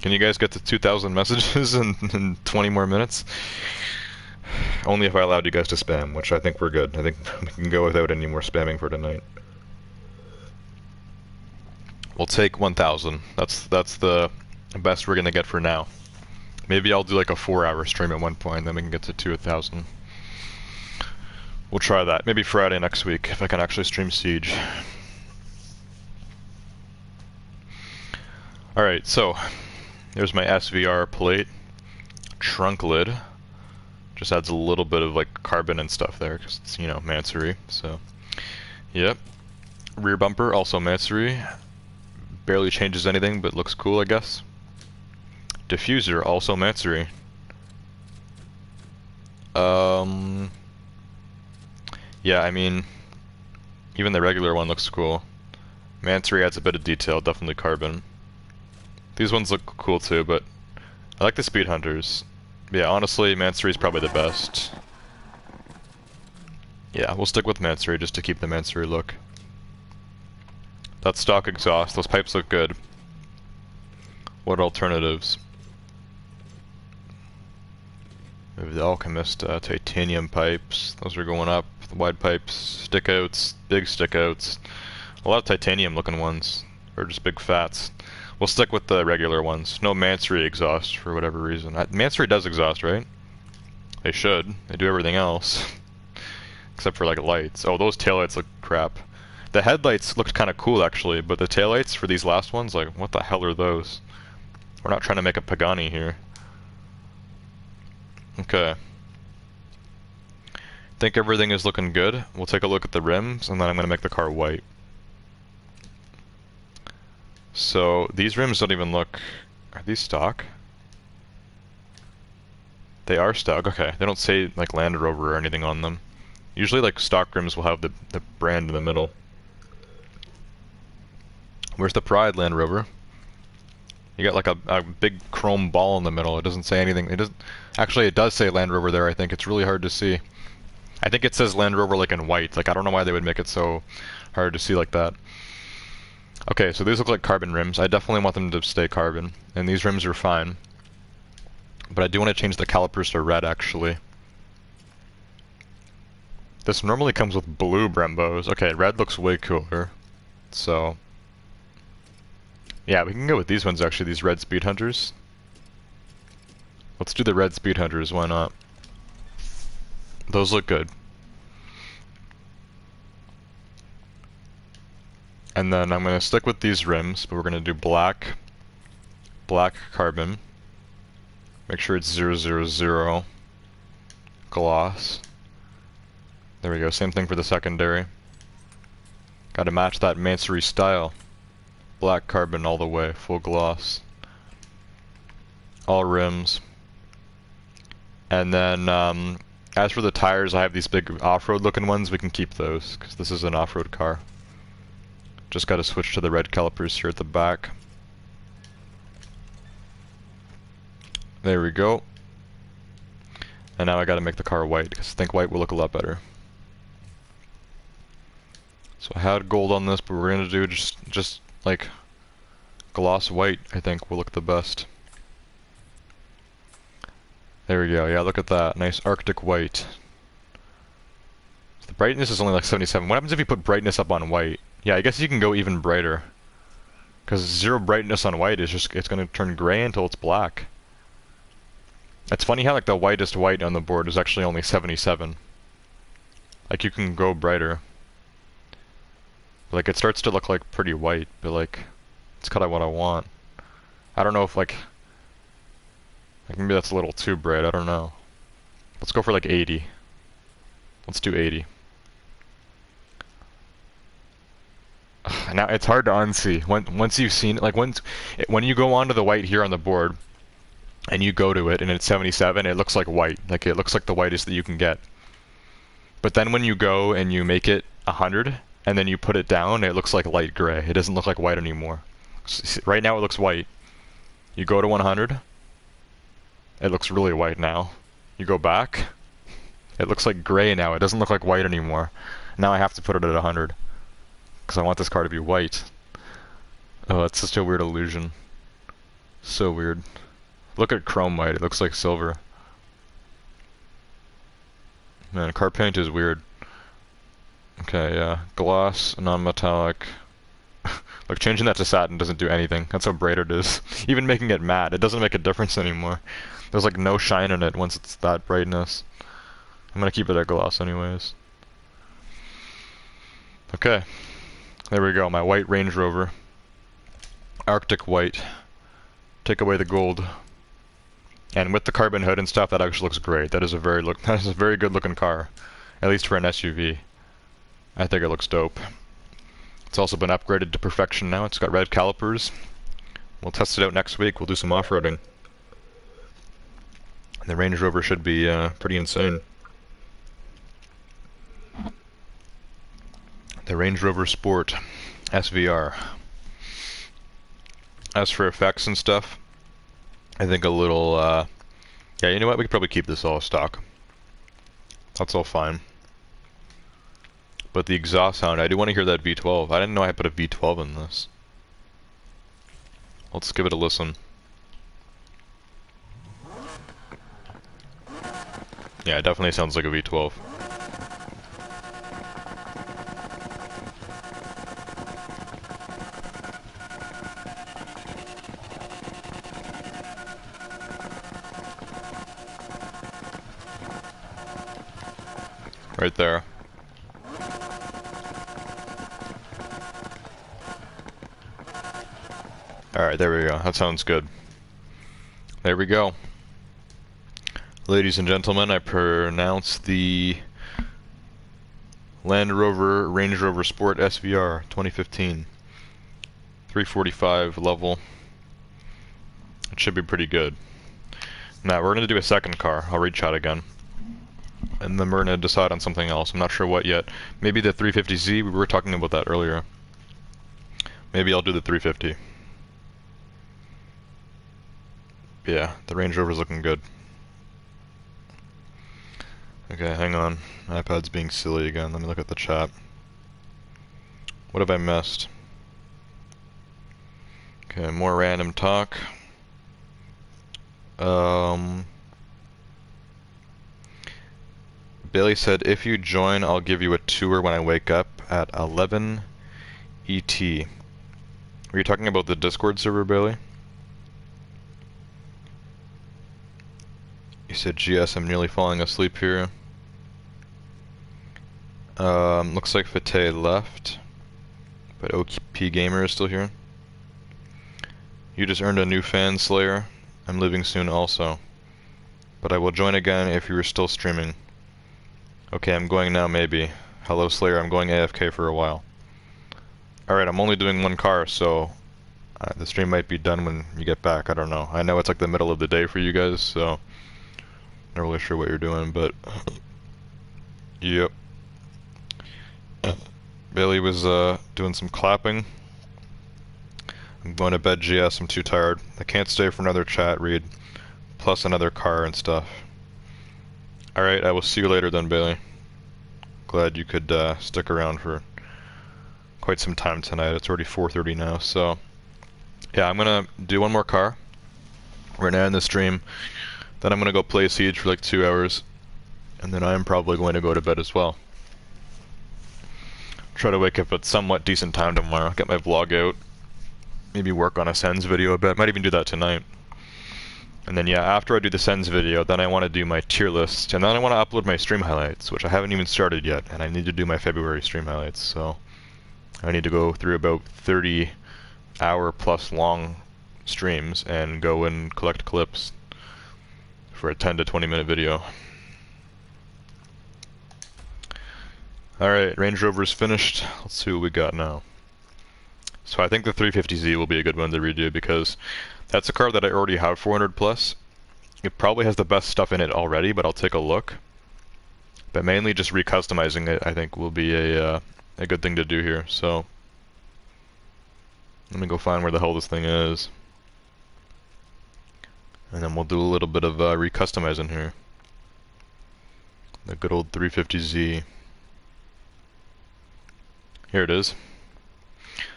Can you guys get to 2,000 messages in 20 more minutes? Only if I allowed you guys to spam, which I think we're good. I think we can go without any more spamming for tonight. We'll take 1,000. That's the best we're gonna get for now. Maybe I'll do like a 4-hour stream at one point, then we can get to 2,000. We'll try that. Maybe Friday next week, if I can actually stream Siege. Alright, so there's my SVR plate. Trunk lid. Just adds a little bit of like carbon and stuff there, because it's, you know, Mansory, so. Yep. Rear bumper, also Mansory. Barely changes anything, but looks cool, I guess. Diffuser, also Mansory. Yeah, I mean, even the regular one looks cool. Mansory adds a bit of detail, definitely carbon. These ones look cool too, but I like the Speed Hunters. Yeah, honestly, Mansory's probably the best. Yeah, we'll stick with Mansory just to keep the Mansory look. That stock exhaust, those pipes look good. What alternatives? Maybe the Alchemist titanium pipes, those are going up. The wide pipes, stick outs, big stick outs. A lot of titanium looking ones, or just big fats. We'll stick with the regular ones. No Mansory exhaust for whatever reason. Mansory does exhaust, right? They should. They do everything else. Except for like lights. Oh, those taillights look crap. The headlights looked kind of cool actually, but the taillights for these last ones, like, what the hell are those? We're not trying to make a Pagani here. Okay. Think everything is looking good. We'll take a look at the rims, and then I'm going to make the car white. So, these rims don't even look... Are these stock? They are stock, okay. They don't say, like, Land Rover or anything on them. Usually, like, stock rims will have the brand in the middle. Where's the Pride Land Rover? You got, like, a big chrome ball in the middle. It doesn't say anything. It doesn't... Actually, it does say Land Rover there, I think. It's really hard to see. I think it says Land Rover, like, in white. Like, I don't know why they would make it so hard to see like that. Okay, so these look like carbon rims. I definitely want them to stay carbon. And these rims are fine. But I do want to change the calipers to red, actually. This normally comes with blue Brembos. Okay, red looks way cooler. So... yeah, we can go with these ones, actually, these red Speed Hunters. Let's do the red Speed Hunters, why not? Those look good. And then I'm going to stick with these rims, but we're going to do black carbon. Make sure it's 000 gloss. There we go, same thing for the secondary. Gotta match that Mansory style. Black carbon all the way, full gloss. All rims. And then, as for the tires, I have these big off-road looking ones. We can keep those, because this is an off-road car. Just gotta switch to the red calipers here at the back. There we go. And now I gotta make the car white, because I think white will look a lot better. So I had gold on this, but we're gonna do just like gloss white, I think will look the best. There we go, yeah, look at that. Nice Arctic white. The brightness is only like 77. What happens if you put brightness up on white? Yeah, I guess you can go even brighter. Because 0 brightness on white is just, it's going to turn gray until it's black. It's funny how like the whitest white on the board is actually only 77. Like you can go brighter. Like it starts to look like pretty white, but like, it's kind of what I want. I don't know if like maybe that's a little too bright, I don't know. Let's go for like 80. Let's do 80. Now it's hard to unsee. Once you've seen it, like when you go onto the white here on the board, and you go to it and it's 77, it looks like white. Like it looks like the whitest that you can get. But then when you go and you make it 100, and then you put it down, it looks like light gray. It doesn't look like white anymore. Right now it looks white. You go to 100, it looks really white now. You go back, It looks like gray now. It doesn't look like white anymore. Now I have to put it at 100 because I want this car to be white. Oh, it's such a weird illusion. So weird. Look at chrome white. It looks like silver. Man, car paint is weird. Okay, yeah. Gloss, non-metallic. Like, changing that to satin doesn't do anything. That's how bright it is. Even making it matte, it doesn't make a difference anymore. There's like no shine in it once it's that brightness. I'm gonna keep it at gloss anyways. Okay. There we go, my white Range Rover. Arctic white. Take away the gold. And with the carbon hood and stuff, that actually looks great. That is a very good looking car. At least for an SUV. I think it looks dope. It's also been upgraded to perfection now. It's got red calipers. We'll test it out next week. We'll do some off-roading. The Range Rover should be pretty insane. The Range Rover Sport SVR. As for effects and stuff, I think a little, yeah, you know what? We could probably keep this all stock. That's all fine. But the exhaust sound, I do want to hear that V12. I didn't know I had put a V12 in this. Let's give it a listen. Yeah, it definitely sounds like a V12. Right there. Alright, there we go. That sounds good. There we go. Ladies and gentlemen, I pronounce the Land Rover Range Rover Sport SVR 2015. 345 level. It should be pretty good. Now, we're going to do a second car. I'll read chat again. And then we're going to decide on something else. I'm not sure what yet. Maybe the 350Z, we were talking about that earlier. Maybe I'll do the 350. Yeah, the Range Rover's looking good. Okay, hang on. iPad's being silly again. Let me look at the chat. What have I missed? Okay, more random talk. Bailey said, if you join, I'll give you a tour when I wake up at 11 ET. Were you talking about the Discord server, Bailey? You said, GS, I'm nearly falling asleep here. Looks like Fateh left, but OP Gamer is still here. You just earned a new fan, Slayer. I'm leaving soon also, but I will join again if you are still streaming. Okay, I'm going now maybe. Hello Slayer, I'm going AFK for a while. Alright, I'm only doing one car, so the stream might be done when you get back, I don't know. I know it's like the middle of the day for you guys, so not really sure what you're doing, but yep. Bailey was doing some clapping. I'm going to bed, GS, I'm too tired. I can't stay for another chat read, plus another car and stuff. Alright, I will see you later then, Bailey. Glad you could stick around for quite some time tonight. It's already 4:30 now, so yeah, I'm gonna do one more car. We're gonna end the stream. Then I'm gonna go play Siege for like 2 hours, and then I'm probably going to go to bed as well. Try to wake up at somewhat decent time tomorrow, get my vlog out, maybe work on a Sens video a bit, might even do that tonight. And then yeah, after I do the Sens video, then I want to do my tier list, and then I want to upload my stream highlights, which I haven't even started yet, and I need to do my February stream highlights, so I need to go through about 30-hour plus long streams and go and collect clips for a 10 to 20 minute video. Alright, Range Rover's finished. Let's see what we got now. So I think the 350Z will be a good one to redo because that's a car that I already have 400 plus. It probably has the best stuff in it already, but I'll take a look. But mainly just recustomizing it, I think, will be a good thing to do here. So let me go find where the hell this thing is, and then we'll do a little bit of recustomizing here. The good old 350Z. Here it is.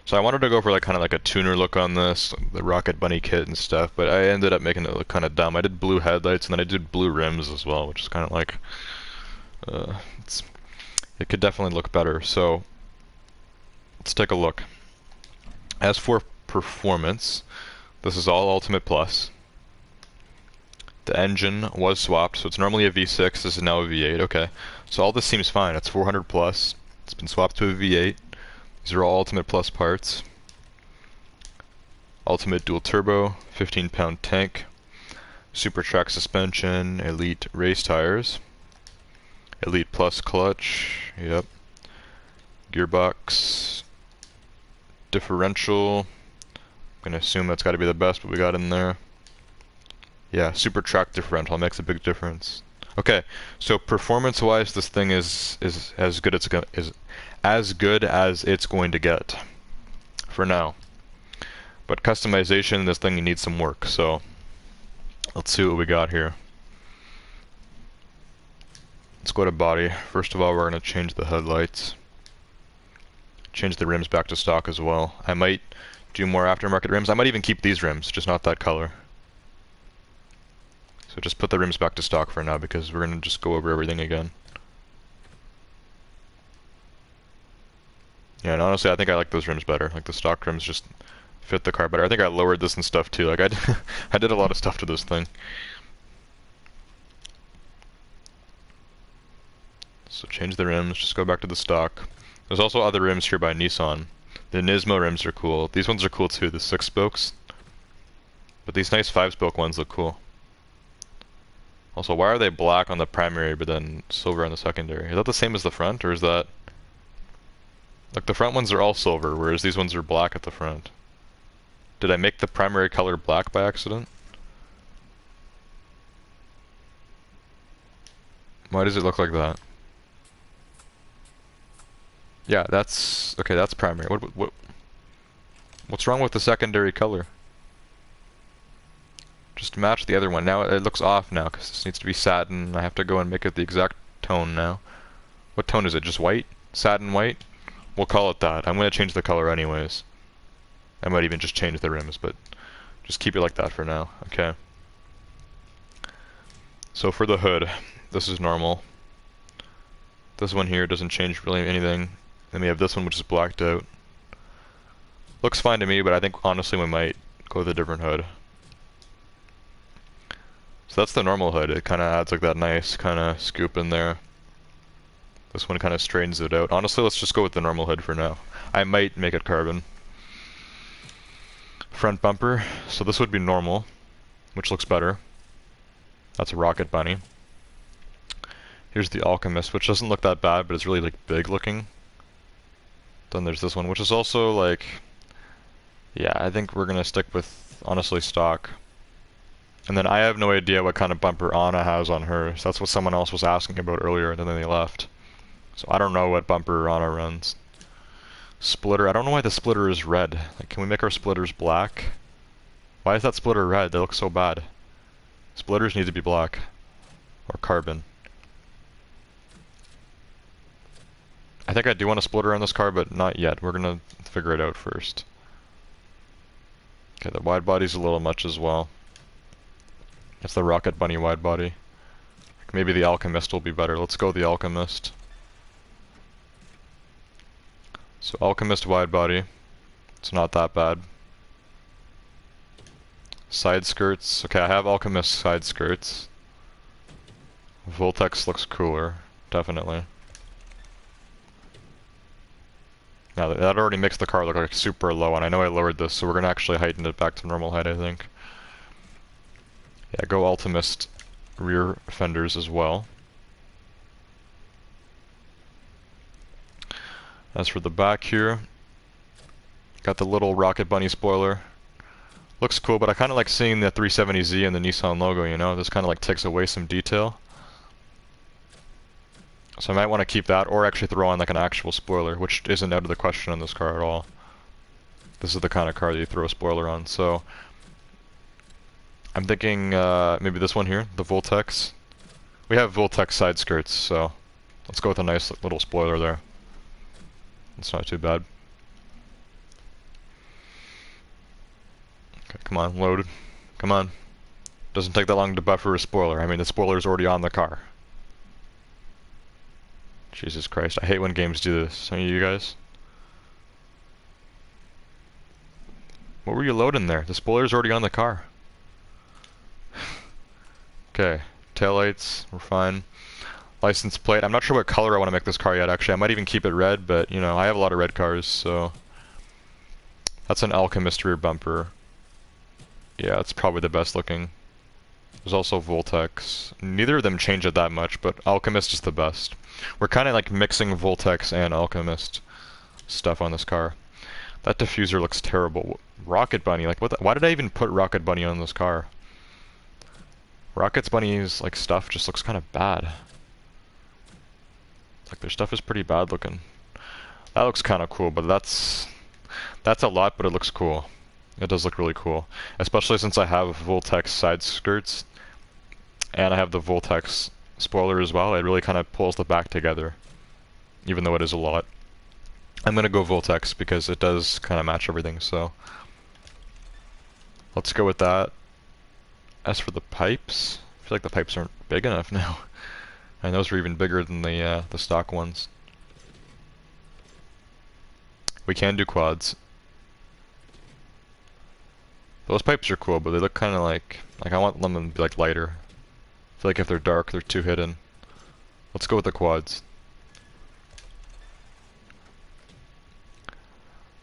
So I wanted to go for like kind of like a tuner look on this, the Rocket Bunny kit and stuff, but I ended up making it look kind of dumb. I did blue headlights and then I did blue rims as well, which is kind of like, uh, it could definitely look better. So let's take a look. As for performance, this is all Ultimate Plus. The engine was swapped, so it's normally a V6, this is now a V8, okay. So all this seems fine, it's 400 plus, it's been swapped to a V8. These are all Ultimate Plus parts. Ultimate dual turbo, 15-pound tank, super track suspension, elite race tires, elite plus clutch, yep. Gearbox, differential, I'm gonna assume that's gotta be the best what we got in there. Yeah, super track differential makes a big difference. Okay, so performance-wise, this thing is as good as it's going to get for now. But customization, this thing needs some work. So let's see what we got here. Let's go to body. First of all, we're gonna change the headlights. Change the rims back to stock as well. I might do more aftermarket rims. I might even keep these rims, just not that color. So just put the rims back to stock for now because we're going to just go over everything again. Yeah, and honestly I think I like those rims better. Like the stock rims just fit the car better. I think I lowered this and stuff too. Like I did a lot of stuff to this thing. So change the rims, just go back to the stock. There's also other rims here by Nissan. The Nismo rims are cool. These ones are cool too, the 6 spokes. But these nice 5-spoke ones look cool. Also, why are they black on the primary but then silver on the secondary? Is that the same as the front, or is that... Like, the front ones are all silver, whereas these ones are black at the front. Did I make the primary color black by accident? Why does it look like that? Yeah, that's... Okay, that's primary. What's wrong with the secondary color? Just match the other one. Now it looks off now because this needs to be satin. I have to go and make it the exact tone now. What tone is it? Just white? Satin white? We'll call it that. I'm going to change the color anyways. I might even just change the rims, but just keep it like that for now. Okay. So for the hood, this is normal. This one here doesn't change really anything. Then we have this one which is blacked out. Looks fine to me, but I think honestly we might go with a different hood. So that's the normal hood. It kind of adds like that nice kind of scoop in there. This one kind of straightens it out. Honestly, let's just go with the normal hood for now. I might make it carbon. Front bumper. So this would be normal, which looks better. That's a Rocket Bunny. Here's the Alchemist, which doesn't look that bad, but it's really like big looking. Then there's this one, which is also like... Yeah, I think we're gonna stick with, honestly, stock. And then I have no idea what kind of bumper Anna has on hers. That's what someone else was asking about earlier, and then they left. So I don't know what bumper Anna runs. Splitter, I don't know why the splitter is red. Like, can we make our splitters black? Why is that splitter red? They look so bad. Splitters need to be black. Or carbon. I think I do want a splitter on this car, but not yet. We're gonna figure it out first. Okay, the wide body's a little much as well. It's the Rocket Bunny wide body. Maybe the Alchemist will be better. Let's go with the Alchemist. So Alchemist wide body. It's not that bad. Side skirts. Okay, I have Alchemist side skirts. Voltex looks cooler, definitely. Now that already makes the car look like super low, and I know I lowered this, so we're gonna actually heighten it back to normal height, I think. Yeah, go Ultimist rear fenders as well. As for the back here, got the little Rocket Bunny spoiler. Looks cool, but I kind of like seeing the 370Z and the Nissan logo, you know? This kind of like takes away some detail. So I might want to keep that, or actually throw on like an actual spoiler, which isn't out of the question on this car at all. This is the kind of car that you throw a spoiler on, so... I'm thinking maybe this one here, the Voltex. We have Voltex side skirts, so let's go with a nice little spoiler there. It's not too bad. Okay, come on, load. Come on. Doesn't take that long to buffer a spoiler. I mean, the spoiler's already on the car. Jesus Christ, I hate when games do this. Some of you guys. What were you loading there? The spoiler's already on the car. Okay, taillights, we're fine. License plate, I'm not sure what color I want to make this car yet, actually. I might even keep it red, but, you know, I have a lot of red cars, so... That's an Alchemist rear bumper. Yeah, it's probably the best looking. There's also Voltex. Neither of them change it that much, but Alchemist is the best. We're kind of like mixing Voltex and Alchemist stuff on this car. That diffuser looks terrible. Rocket Bunny, like why did I even put Rocket Bunny on this car? Rocket Bunny's like stuff just looks kind of bad. Like their stuff is pretty bad looking. That looks kind of cool, but that's a lot, but it looks cool. It does look really cool, especially since I have Voltex side skirts and I have the Voltex spoiler as well. It really kind of pulls the back together, even though it is a lot. I'm gonna go Voltex because it does kind of match everything, so let's go with that. As for the pipes, I feel like the pipes aren't big enough now. And those are even bigger than the stock ones. We can do quads. Those pipes are cool, but they look kind of like I want them to be like lighter. I feel like if they're dark, they're too hidden. Let's go with the quads.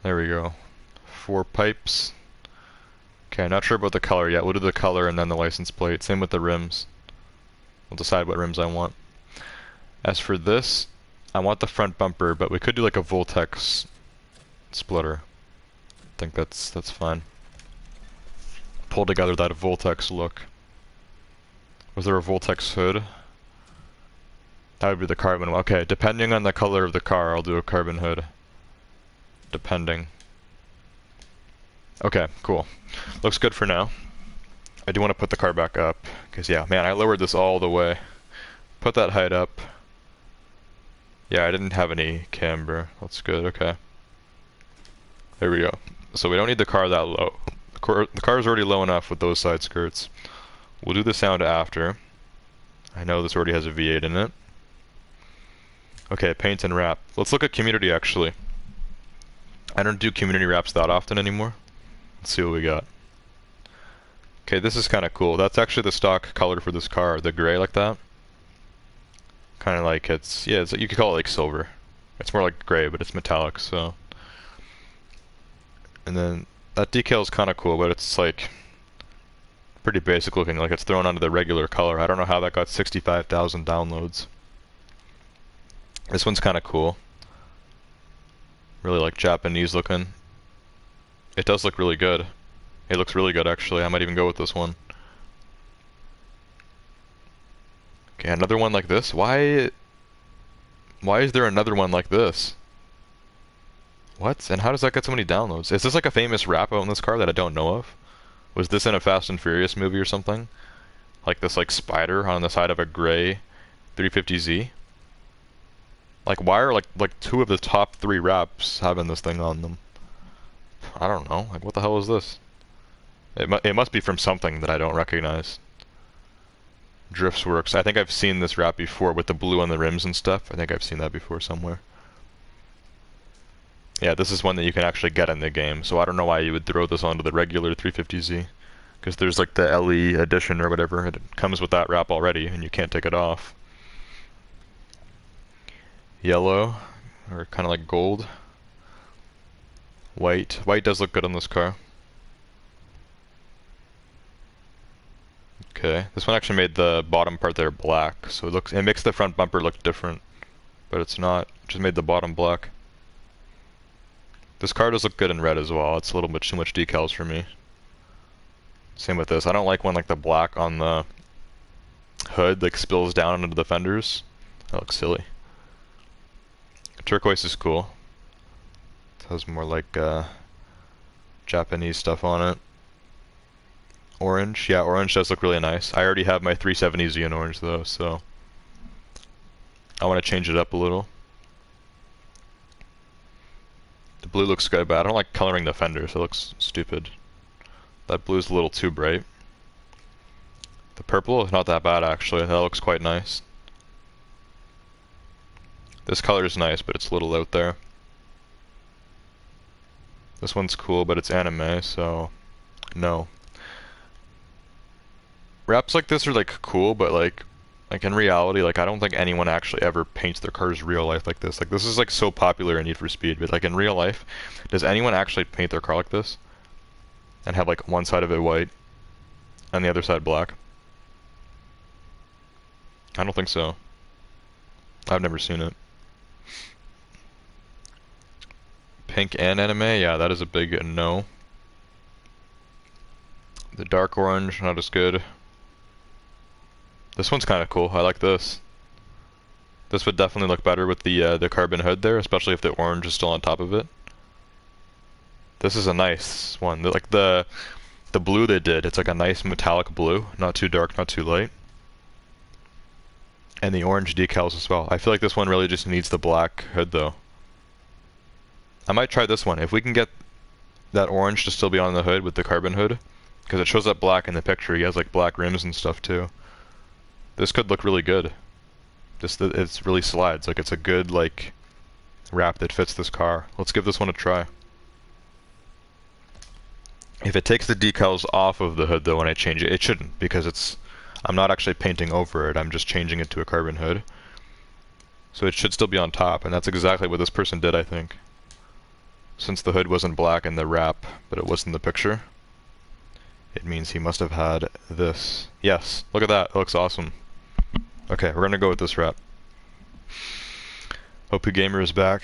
There we go. 4 pipes. Okay, not sure about the color yet. We'll do the color and then the license plate. Same with the rims. We'll decide what rims I want. As for this, I want the front bumper, but we could do like a Voltex splitter. I think that's fine. Pull together that Voltex look. Was there a Voltex hood? That would be the carbon one. Okay, depending on the color of the car, I'll do a carbon hood. Depending. Okay, cool. Looks good for now. I do want to put the car back up, because yeah, man, I lowered this all the way. Put that height up. Yeah, I didn't have any camber. That's good, okay. There we go. So we don't need the car that low. The car is already low enough with those side skirts. We'll do the sound after. I know this already has a V8 in it. Okay, paint and wrap. Let's look at community actually. I don't do community wraps that often anymore. Let's see what we got. Okay, this is kind of cool. That's actually the stock color for this car, the gray like that. Kind of like it's, yeah, you could call it like silver. It's more like gray, but it's metallic, so. And then that decal is kind of cool, but it's like pretty basic looking, like it's thrown onto the regular color. I don't know how that got 65,000 downloads. This one's kind of cool. Really like Japanese looking. It does look really good. It looks really good actually. I might even go with this one. Okay, another one like this. Why is there another one like this? What? And how does that get so many downloads? Is this like a famous wrap out in this car that I don't know of? Was this in a Fast and Furious movie or something? Like this like spider on the side of a gray 350Z? Like why are like 2 of the top 3 wraps having this thing on them? I don't know. Like what the hell is this? It must be from something that I don't recognize. Drifts Works. I think I've seen this wrap before with the blue on the rims and stuff. I think I've seen that before somewhere. Yeah, this is one that you can actually get in the game, so I don't know why you would throw this onto the regular 350Z. Because there's like the LE edition or whatever, it comes with that wrap already, and you can't take it off. Yellow, or kind of like gold. White. White does look good on this car. Okay, this one actually made the bottom part there black, so it makes the front bumper look different, but it's not. It just made the bottom black. This car does look good in red as well. It's a little bit too much decals for me. Same with this. I don't like when like the black on the hood like spills down into the fenders. That looks silly. Turquoise is cool. It has more like Japanese stuff on it. Orange, yeah, orange does look really nice. I already have my 370Z in orange though, so I want to change it up a little. The blue looks good, but I don't like coloring the fenders. It looks stupid. That blue's a little too bright. The purple is not that bad actually. That looks quite nice. This color is nice, but it's a little out there. This one's cool, but it's anime, so no. Wraps like this are like cool, but like in reality, like I don't think anyone actually ever paints their cars real life like this. Like this is like so popular in Need for Speed, but like in real life, does anyone actually paint their car like this? And have like one side of it white and the other side black? I don't think so. I've never seen it. Pink and anime? Yeah, that is a big no. The dark orange, not as good. This one's kind of cool. I like this. This would definitely look better with the carbon hood there, especially if the orange is still on top of it. This is a nice one. Like the blue they did, it's like a nice metallic blue, not too dark, not too light. And the orange decals as well. I feel like this one really just needs the black hood though. I might try this one. If we can get that orange to still be on the hood with the carbon hood, because it shows up black in the picture. He has like black rims and stuff too. This could look really good. It's really slides. Like it's a good like wrap that fits this car. Let's give this one a try. If it takes the decals off of the hood though when I change it, it shouldn't, because I'm not actually painting over it, I'm just changing it to a carbon hood. So it should still be on top, and that's exactly what this person did, I think. Since the hood wasn't black in the wrap, but it was in the picture, it means he must have had this. Yes, look at that, it looks awesome. Okay, we're gonna go with this wrap. OP Gamer is back.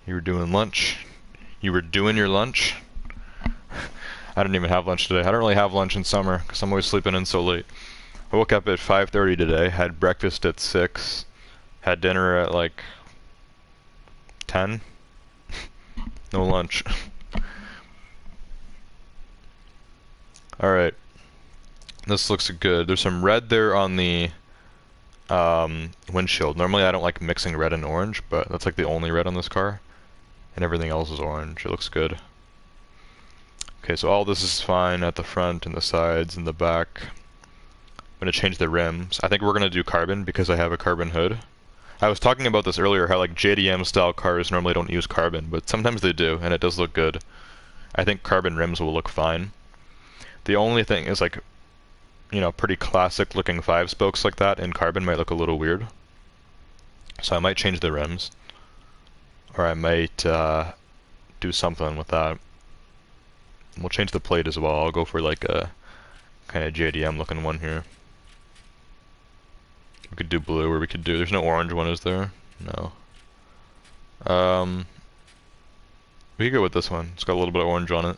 You were doing lunch. You were doing your lunch? I didn't even have lunch today. I don't really have lunch in summer because I'm always sleeping in so late. I woke up at 5:30 today, had breakfast at 6, had dinner at like 10. No lunch. Alright. This looks good. There's some red there on the windshield. Normally I don't like mixing red and orange, but that's like the only red on this car. And everything else is orange. It looks good. Okay, so all this is fine at the front and the sides and the back. I'm going to change the rims. I think we're going to do carbon because I have a carbon hood. I was talking about this earlier, how like JDM style cars normally don't use carbon, but sometimes they do, and it does look good. I think carbon rims will look fine. The only thing is like, you know, pretty classic looking 5-spokes like that in carbon might look a little weird. So I might change the rims. Or I might do something with that. We'll change the plate as well. I'll go for like a kind of JDM looking one here. We could do blue, or we could do... There's no orange one, is there? No. We could go with this one. It's got a little bit of orange on it.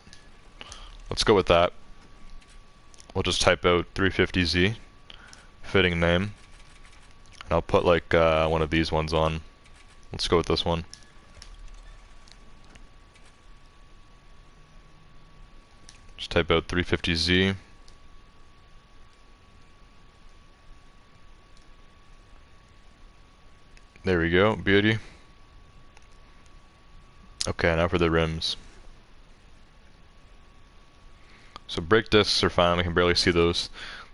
Let's go with that. We'll just type out 350Z. Fitting name. And I'll put like one of these ones on. Let's go with this one. Just type out 350Z. There we go, beauty. Okay, now for the rims. So brake discs are fine, we can barely see those.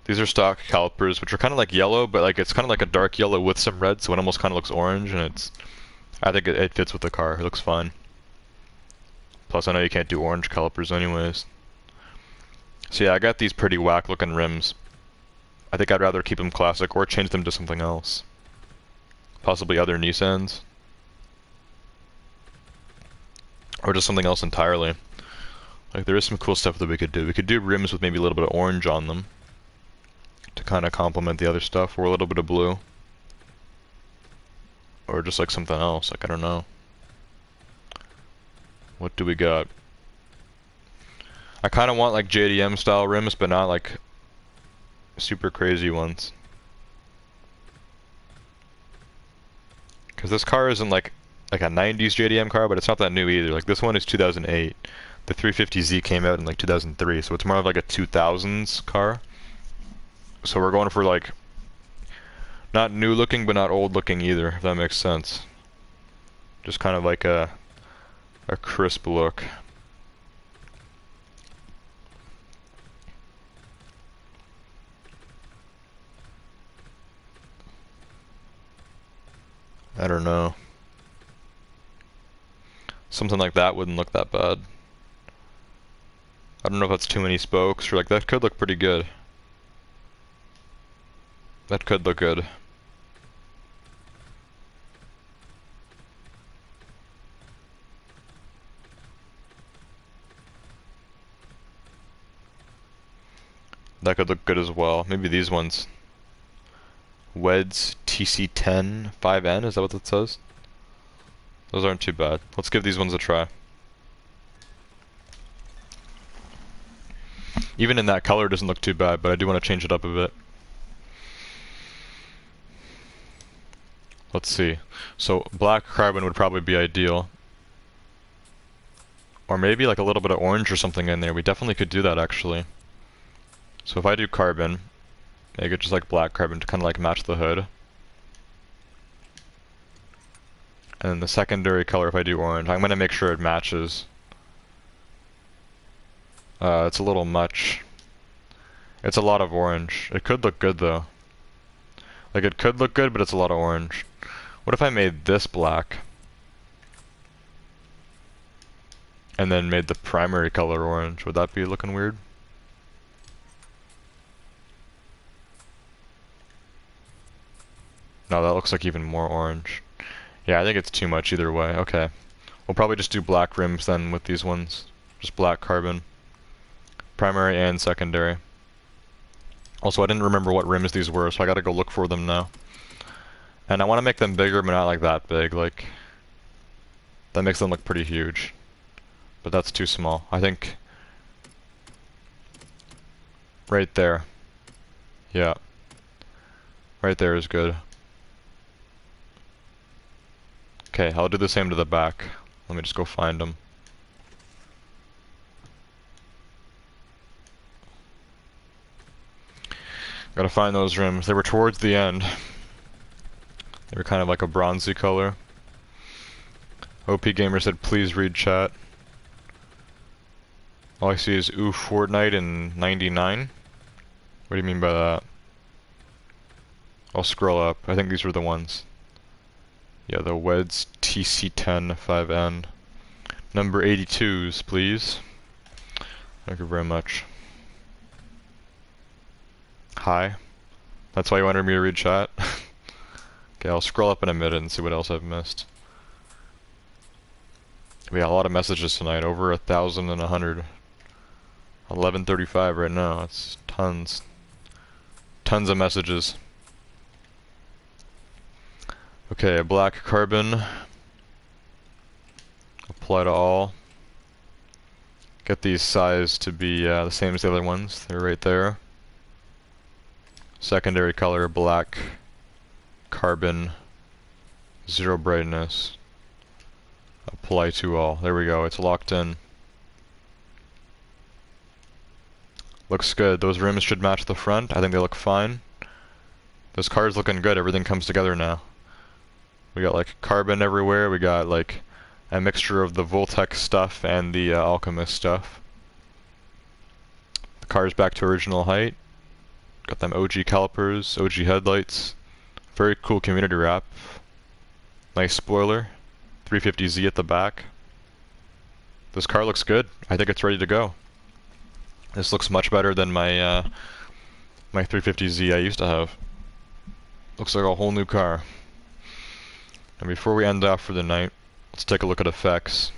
These are stock calipers, which are kind of like yellow, but like it's kind of like a dark yellow with some red, so it almost kind of looks orange, and I think it fits with the car, it looks fine. Plus I know you can't do orange calipers anyways. So yeah, I got these pretty whack looking rims. I think I'd rather keep them classic or change them to something else. Possibly other Nissans. Or just something else entirely. Like there is some cool stuff that we could do. We could do rims with maybe a little bit of orange on them to kind of complement the other stuff, or a little bit of blue. Or just like something else, like I don't know. What do we got? I kind of want like JDM style rims, but not like super crazy ones. Because this car isn't like a 90s JDM car, but it's not that new either. Like this one is 2008. The 350Z came out in like 2003, so it's more of like a 2000s car. So we're going for like Not new looking, but not old looking either, if that makes sense. Just kind of like a crisp look. I don't know. Something like that wouldn't look that bad. I don't know if that's too many spokes, or like that could look pretty good. That could look good. That could look good as well. Maybe these ones. Weds TC10 5N, is that what that says? Those aren't too bad. Let's give these ones a try. Even in that color, it doesn't look too bad, but I do want to change it up a bit. Let's see. So black carbon would probably be ideal. Or maybe like a little bit of orange or something in there. We definitely could do that actually. So if I do carbon, make it just like black carbon to kind of like match the hood. And then the secondary color, if I do orange, I'm going to make sure it matches. It's a little much. It's a lot of orange. It could look good though. Like it could look good, but it's a lot of orange. What if I made this black? And then made the primary color orange? Would that be looking weird? No, that looks like even more orange. Yeah, I think it's too much either way. Okay. We'll probably just do black rims then with these ones. Just black carbon. Primary and secondary. Also, I didn't remember what rims these were, so I gotta go look for them now. And I want to make them bigger, but not like that big. Like, that makes them look pretty huge. But that's too small. I think right there. Yeah. Right there is good. Okay, I'll do the same to the back. Let me just go find them. Gotta find those rims. They were towards the end. They were kind of like a bronzy color. OP Gamer said, please read chat. All I see is ooh Fortnite in 99. What do you mean by that? I'll scroll up. I think these were the ones. Yeah, the Weds TC10 5N. Number 82s, please. Thank you very much. Hi. That's why you wanted me to read chat? Okay, I'll scroll up in a minute and see what else I've missed. We got a lot of messages tonight, over 1,100. 11:35 right now, that's tons. Tons of messages. Okay, black carbon. Apply to all. Get these sized to be the same as the other ones. They're right there. Secondary color, black carbon, 0 brightness. Apply to all. There we go, it's locked in. Looks good. Those rims should match the front. I think they look fine. This car's looking good. Everything comes together now. We got like carbon everywhere. We got like a mixture of the Voltec stuff and the Alchemist stuff. The car's back to original height. Got them OG calipers, OG headlights. Very cool community wrap. Nice spoiler. 350Z at the back. This car looks good. I think it's ready to go. This looks much better than my my 350Z I used to have. Looks like a whole new car. And before we end off for the night, let's take a look at effects.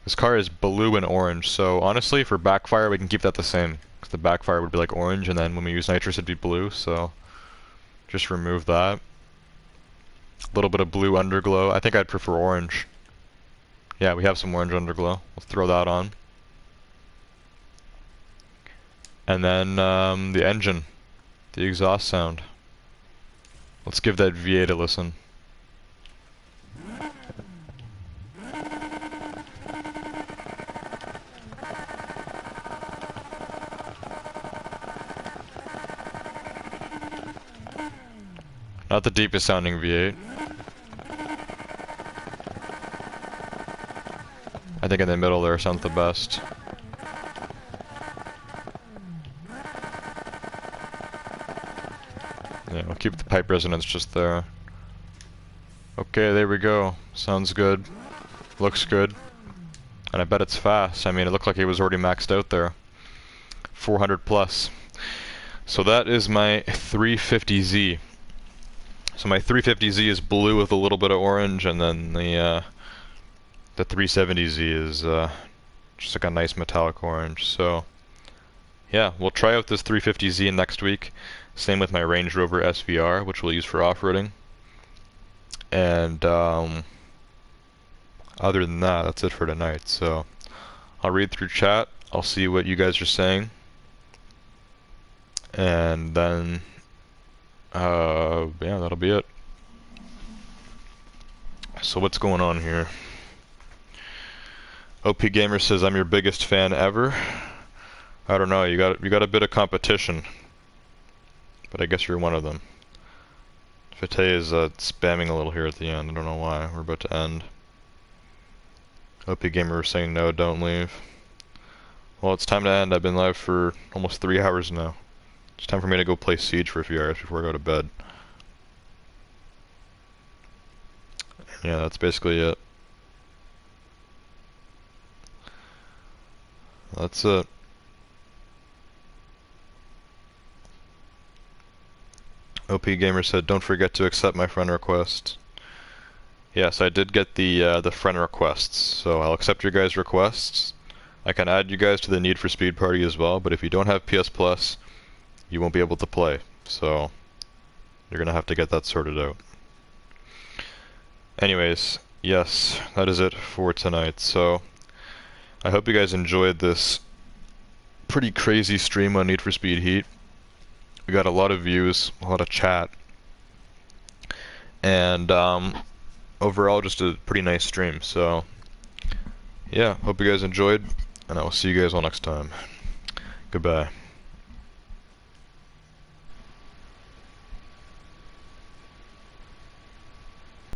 This car is blue and orange, so honestly for backfire we can keep that the same. Because the backfire would be like orange, and then when we use nitrous it'd be blue, so just remove that. A little bit of blue underglow. I think I'd prefer orange. Yeah, we have some orange underglow. Let's throw that on. And then the engine, the exhaust sound. Let's give that V8 a listen. Not the deepest sounding V8. I think in the middle there sounds the best. Yeah, we'll keep the pipe resonance just there. Okay, there we go. Sounds good. Looks good. And I bet it's fast. I mean, it looked like it was already maxed out there. 400 plus. So that is my 350Z. So my 350Z is blue with a little bit of orange, and then the 370Z is just like a nice metallic orange. So yeah, we'll try out this 350Z next week. Same with my Range Rover SVR, which we'll use for off-roading. And other than that, that's it for tonight. So I'll read through chat. I'll see what you guys are saying. And then, yeah, that'll be it. So what's going on here? OP Gamer says, I'm your biggest fan ever. I don't know, you got a bit of competition. But I guess you're one of them. Fate is spamming a little here at the end. I don't know why. We're about to end. OP Gamer was saying no, don't leave. Well, it's time to end. I've been live for almost 3 hours now. It's time for me to go play Siege for a few hours before I go to bed. Yeah, that's basically it. That's it. OP Gamer said, don't forget to accept my friend request. Yes, I did get the friend requests, so I'll accept your guys' requests. I can add you guys to the Need for Speed party as well, but if you don't have PS Plus, you won't be able to play. So you're gonna have to get that sorted out. Anyways, yes, that is it for tonight. So I hope you guys enjoyed this pretty crazy stream on Need for Speed Heat. We got a lot of views, a lot of chat, and overall just a pretty nice stream. So yeah, hope you guys enjoyed, and I will see you guys all next time. Goodbye.